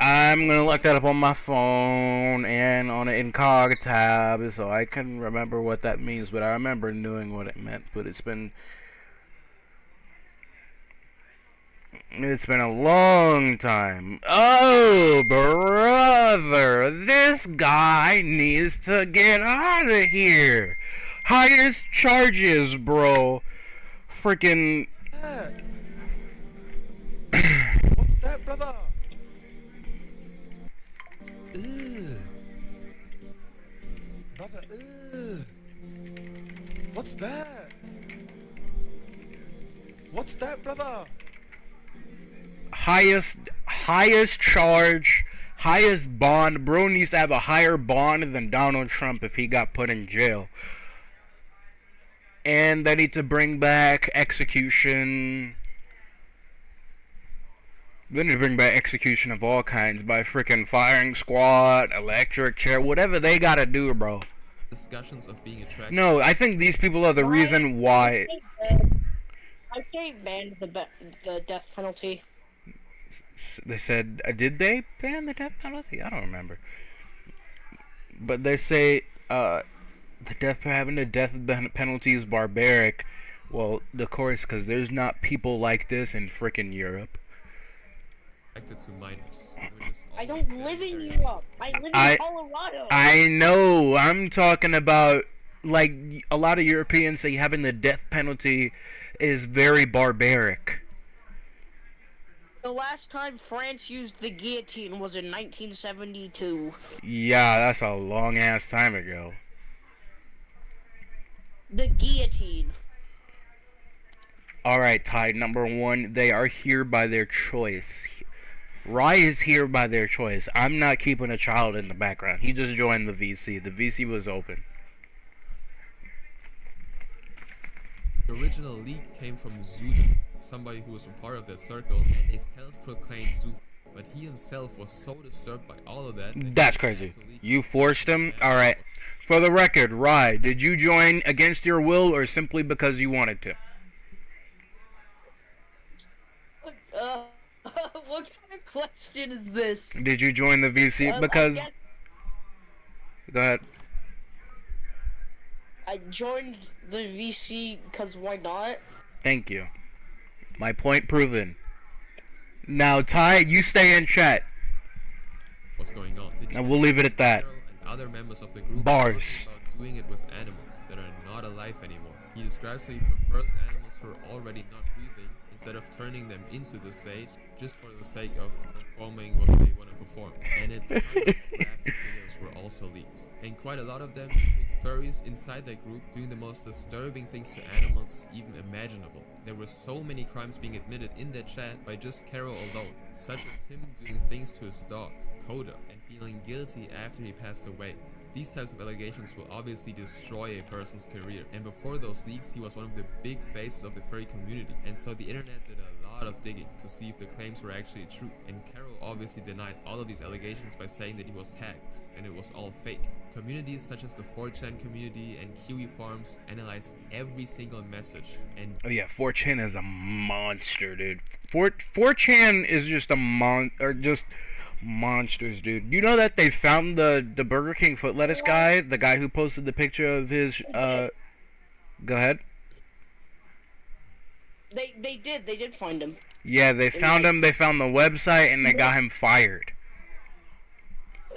I'm gonna look that up on my phone and on an incog tab so I can remember what that means, but I remember knowing what it meant, but it's been a long time. Oh, brother, this guy needs to get out of here. Highest charges, bro. Freaking. what's that, brother? Brother, what's that? What's that, brother? Highest charge, highest bond. Bro needs to have a higher bond than Donald Trump if he got put in jail. And they need to bring back execution. They need to bring back execution of all kinds by freaking firing squad, electric chair, whatever they gotta do, bro. Discussions of being attracted. No, I think these people are the reason why. I say banned the death penalty. They said, did they ban the death penalty? I don't remember. But they say, having the death penalty is barbaric. Well, of course, because there's not people like this in frickin' Europe. To minors, I don't live in Europe. I live in Colorado. I know. I'm talking about, like, a lot of Europeans say having the death penalty is very barbaric. The last time France used the guillotine was in 1972. Yeah, that's a long ass time ago. The guillotine. Alright, Ty, number one, they are here by their choice. Rye is here by their choice. I'm not keeping a child in the background. He just joined the VC. The VC was open. The original leak came from Zuden, somebody who was a part of that circle, and a self-proclaimed zoo. But he himself was so disturbed by all of that. That's crazy. You forced him? Alright. For the record, Rye, did you join against your will or simply because you wanted to? What kind of question is this? Did you join the VC? Because... Go ahead. I joined the VC because why not? Thank you. My point proven. Now, Ty, you stay in chat. What's going on? And we'll leave it at that. And other members of the group Bars. about doing it with animals that are not alive anymore. He describes how he prefers animals who are already not breathing instead of turning them into the stage just for the sake of performing what they want to perform. And it's graphic videos were also leaked. And quite a lot of them depict furries inside that group doing the most disturbing things to animals even imaginable. There were so many crimes being admitted in that chat by just Carol alone, such as him doing things to his dog, Coda, and feeling guilty after he passed away. These types of allegations will obviously destroy a person's career, and before those leaks he was one of the big faces of the furry community, and so the internet did a lot of digging to see if the claims were actually true, and Carol obviously denied all of these allegations by saying that he was hacked and it was all fake. Communities such as the 4chan community and Kiwi Farms analyzed every single message, and oh yeah, 4chan is a monster, dude. 4chan is just just monsters, dude. You know that they found the Burger King foot lettuce guy, the guy who posted the picture of his go ahead. They did find him. Yeah, they found him. They found the website and they got him fired.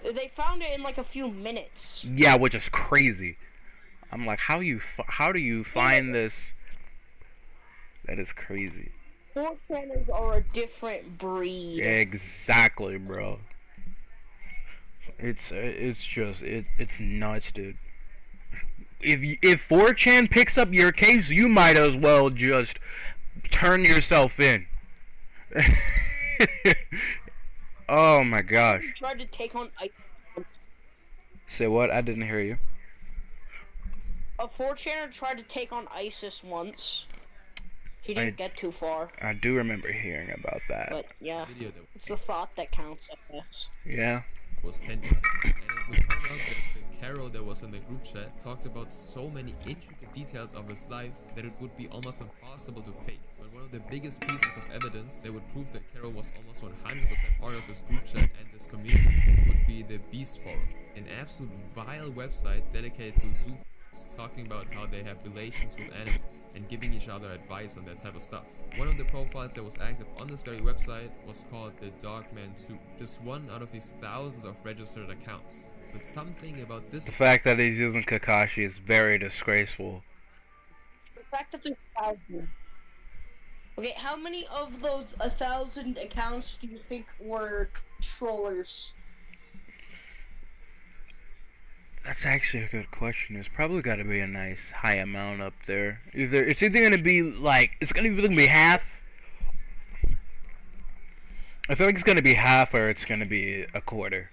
They found it in like a few minutes. Yeah, which is crazy. I'm like, how do you find this? That is crazy. 4chaners are a different breed. Exactly, bro. It's nuts, dude. If 4chan picks up your case, you might as well just turn yourself in. Oh my gosh. He tried to take on ISIS. Say what? I didn't hear you. A 4chaner tried to take on ISIS once. He didn't get too far. I do remember hearing about that. But yeah, it's the thought that counts, I guess. Yeah. Was sent in, and it would turn out that the Carol that was in the group chat talked about so many intricate details of his life that it would be almost impossible to fake. But one of the biggest pieces of evidence that would prove that Carol was almost 100% part of his group chat and his community would be the Beast Forum, an absolute vile website dedicated to zoo talking about how they have relations with animals and giving each other advice on that type of stuff. One of the profiles that was active on this very website was called the Dogman 2, just one out of these thousands of registered accounts. But something about this— the fact that he's using Kakashi is very disgraceful. The fact that there's 1,000. Okay, how many of those 1,000 accounts do you think were trollers? That's actually a good question. There's probably got to be a nice high amount up there. It's either gonna be like it's gonna be half. I feel like it's gonna be half, or it's gonna be a quarter.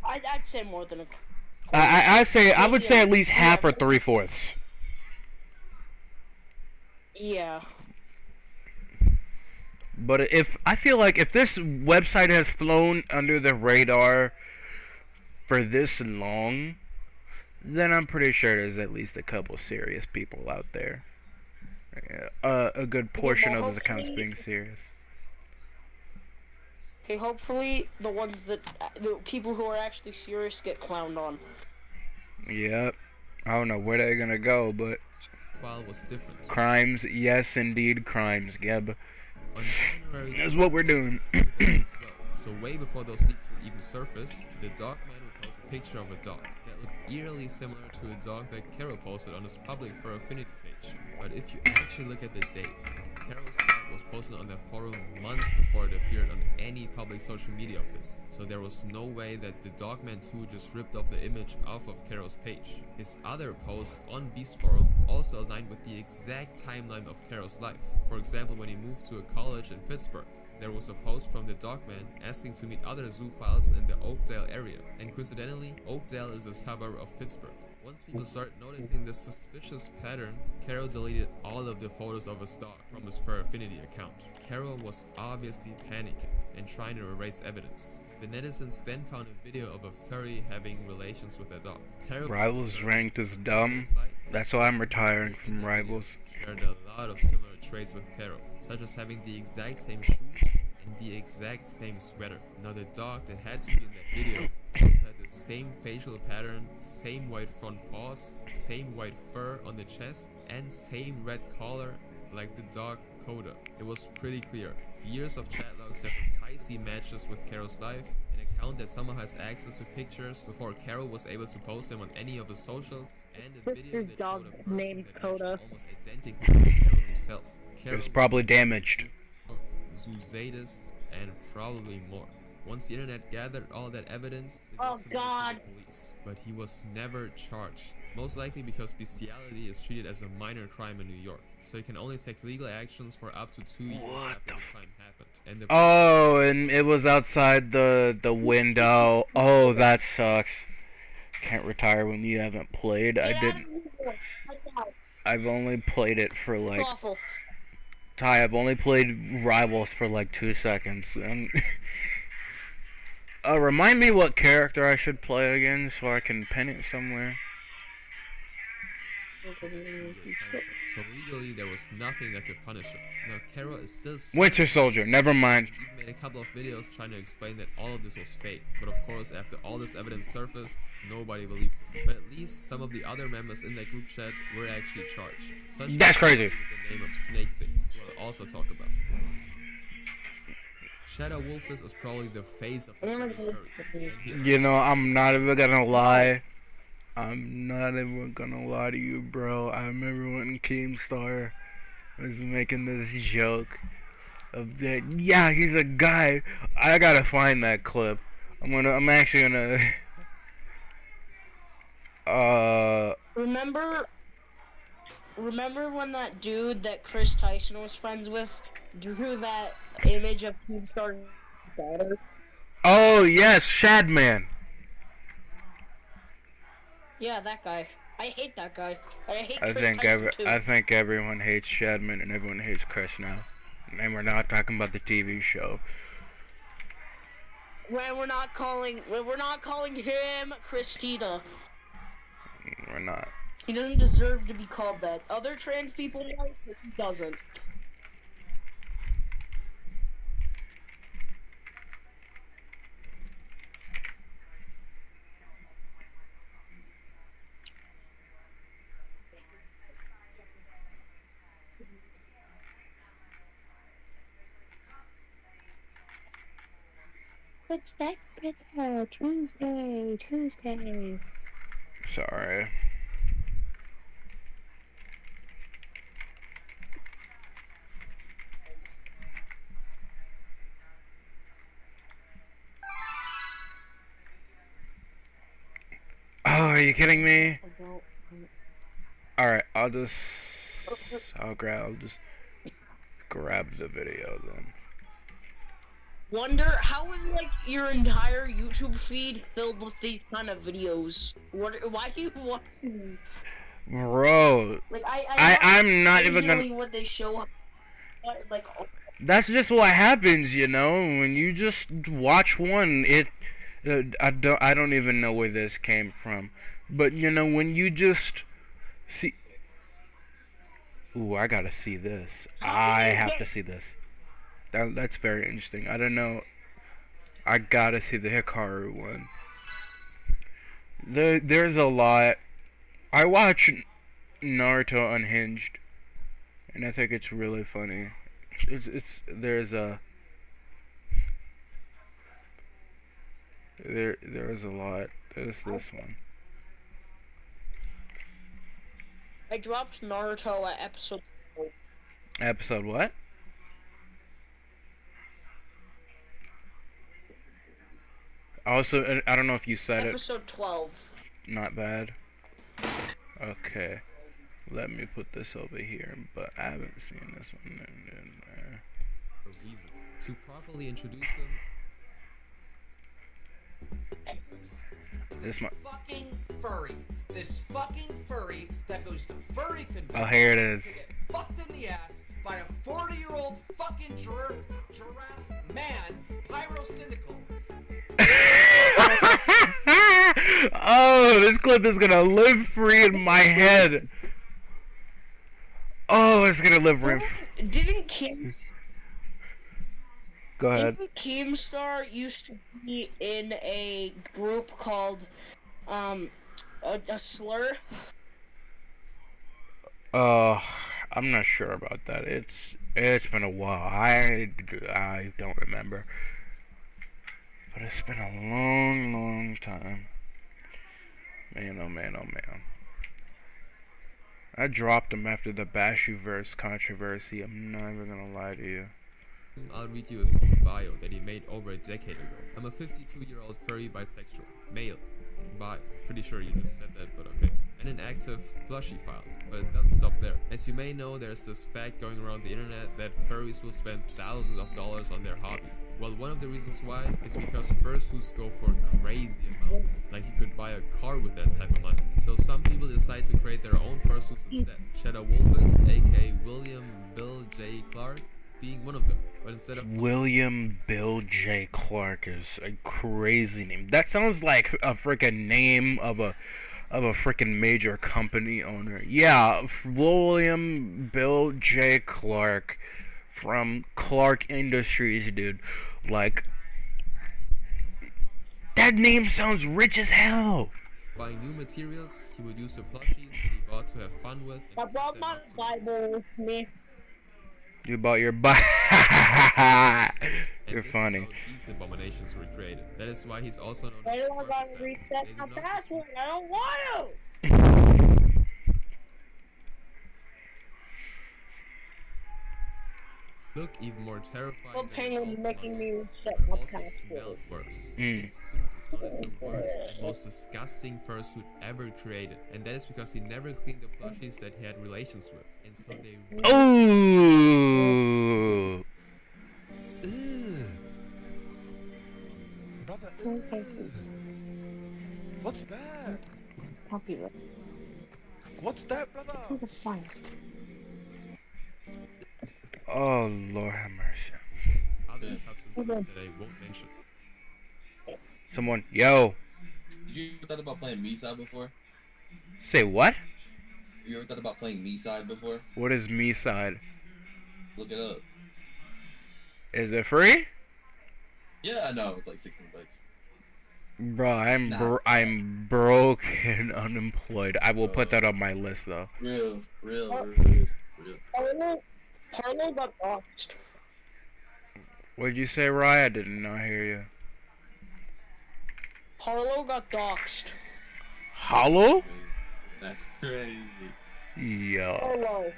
I'd say more than a quarter. I would say at least half or 3/4. Yeah. But I feel like if this website has flown under the radar for this long, then I'm pretty sure there's at least a couple serious people out there. A good portion of those accounts being serious. Okay, hopefully the people who are actually serious get clowned on. Yep. I don't know where they're gonna go, but file was different. Crimes, yes indeed, crimes, Geb. On January That's what we're doing. So way before those leaks would even surface, the dog man would post a picture of a dog that looked eerily similar to a dog that Carol posted on his public for affinity page. But if you actually look at the dates, Carol's dog was posted on their forum months before it appeared on any public social media of his. So there was no way that the Dogman 2 just ripped off the image off of Carol's page. His other posts on Beast Forum also aligned with the exact timeline of Carol's life. For example, when he moved to a college in Pittsburgh, there was a post from the Dogman asking to meet other zoophiles in the Oakdale area, and coincidentally, Oakdale is a suburb of Pittsburgh. Once people started noticing this suspicious pattern, Carol deleted all of the photos of his dog from his Fur Affinity account. Carol was obviously panicking and trying to erase evidence. The netizens then found a video of a furry having relations with their dog. Rivals ranked as dumb. That's why I'm retiring from Rivals. Shared a lot of similar traits with Carol, such as having the exact same shoes and the exact same sweater. Now the dog that had to be in that video also had the same facial pattern, same white front paws, same white fur on the chest, and same red collar like the dog Coda. It was pretty clear. Years of chat logs that precisely matches with Carol's life, an account that somehow has access to pictures before Carol was able to post them on any of his socials, and a video that showed a person named that Coda. matched almost identically with Carol himself. It was probably damaged. Zoozatus, and probably more. Once the internet gathered all that evidence, it was submitted to the police, but he was never charged. Most likely because bestiality is treated as a minor crime in New York, so you can only take legal actions for up to 2 years after the crime happened. And the Oh, and it was outside the window. Oh, that sucks. Can't retire when you haven't played. I didn't. I've only played it for like. Awful. Ty, I've only played Rivals for like 2 seconds. And remind me what character I should play again so I can pin it somewhere. So legally, there was nothing that could punish him. Now, Kara is still... Winter Soldier, never mind. He made a couple of videos trying to explain that all of this was fake. But of course, after all this evidence surfaced, nobody believed him. But at least some of the other members in that group chat were actually charged. That's crazy. With the name of Snake Thing, who I'll also talk about. Shadow Wolfus is probably the face of the curse. You know, I'm not even gonna lie. I'm not even gonna lie to you, bro. I remember when Keemstar was making this joke of that. Yeah, he's a guy. I gotta find that clip. I'm actually gonna. Remember when that dude that Chris Tyson was friends with drew that image of Keemstar's daughter? Oh yes, Shadman. Yeah, that guy. I hate that guy. I hate I Chris Tyson too. I think everyone hates Shadman and everyone hates Chris now. And we're not talking about the TV show. We're not calling him Christina. We're not. He doesn't deserve to be called that. Other trans people might, but he doesn't. What's that? Tuesday. Sorry. Oh, are you kidding me? Alright, I'll just grab the video then. Wonder how is like your entire YouTube feed filled with these kind of videos? Why do you watch these? Bro, Like I'm not even gonna. What they show, like. That's just what happens, you know. When you just watch one, I don't even know where this came from, but you know when you just see. Ooh, I gotta see this. I have to see this. That's very interesting. I don't know. I gotta see the Hikaru one. There's a lot. I watch Naruto Unhinged, and I think it's really funny. There's a lot. There's this one. I dropped Naruto at episode 4. Episode what? Also, I don't know if you said Episode 12. Not bad. Okay. Let me put this over here, but I haven't seen this one in there. A reason to properly introduce him. This fucking furry. This fucking furry that goes to furry convention. Oh, here it is. To get fucked in the ass by a 40-year-old fucking giraffe man, pyrocynical. Oh, this clip is gonna live free in my head. Oh, it's gonna live free. Go ahead. Didn't Keemstar used to be in a group called a slur? I'm not sure about that. It's been a while. I don't remember. But it's been a long, long time. Man, oh man, oh man. I dropped him after the Bashuverse controversy. I'm not even gonna lie to you. I'll read you his own bio that he made over a decade ago. I'm a 52-year-old furry bisexual. Male. Bi. Pretty sure you just said that, but okay. and an active plushie file. But it doesn't stop there. As you may know, there's this fact going around the internet that furries will spend thousands of dollars on their hobby. Well, one of the reasons why is because fursuits go for crazy amounts. Like you could buy a car with that type of money. So some people decide to create their own fursuits instead. Shadow Wolfus, aka William Bill J. Clark, being one of them. But instead of William Bill J. Clark is a crazy name. That sounds like a freaking name of a freaking major company owner. Yeah, William Bill J. Clark from Clark Industries, dude. Like, that name sounds rich as hell. buying new materials, he would use the plushies that he bought to have fun with. I brought my Bible with me. You bought your Bible. You're funny. These abominations were created. That is why he's also known Why as do I gotta reset my password? I don't want to. look even more terrifying. Well, Penguin's making me reset but my also password. smelled worse. Mm. This suit is known as the worst and most disgusting fursuit ever created, and that is because he never cleaned the plushies that he had relations with, and so they. Ooh. Brother, what's that? Popular. What's that, brother? Fine. Oh, Lord have mercy. Other substances that I won't mention. Someone, yo. Did you ever thought about playing Me-Side before? Say what? You ever thought about playing Me-Side before? What is me side? Look it up. Is it free? Yeah, I know. It's like 16 bucks. Bro, I'm broke and unemployed. I will put that on my list though. Real. Parlo got doxed. What did you say, Rye? I did not hear you. Parlo got doxed. Hollow? That's crazy. Yo. Parlo.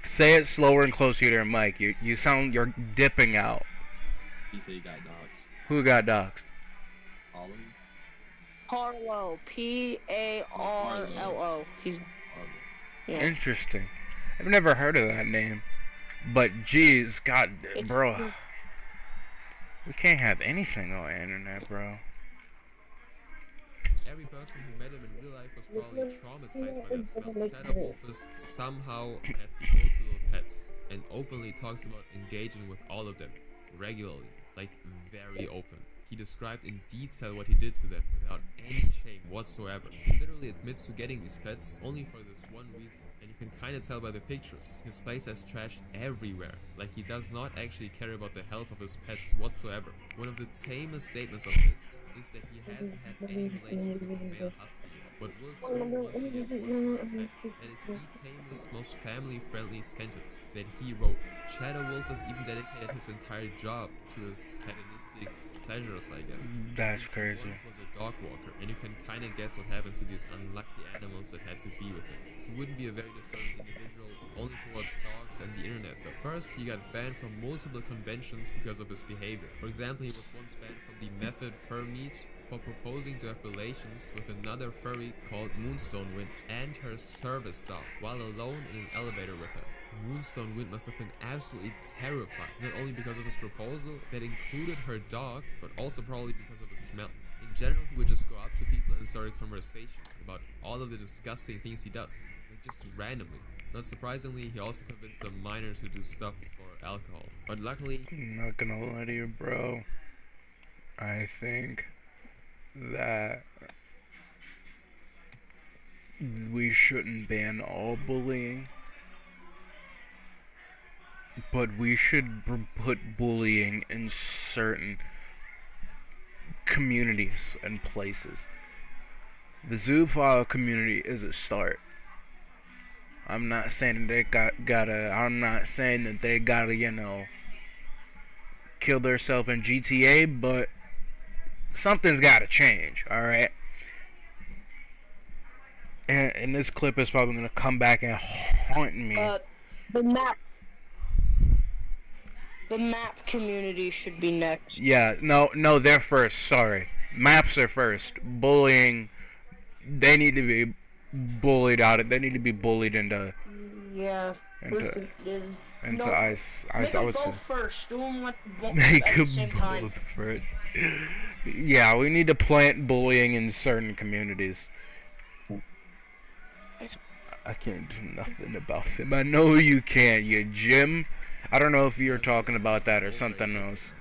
Say it slower and closer to your mic. You sound, you're dipping out. He said he got dogs. Who got doxed? All of you? Parlo. P-A-R-L-O. He's. Yeah. Interesting. I've never heard of that name. But geez, God, bro. We can't have anything on the internet, bro. Every person who met him in real life was probably traumatized by that smell. Shadow Wolfus somehow has multiple pets and openly talks about engaging with all of them regularly, like very open. He described in detail what he did to them without any shame whatsoever. He literally admits to getting these pets only for this one reason, and you can kinda tell by the pictures. His place has trash everywhere, like he does not actually care about the health of his pets whatsoever. One of the tamest statements of this is that he hasn't had any relations with a male husky yet, but will soon once he gets one for a pet. That is the tamest, most family-friendly sentence that he wrote. Shadow Wolfus even dedicated his entire job to his hedonistic pleasures, I guess. That's Since crazy. He once was a dog walker, and you can kind of guess what happened to these unlucky animals that had to be with him. He wouldn't be a very disturbing individual only towards dogs and the internet though. First, he got banned from multiple conventions because of his behavior. For example, he was once banned from the Method Fur Meet for proposing to have relations with another furry called Moonstone Wind and her service dog while alone in an elevator with her. Moonstone Wind must have been absolutely terrified, not only because of his proposal that included her dog, but also probably because of his smell. In general, he would just go up to people and start a conversation about all of the disgusting things he does, like just randomly. Not surprisingly, he also convinced a minor to do stuff for alcohol. But luckily, I'm not gonna lie to you, bro. I think that we shouldn't ban all bullying, but we should put bullying in certain communities and places. The zoophile community is a start. I'm not saying that they I'm not saying that they gotta, you know, kill themselves in GTA, but something's gotta change, alright? And this clip is probably gonna come back and haunt me. The map community should be next. Yeah, no, they're first, sorry. Maps are first. Bullying They need to be bullied out. They need to be bullied into Yeah. into No, ice. make I them would say. both first. Do them like both Make at the them same time. both first. Yeah, we need to plant bullying in certain communities. I can't do nothing about them. I know you can't, you Jim. I don't know if you're talking about that or something else.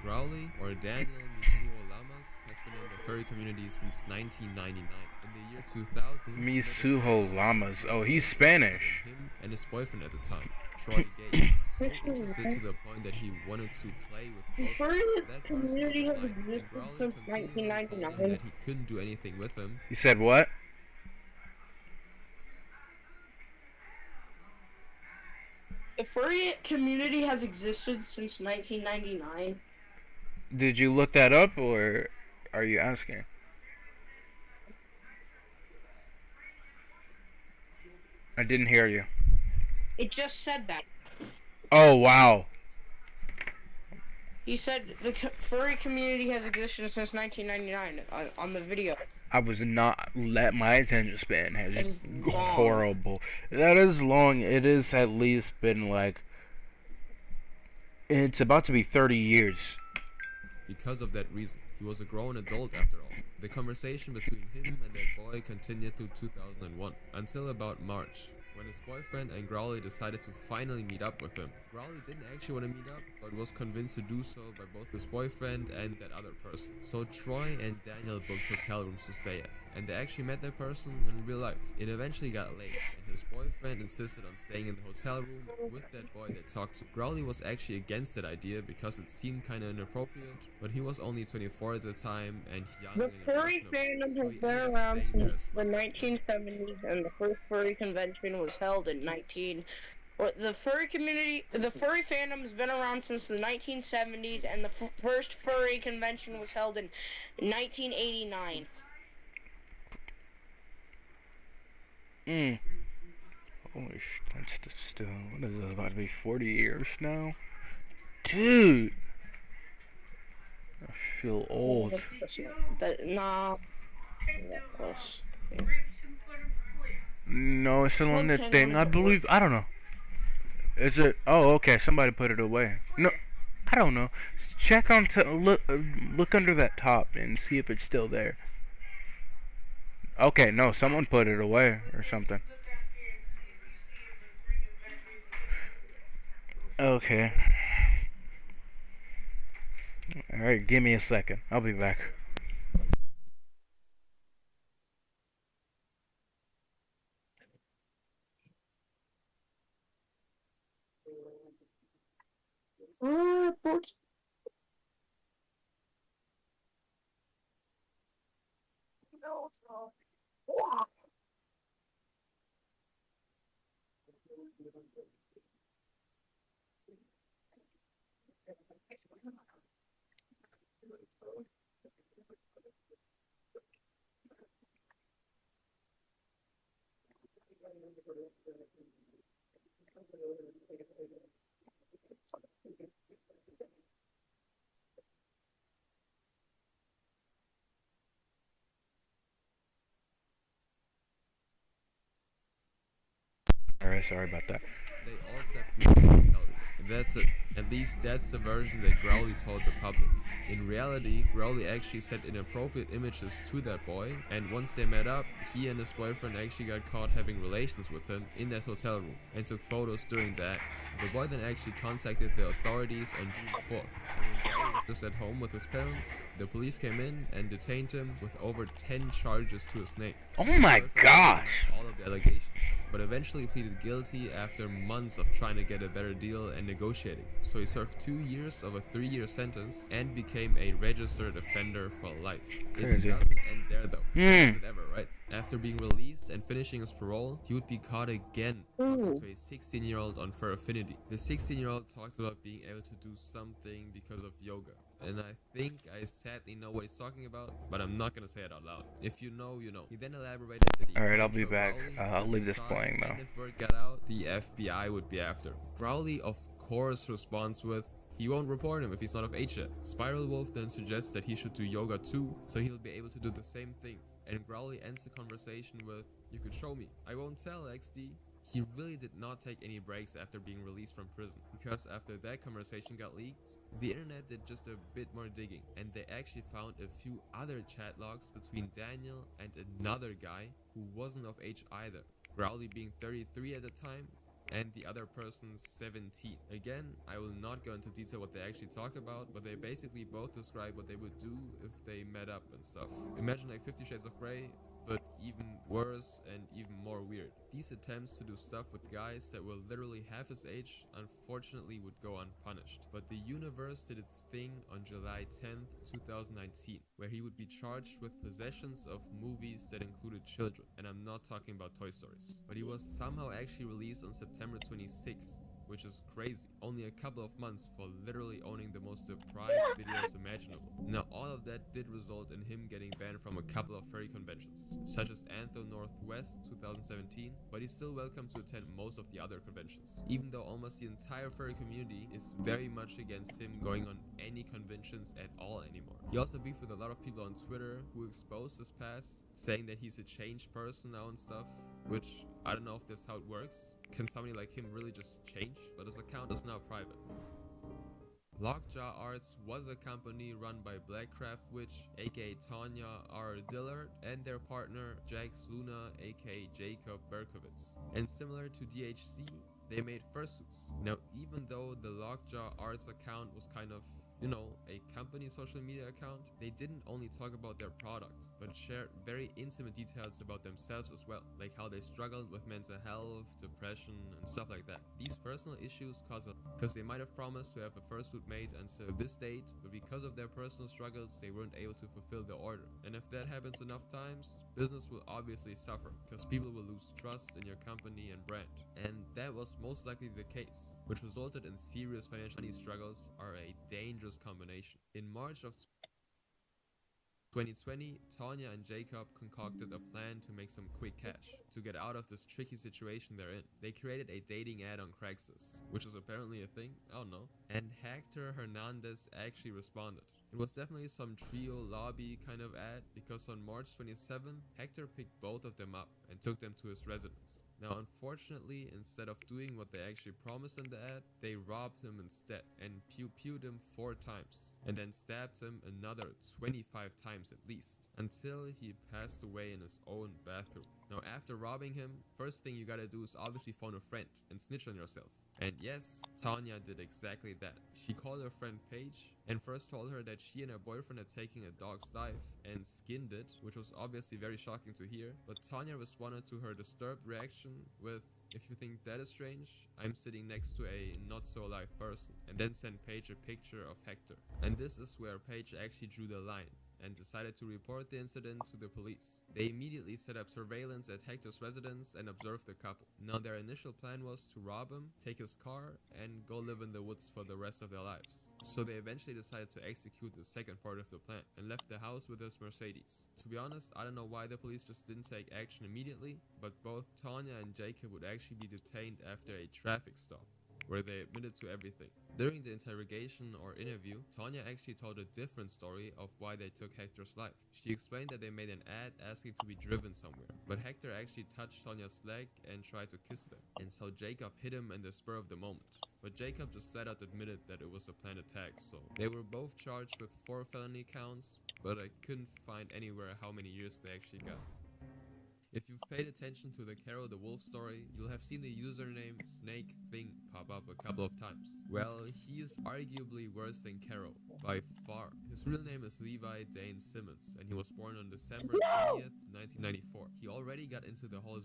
Growly, or Daniel Mitsuo Lamas, has been in the furry community since 1999. In the year 2000, Mitsuo Lamas. Oh, he's Spanish. Him and his boyfriend at the time, Troy Gay, so interested to the point that he wanted to play with both of them. That person was denied, and Growly continually told him that he couldn't do anything with him. He said what? The furry community has existed since 1999. Did you look that up, or are you asking? I didn't hear you. It just said that. Oh, wow. He said the furry community has existed since 1999 on the video. I was not let my attention span has horrible. That is long. It is at least been like it's about to be 30 years. Because of that reason, he was a grown adult after all. The conversation between him and that boy continued through 2001 until about March, when his boyfriend and Growly decided to finally meet up with him. Growly didn't actually want to meet up, but was convinced to do so by both his boyfriend and that other person. So Troy and Daniel booked hotel rooms to stay at, and they actually met that person in real life. It eventually got late, and his boyfriend insisted on staying in the hotel room with that boy they talked to. Growly was actually against that idea because it seemed kinda inappropriate, but he was only 24 at the time and young. The furry fandom has been around since the 1970s, and the first furry convention was held in the furry fandom has been around since the 1970s, and the first furry convention was held in 1989. Holy shit, that's still, what is it, about to be 40 years now? Dude! I feel old. Nah. No, it's still on the thing. I believe, I don't know. Is it? Oh, okay, somebody put it away. No, I don't know. Check on, look under that top and see if it's still there. Okay, no, someone put it away or something. Okay. Alright, give me a second. I'll be back. Alright, sorry about that. They all stepped into the hotel room. That's it. At least that's the version that Growly told the public. In reality, Growly actually sent inappropriate images to that boy, and once they met up, he and his boyfriend actually got caught having relations with him in that hotel room, and took photos during the act. The boy then actually contacted the authorities on June 4th, and when Growly was just at home with his parents, the police came in and detained him with over 10 charges to his name. Oh my gosh! All of the allegations, but eventually pleaded guilty after months of trying to get a better deal and negotiating. So he served 2 years of a 3-year sentence and became a registered offender for life. Crazy. It doesn't end there though. Does it ever, right? After being released and finishing his parole, he would be caught again talking to a 16-year-old on Fur Affinity. The 16-year-old talks about being able to do something because of yoga. And I think I sadly know what he's talking about, but I'm not gonna say it out loud. If you know, you know. He then elaborated that he Alright, I'll be back. I'll leave this playing now. And if word got out, the FBI would be after. Growly, of course, responds with, he won't report him if he's not of age yet. Spiral Wolf then suggests that he should do yoga too, so he'll be able to do the same thing. and Growly ends the conversation with, "You could show me." "I won't tell, XD." He really did not take any breaks after being released from prison, because after that conversation got leaked, the internet did just a bit more digging, and they actually found a few other chat logs between Daniel and another guy who wasn't of age either, Growly being 33 at the time and the other person 17. Again, I will not go into detail what they actually talk about, but they basically both describe what they would do if they met up and stuff. Imagine like 50 Shades of Grey, but even worse and even more weird. These attempts to do stuff with guys that were literally half his age unfortunately would go unpunished. But the universe did its thing on July 10th, 2019, where he would be charged with possessions of movies that included children. And I'm not talking about Toy Stories. But he was somehow actually released on September 26th. Which is crazy. Only a couple of months for literally owning the most deprived videos imaginable. Now, all of that did result in him getting banned from a couple of furry conventions, such as Antho Northwest 2017, but he's still welcome to attend most of the other conventions, even though almost the entire furry community is very much against him going on any conventions at all anymore. He also beefed with a lot of people on Twitter who exposed his past, saying that he's a changed person now and stuff, which I don't know if that's how it works. Can somebody like him really just change? But his account is now private. Lockjaw Arts was a company run by Blackcraft Witch, aka Tanya R. Dillard, and their partner Jax Luna, aka Jacob Berkowitz. And similar to DHC, they made fursuits. Now, even though the Lockjaw Arts account was kind of, you know, a company social media account, they didn't only talk about their product, but shared very intimate details about themselves as well, like how they struggled with mental health, depression, and stuff like that. These personal issues because they might have promised to have a fursuit made until this date, but because of their personal struggles, they weren't able to fulfill the order. And if that happens enough times, business will obviously suffer, because people will lose trust in your company and brand. And that was most likely the case, which resulted in serious financial struggles are a dangerous combination. In March of 2020, Tanya and Jacob concocted a plan to make some quick cash to get out of this tricky situation they're in. They created a dating ad on Craigslist, which is apparently a thing, I don't know, and Hector Hernandez actually responded. It was definitely some trio lobby kind of ad, because on March 27th, Hector picked both of them up and took them to his residence. Now, unfortunately, instead of doing what they actually promised in the ad, they robbed him instead and pew-pewed him 4 times, and then stabbed him another 25 times at least, until he passed away in his own bathroom. Now, after robbing him, first thing you gotta do is obviously phone a friend and snitch on yourself. And yes, Tanya did exactly that. She called her friend Paige and first told her that she and her boyfriend had taken a dog's life and skinned it, which was obviously very shocking to hear. But Tanya responded to her disturbed reaction with, "If you think that is strange, I'm sitting next to a not so alive person," and then sent Paige a picture of Hector. And this is where Paige actually drew the line and decided to report the incident to the police. They immediately set up surveillance at Hector's residence and observed the couple. Now, their initial plan was to rob him, take his car, and go live in the woods for the rest of their lives. So they eventually decided to execute the second part of the plan and left the house with his Mercedes. To be honest, I don't know why the police just didn't take action immediately, but both Tanya and Jacob would actually be detained after a traffic stop, where they admitted to everything. During the interrogation or interview, Tanya actually told a different story of why they took Hector's life. She explained that they made an ad asking to be driven somewhere, but Hector actually touched Tanya's leg and tried to kiss them, and so Jacob hit him in the spur of the moment. But Jacob just flat out admitted that it was a planned attack, so they were both charged with 4 felony counts, but I couldn't find anywhere how many years they actually got. If you've paid attention to the Carol the Wolf story, you'll have seen the username Snake Thing pop up a couple of times. Well, he is arguably worse than Carol, by far. His real name is Levi Dane Simmons, and he was born on December 20th, 1994. He already got into the whole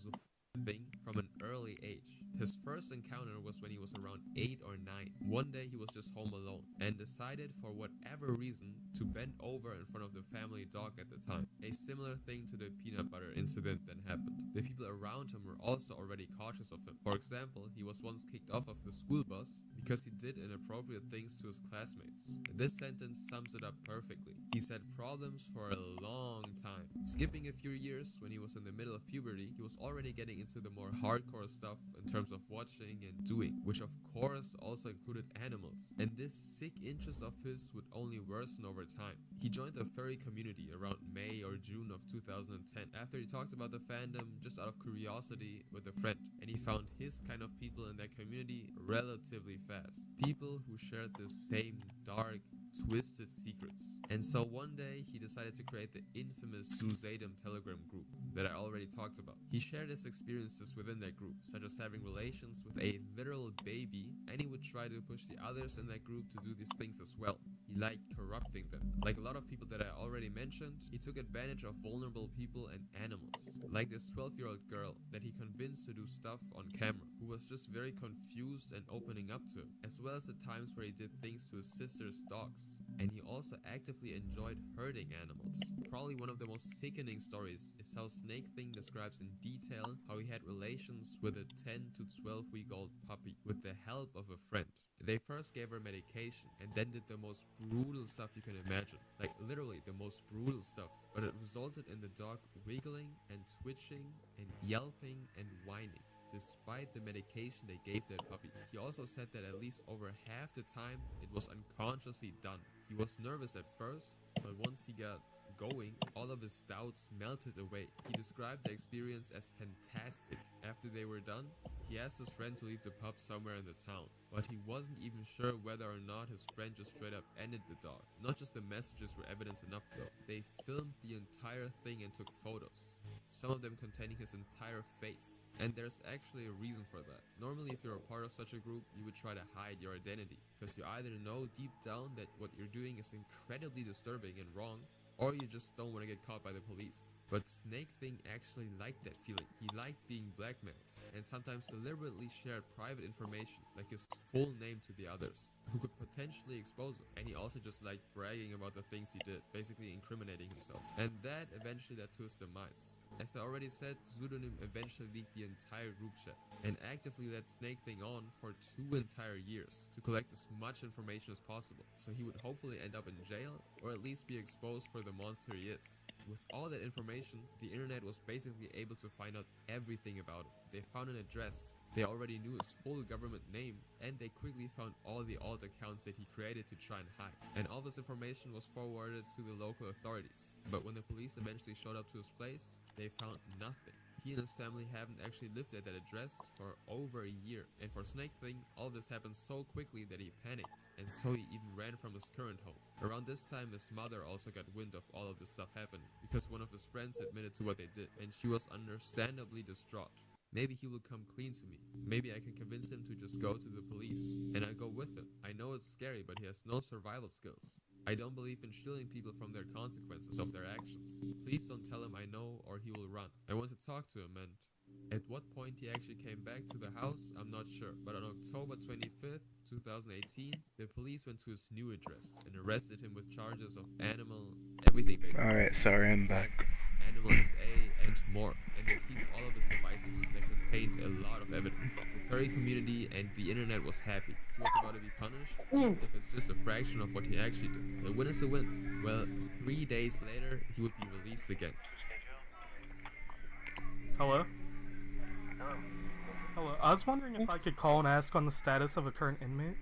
thing from an early age. His first encounter was when he was around 8 or 9. One day he was just home alone and decided for whatever reason to bend over in front of the family dog at the time. A similar thing to the peanut butter incident that happened. The people around him were also already cautious of him. For example, he was once kicked off of the school bus because he did inappropriate things to his classmates. This sentence sums it up perfectly. He's had problems for a long time. Skipping a few years, when he was in the middle of puberty, he was already getting into into the more hardcore stuff in terms of watching and doing, which of course also included animals. And this sick interest of his would only worsen over time. He joined the furry community around May or June of 2010 after he talked about the fandom just out of curiosity with a friend, and he found his kind of people in that community relatively fast. People who shared the same dark, twisted secrets. And so one day he decided to create the infamous Suzadem Telegram group that I already talked about. He shared his experiences within that group, such as having relations with a literal baby, and he would try to push the others in that group to do these things as well. He liked corrupting them. Like a lot of people that I already mentioned, he took advantage of vulnerable people and animals. Like this 12-year-old girl that he convinced to do stuff on camera, who was just very confused and opening up to him, as well as the times where he did things to his sister's dogs. And he also actively enjoyed hurting animals. Probably one of the most sickening stories is how Snake Thing describes in detail how he had relations with a 10 to 12-week-old puppy with the help of a friend. They first gave her medication and then did the most brutal stuff you can imagine. Like literally the most brutal stuff. But it resulted in the dog wiggling and twitching and yelping and whining, despite the medication they gave that puppy. He also said that at least over half the time it was unconsciously done. He was nervous at first, but once he got going, all of his doubts melted away. He described the experience as fantastic. After they were done, he asked his friend to leave the pup somewhere in the town, but he wasn't even sure whether or not his friend just straight up ended the dog. Not just the messages were evidence enough though. They filmed the entire thing and took photos, some of them containing his entire face. And there's actually a reason for that. Normally if you're a part of such a group, you would try to hide your identity, because you either know deep down that what you're doing is incredibly disturbing and wrong, or you just don't want to get caught by the police. But Snake Thing actually liked that feeling. He liked being blackmailed, and sometimes deliberately shared private information, like his full name to the others, who could potentially expose him. And he also just liked bragging about the things he did, basically incriminating himself. And that eventually led to his demise. As I already said, Pseudonym eventually leaked the entire group chat, and actively led Snake Thing on for 2 entire years to collect as much information as possible, so he would hopefully end up in jail, or at least be exposed for the monster he is. With all that information, the internet was basically able to find out everything about him. They found an address, they already knew his full government name, and they quickly found all the alt accounts that he created to try and hide. And all this information was forwarded to the local authorities. But when the police eventually showed up to his place, they found nothing. He and his family haven't actually lived at that address for over a year. And for Snake Thing, all of this happened so quickly that he panicked, and so he even ran from his current home. Around this time, his mother also got wind of all of this stuff happening, because one of his friends admitted to what they did, and she was understandably distraught. Maybe he will come clean to me. Maybe I can convince him to just go to the police, and I go with him. I know it's scary, but he has no survival skills. I don't believe in shielding people from their consequences of their actions. Please don't tell him I know, or he will run. I want to talk to him, and at what point he actually came back to the house, I'm not sure. But on October 25th, 2018, the police went to his new address and arrested him with charges of everything basically. Alright, sorry, I'm back. Animal SA, and more. And they seized all of his devices that contained a lot of evidence. The furry community and the internet was happy. He was about to be punished, even if it's just a fraction of what he actually did. A win is a win. Well, 3 days later, he would be released again. Hello? Hello. I was wondering if I could call and ask on the status of a current inmate.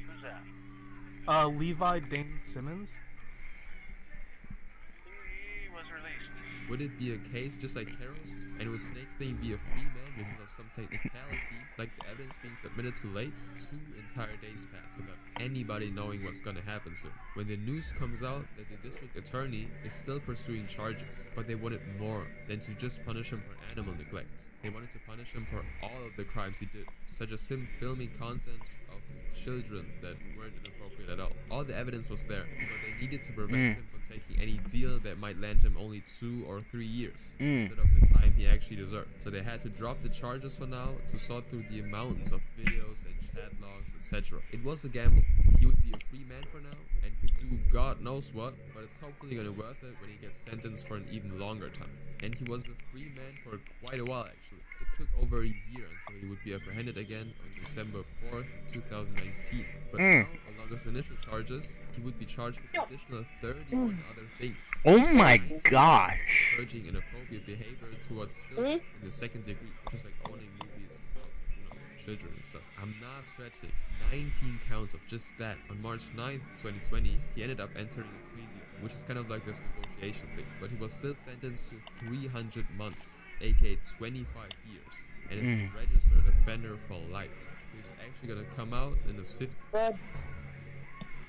Who's that? Levi Dane Simmons. He was released. Would it be a case just like Carol's? And would Snake Thing be a free man because of some technicality, like the evidence being submitted too late? 2 entire days pass without anybody knowing what's gonna happen to him. When the news comes out that the district attorney is still pursuing charges, but they wanted more than to just punish him for animal neglect. They wanted to punish him for all of the crimes he did, such as him filming content of children that weren't inappropriate at all. All the evidence was there, but they needed to prevent him from taking any deal that might land him only 2 or 3 years instead of the time he actually deserved. So they had to drop the charges for now to sort through the mountains of videos and chat logs, etc. It was a gamble. He would be a free man for now and could do God knows what, but it's hopefully gonna worth it when he gets sentenced for an even longer time. And he was a free man for quite a while actually. It took over a year until he would be apprehended again on December 4th, 2019. But now, along with initial charges, he would be charged with additional 31 other things. Oh my gosh. Encouraging inappropriate behavior towards children in the second degree, which is like owning movies of, children and stuff. I'm not stretching. 19 counts of just that. On March 9th, 2020, he ended up entering a plea deal, which is kind of like this negotiation thing. But he was still sentenced to 300 months, aka 25 years, and is a registered offender for life. So he's actually gonna come out in his 50s.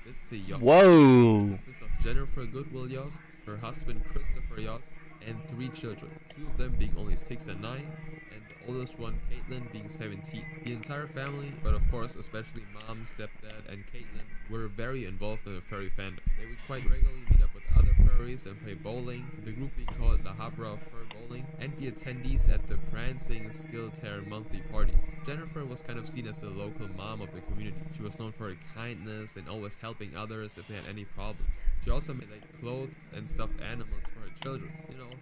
This is the Yost. Whoa! It consists of Jennifer Goodwill Yost, her husband Christopher Yost, and 3 children, 2 of them being only 6 and 9, and the oldest one, Caitlin, being 17. The entire family, but of course especially mom, stepdad, and Caitlin, were very involved in the furry fandom. They would quite regularly meet up with other furries and play bowling, the group being called La Habra Fur Bowling, and be attendees at the Prancing Skilltear monthly parties. Jennifer was kind of seen as the local mom of the community. She was known for her kindness and always helping others if they had any problems. She also made like clothes and stuffed animals for her children.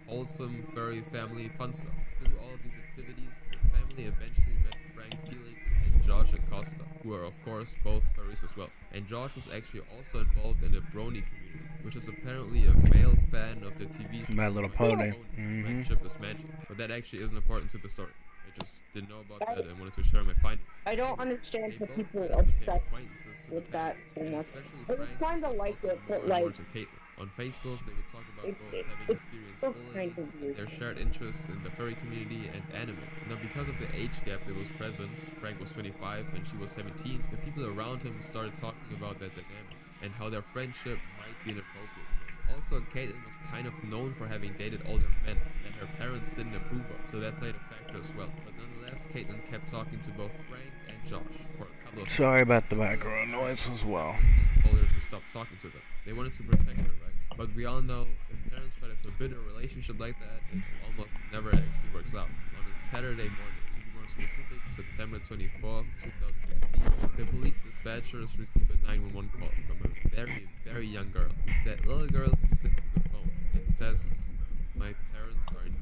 Wholesome, furry, family, fun stuff. Through all of these activities, the family eventually met Frank Felix and Josh Acosta, who are of course both furries as well. And Josh was actually also involved in the Brony community, which is apparently a male fan of the TV show My Little Pony. Friendship is Magic. But that actually isn't important to the story. I just didn't know about that and wanted to share my findings. I don't understand how people are obsessed with that so much. I just kind of like it, but like... On Facebook, they would talk about both having experienced bullying and their shared interests in the furry community and anime. Now, because of the age gap that was present, Frank was 25 and she was 17, the people around him started talking about that dynamic and how their friendship might be inappropriate. Also, Caitlin was kind of known for having dated older men that her parents didn't approve of, so that played a factor as well. But nonetheless, Caitlin kept talking to both Frank and Josh for a couple of months. Sorry about the background noise as well. Told her to stop talking to them. They wanted to protect her, right? But we all know if parents try to forbid a relationship like that, it almost never actually works out. On a Saturday morning, to be more specific, September 24th, 2016, the police dispatchers received a 911 call from a very, very young girl. That little girl speaks into the phone and says, "My parents are in."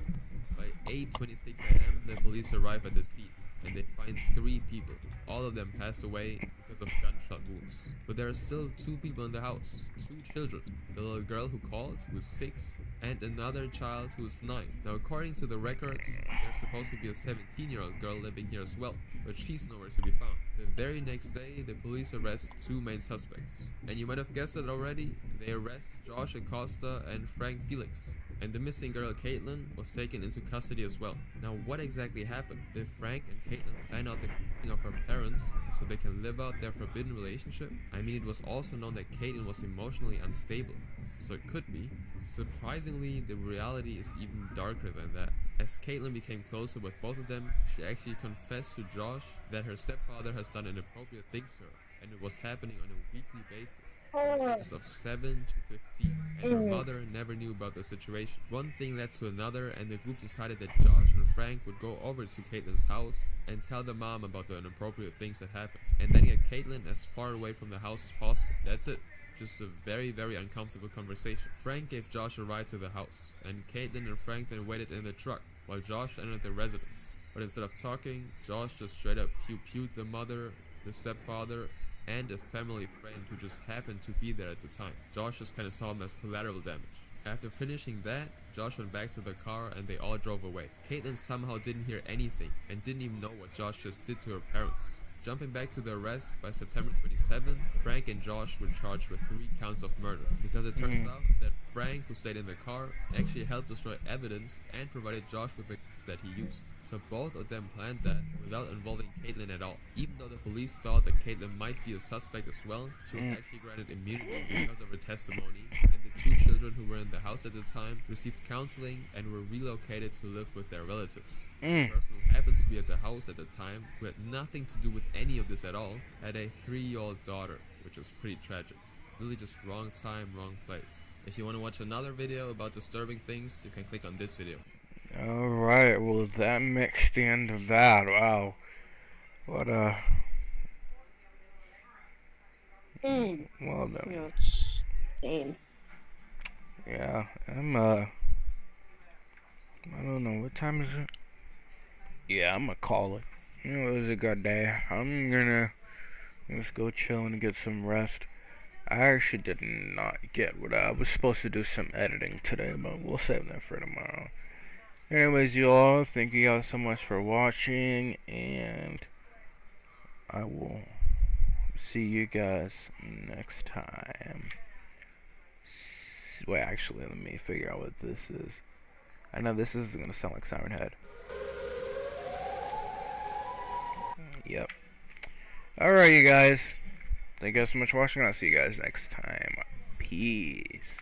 By 8:26 a.m., the police arrive at the scene and they find 3 people. All of them passed away because of gunshot wounds. But there are still 2 people in the house, 2 children. The little girl who called, who is 6, and another child who is 9. Now, according to the records, there's supposed to be a 17-year-old girl living here as well, but she's nowhere to be found. The very next day, the police arrest 2 main suspects. And you might have guessed it already, they arrest Josh Acosta and Frank Felix. And the missing girl Caitlin was taken into custody as well. Now, what exactly happened? Did Frank and Caitlin plan out the killing of her parents so they can live out their forbidden relationship? I mean, it was also known that Caitlin was emotionally unstable, so it could be. Surprisingly, the reality is even darker than that. As Caitlin became closer with both of them, she actually confessed to Josh that her stepfather has done inappropriate things to her, and it was happening on a weekly basis. Ages of 7 to 15, and her mother never knew about the situation. One thing led to another, and the group decided that Josh and Frank would go over to Caitlin's house and tell the mom about the inappropriate things that happened, and then get Caitlin as far away from the house as possible. That's it. Just a very, very uncomfortable conversation. Frank gave Josh a ride to the house, and Caitlin and Frank then waited in the truck while Josh entered the residence. But instead of talking, Josh just straight up pew-pewed the mother, the stepfather, and a family friend who just happened to be there at the time. Josh just kind of saw him as collateral damage. After finishing that, Josh went back to the car and they all drove away. Caitlin somehow didn't hear anything and didn't even know what Josh just did to her parents. Jumping back to the arrest, by September 27th, Frank and Josh were charged with 3 counts of murder, because it turns out that Frank, who stayed in the car, actually helped destroy evidence and provided Josh with the that he used. So both of them planned that without involving Caitlin at all. Even though the police thought that Caitlin might be a suspect as well, she was actually granted immunity because of her testimony, and the 2 children who were in the house at the time received counseling and were relocated to live with their relatives. The person who happened to be at the house at the time, who had nothing to do with any of this at all, had a 3-year-old daughter, which was pretty tragic. Really just wrong time, wrong place. If you want to watch another video about disturbing things, you can click on this video. Alright, well that makes the end of that. Wow. What a... Well done. Yeah, I don't know, what time is it? yeah, I'm gonna call it. You know, it was a good day. I'm gonna just go chill and get some rest. I actually did not get what I was supposed to do some editing today, but we'll save that for tomorrow. Anyways, you all, thank you guys so much for watching, and I will see you guys next time. Wait, actually, let me figure out what this is. I know this is gonna sound like Siren Head. Yep. Alright, you guys. Thank you guys so much for watching. I'll see you guys next time. Peace.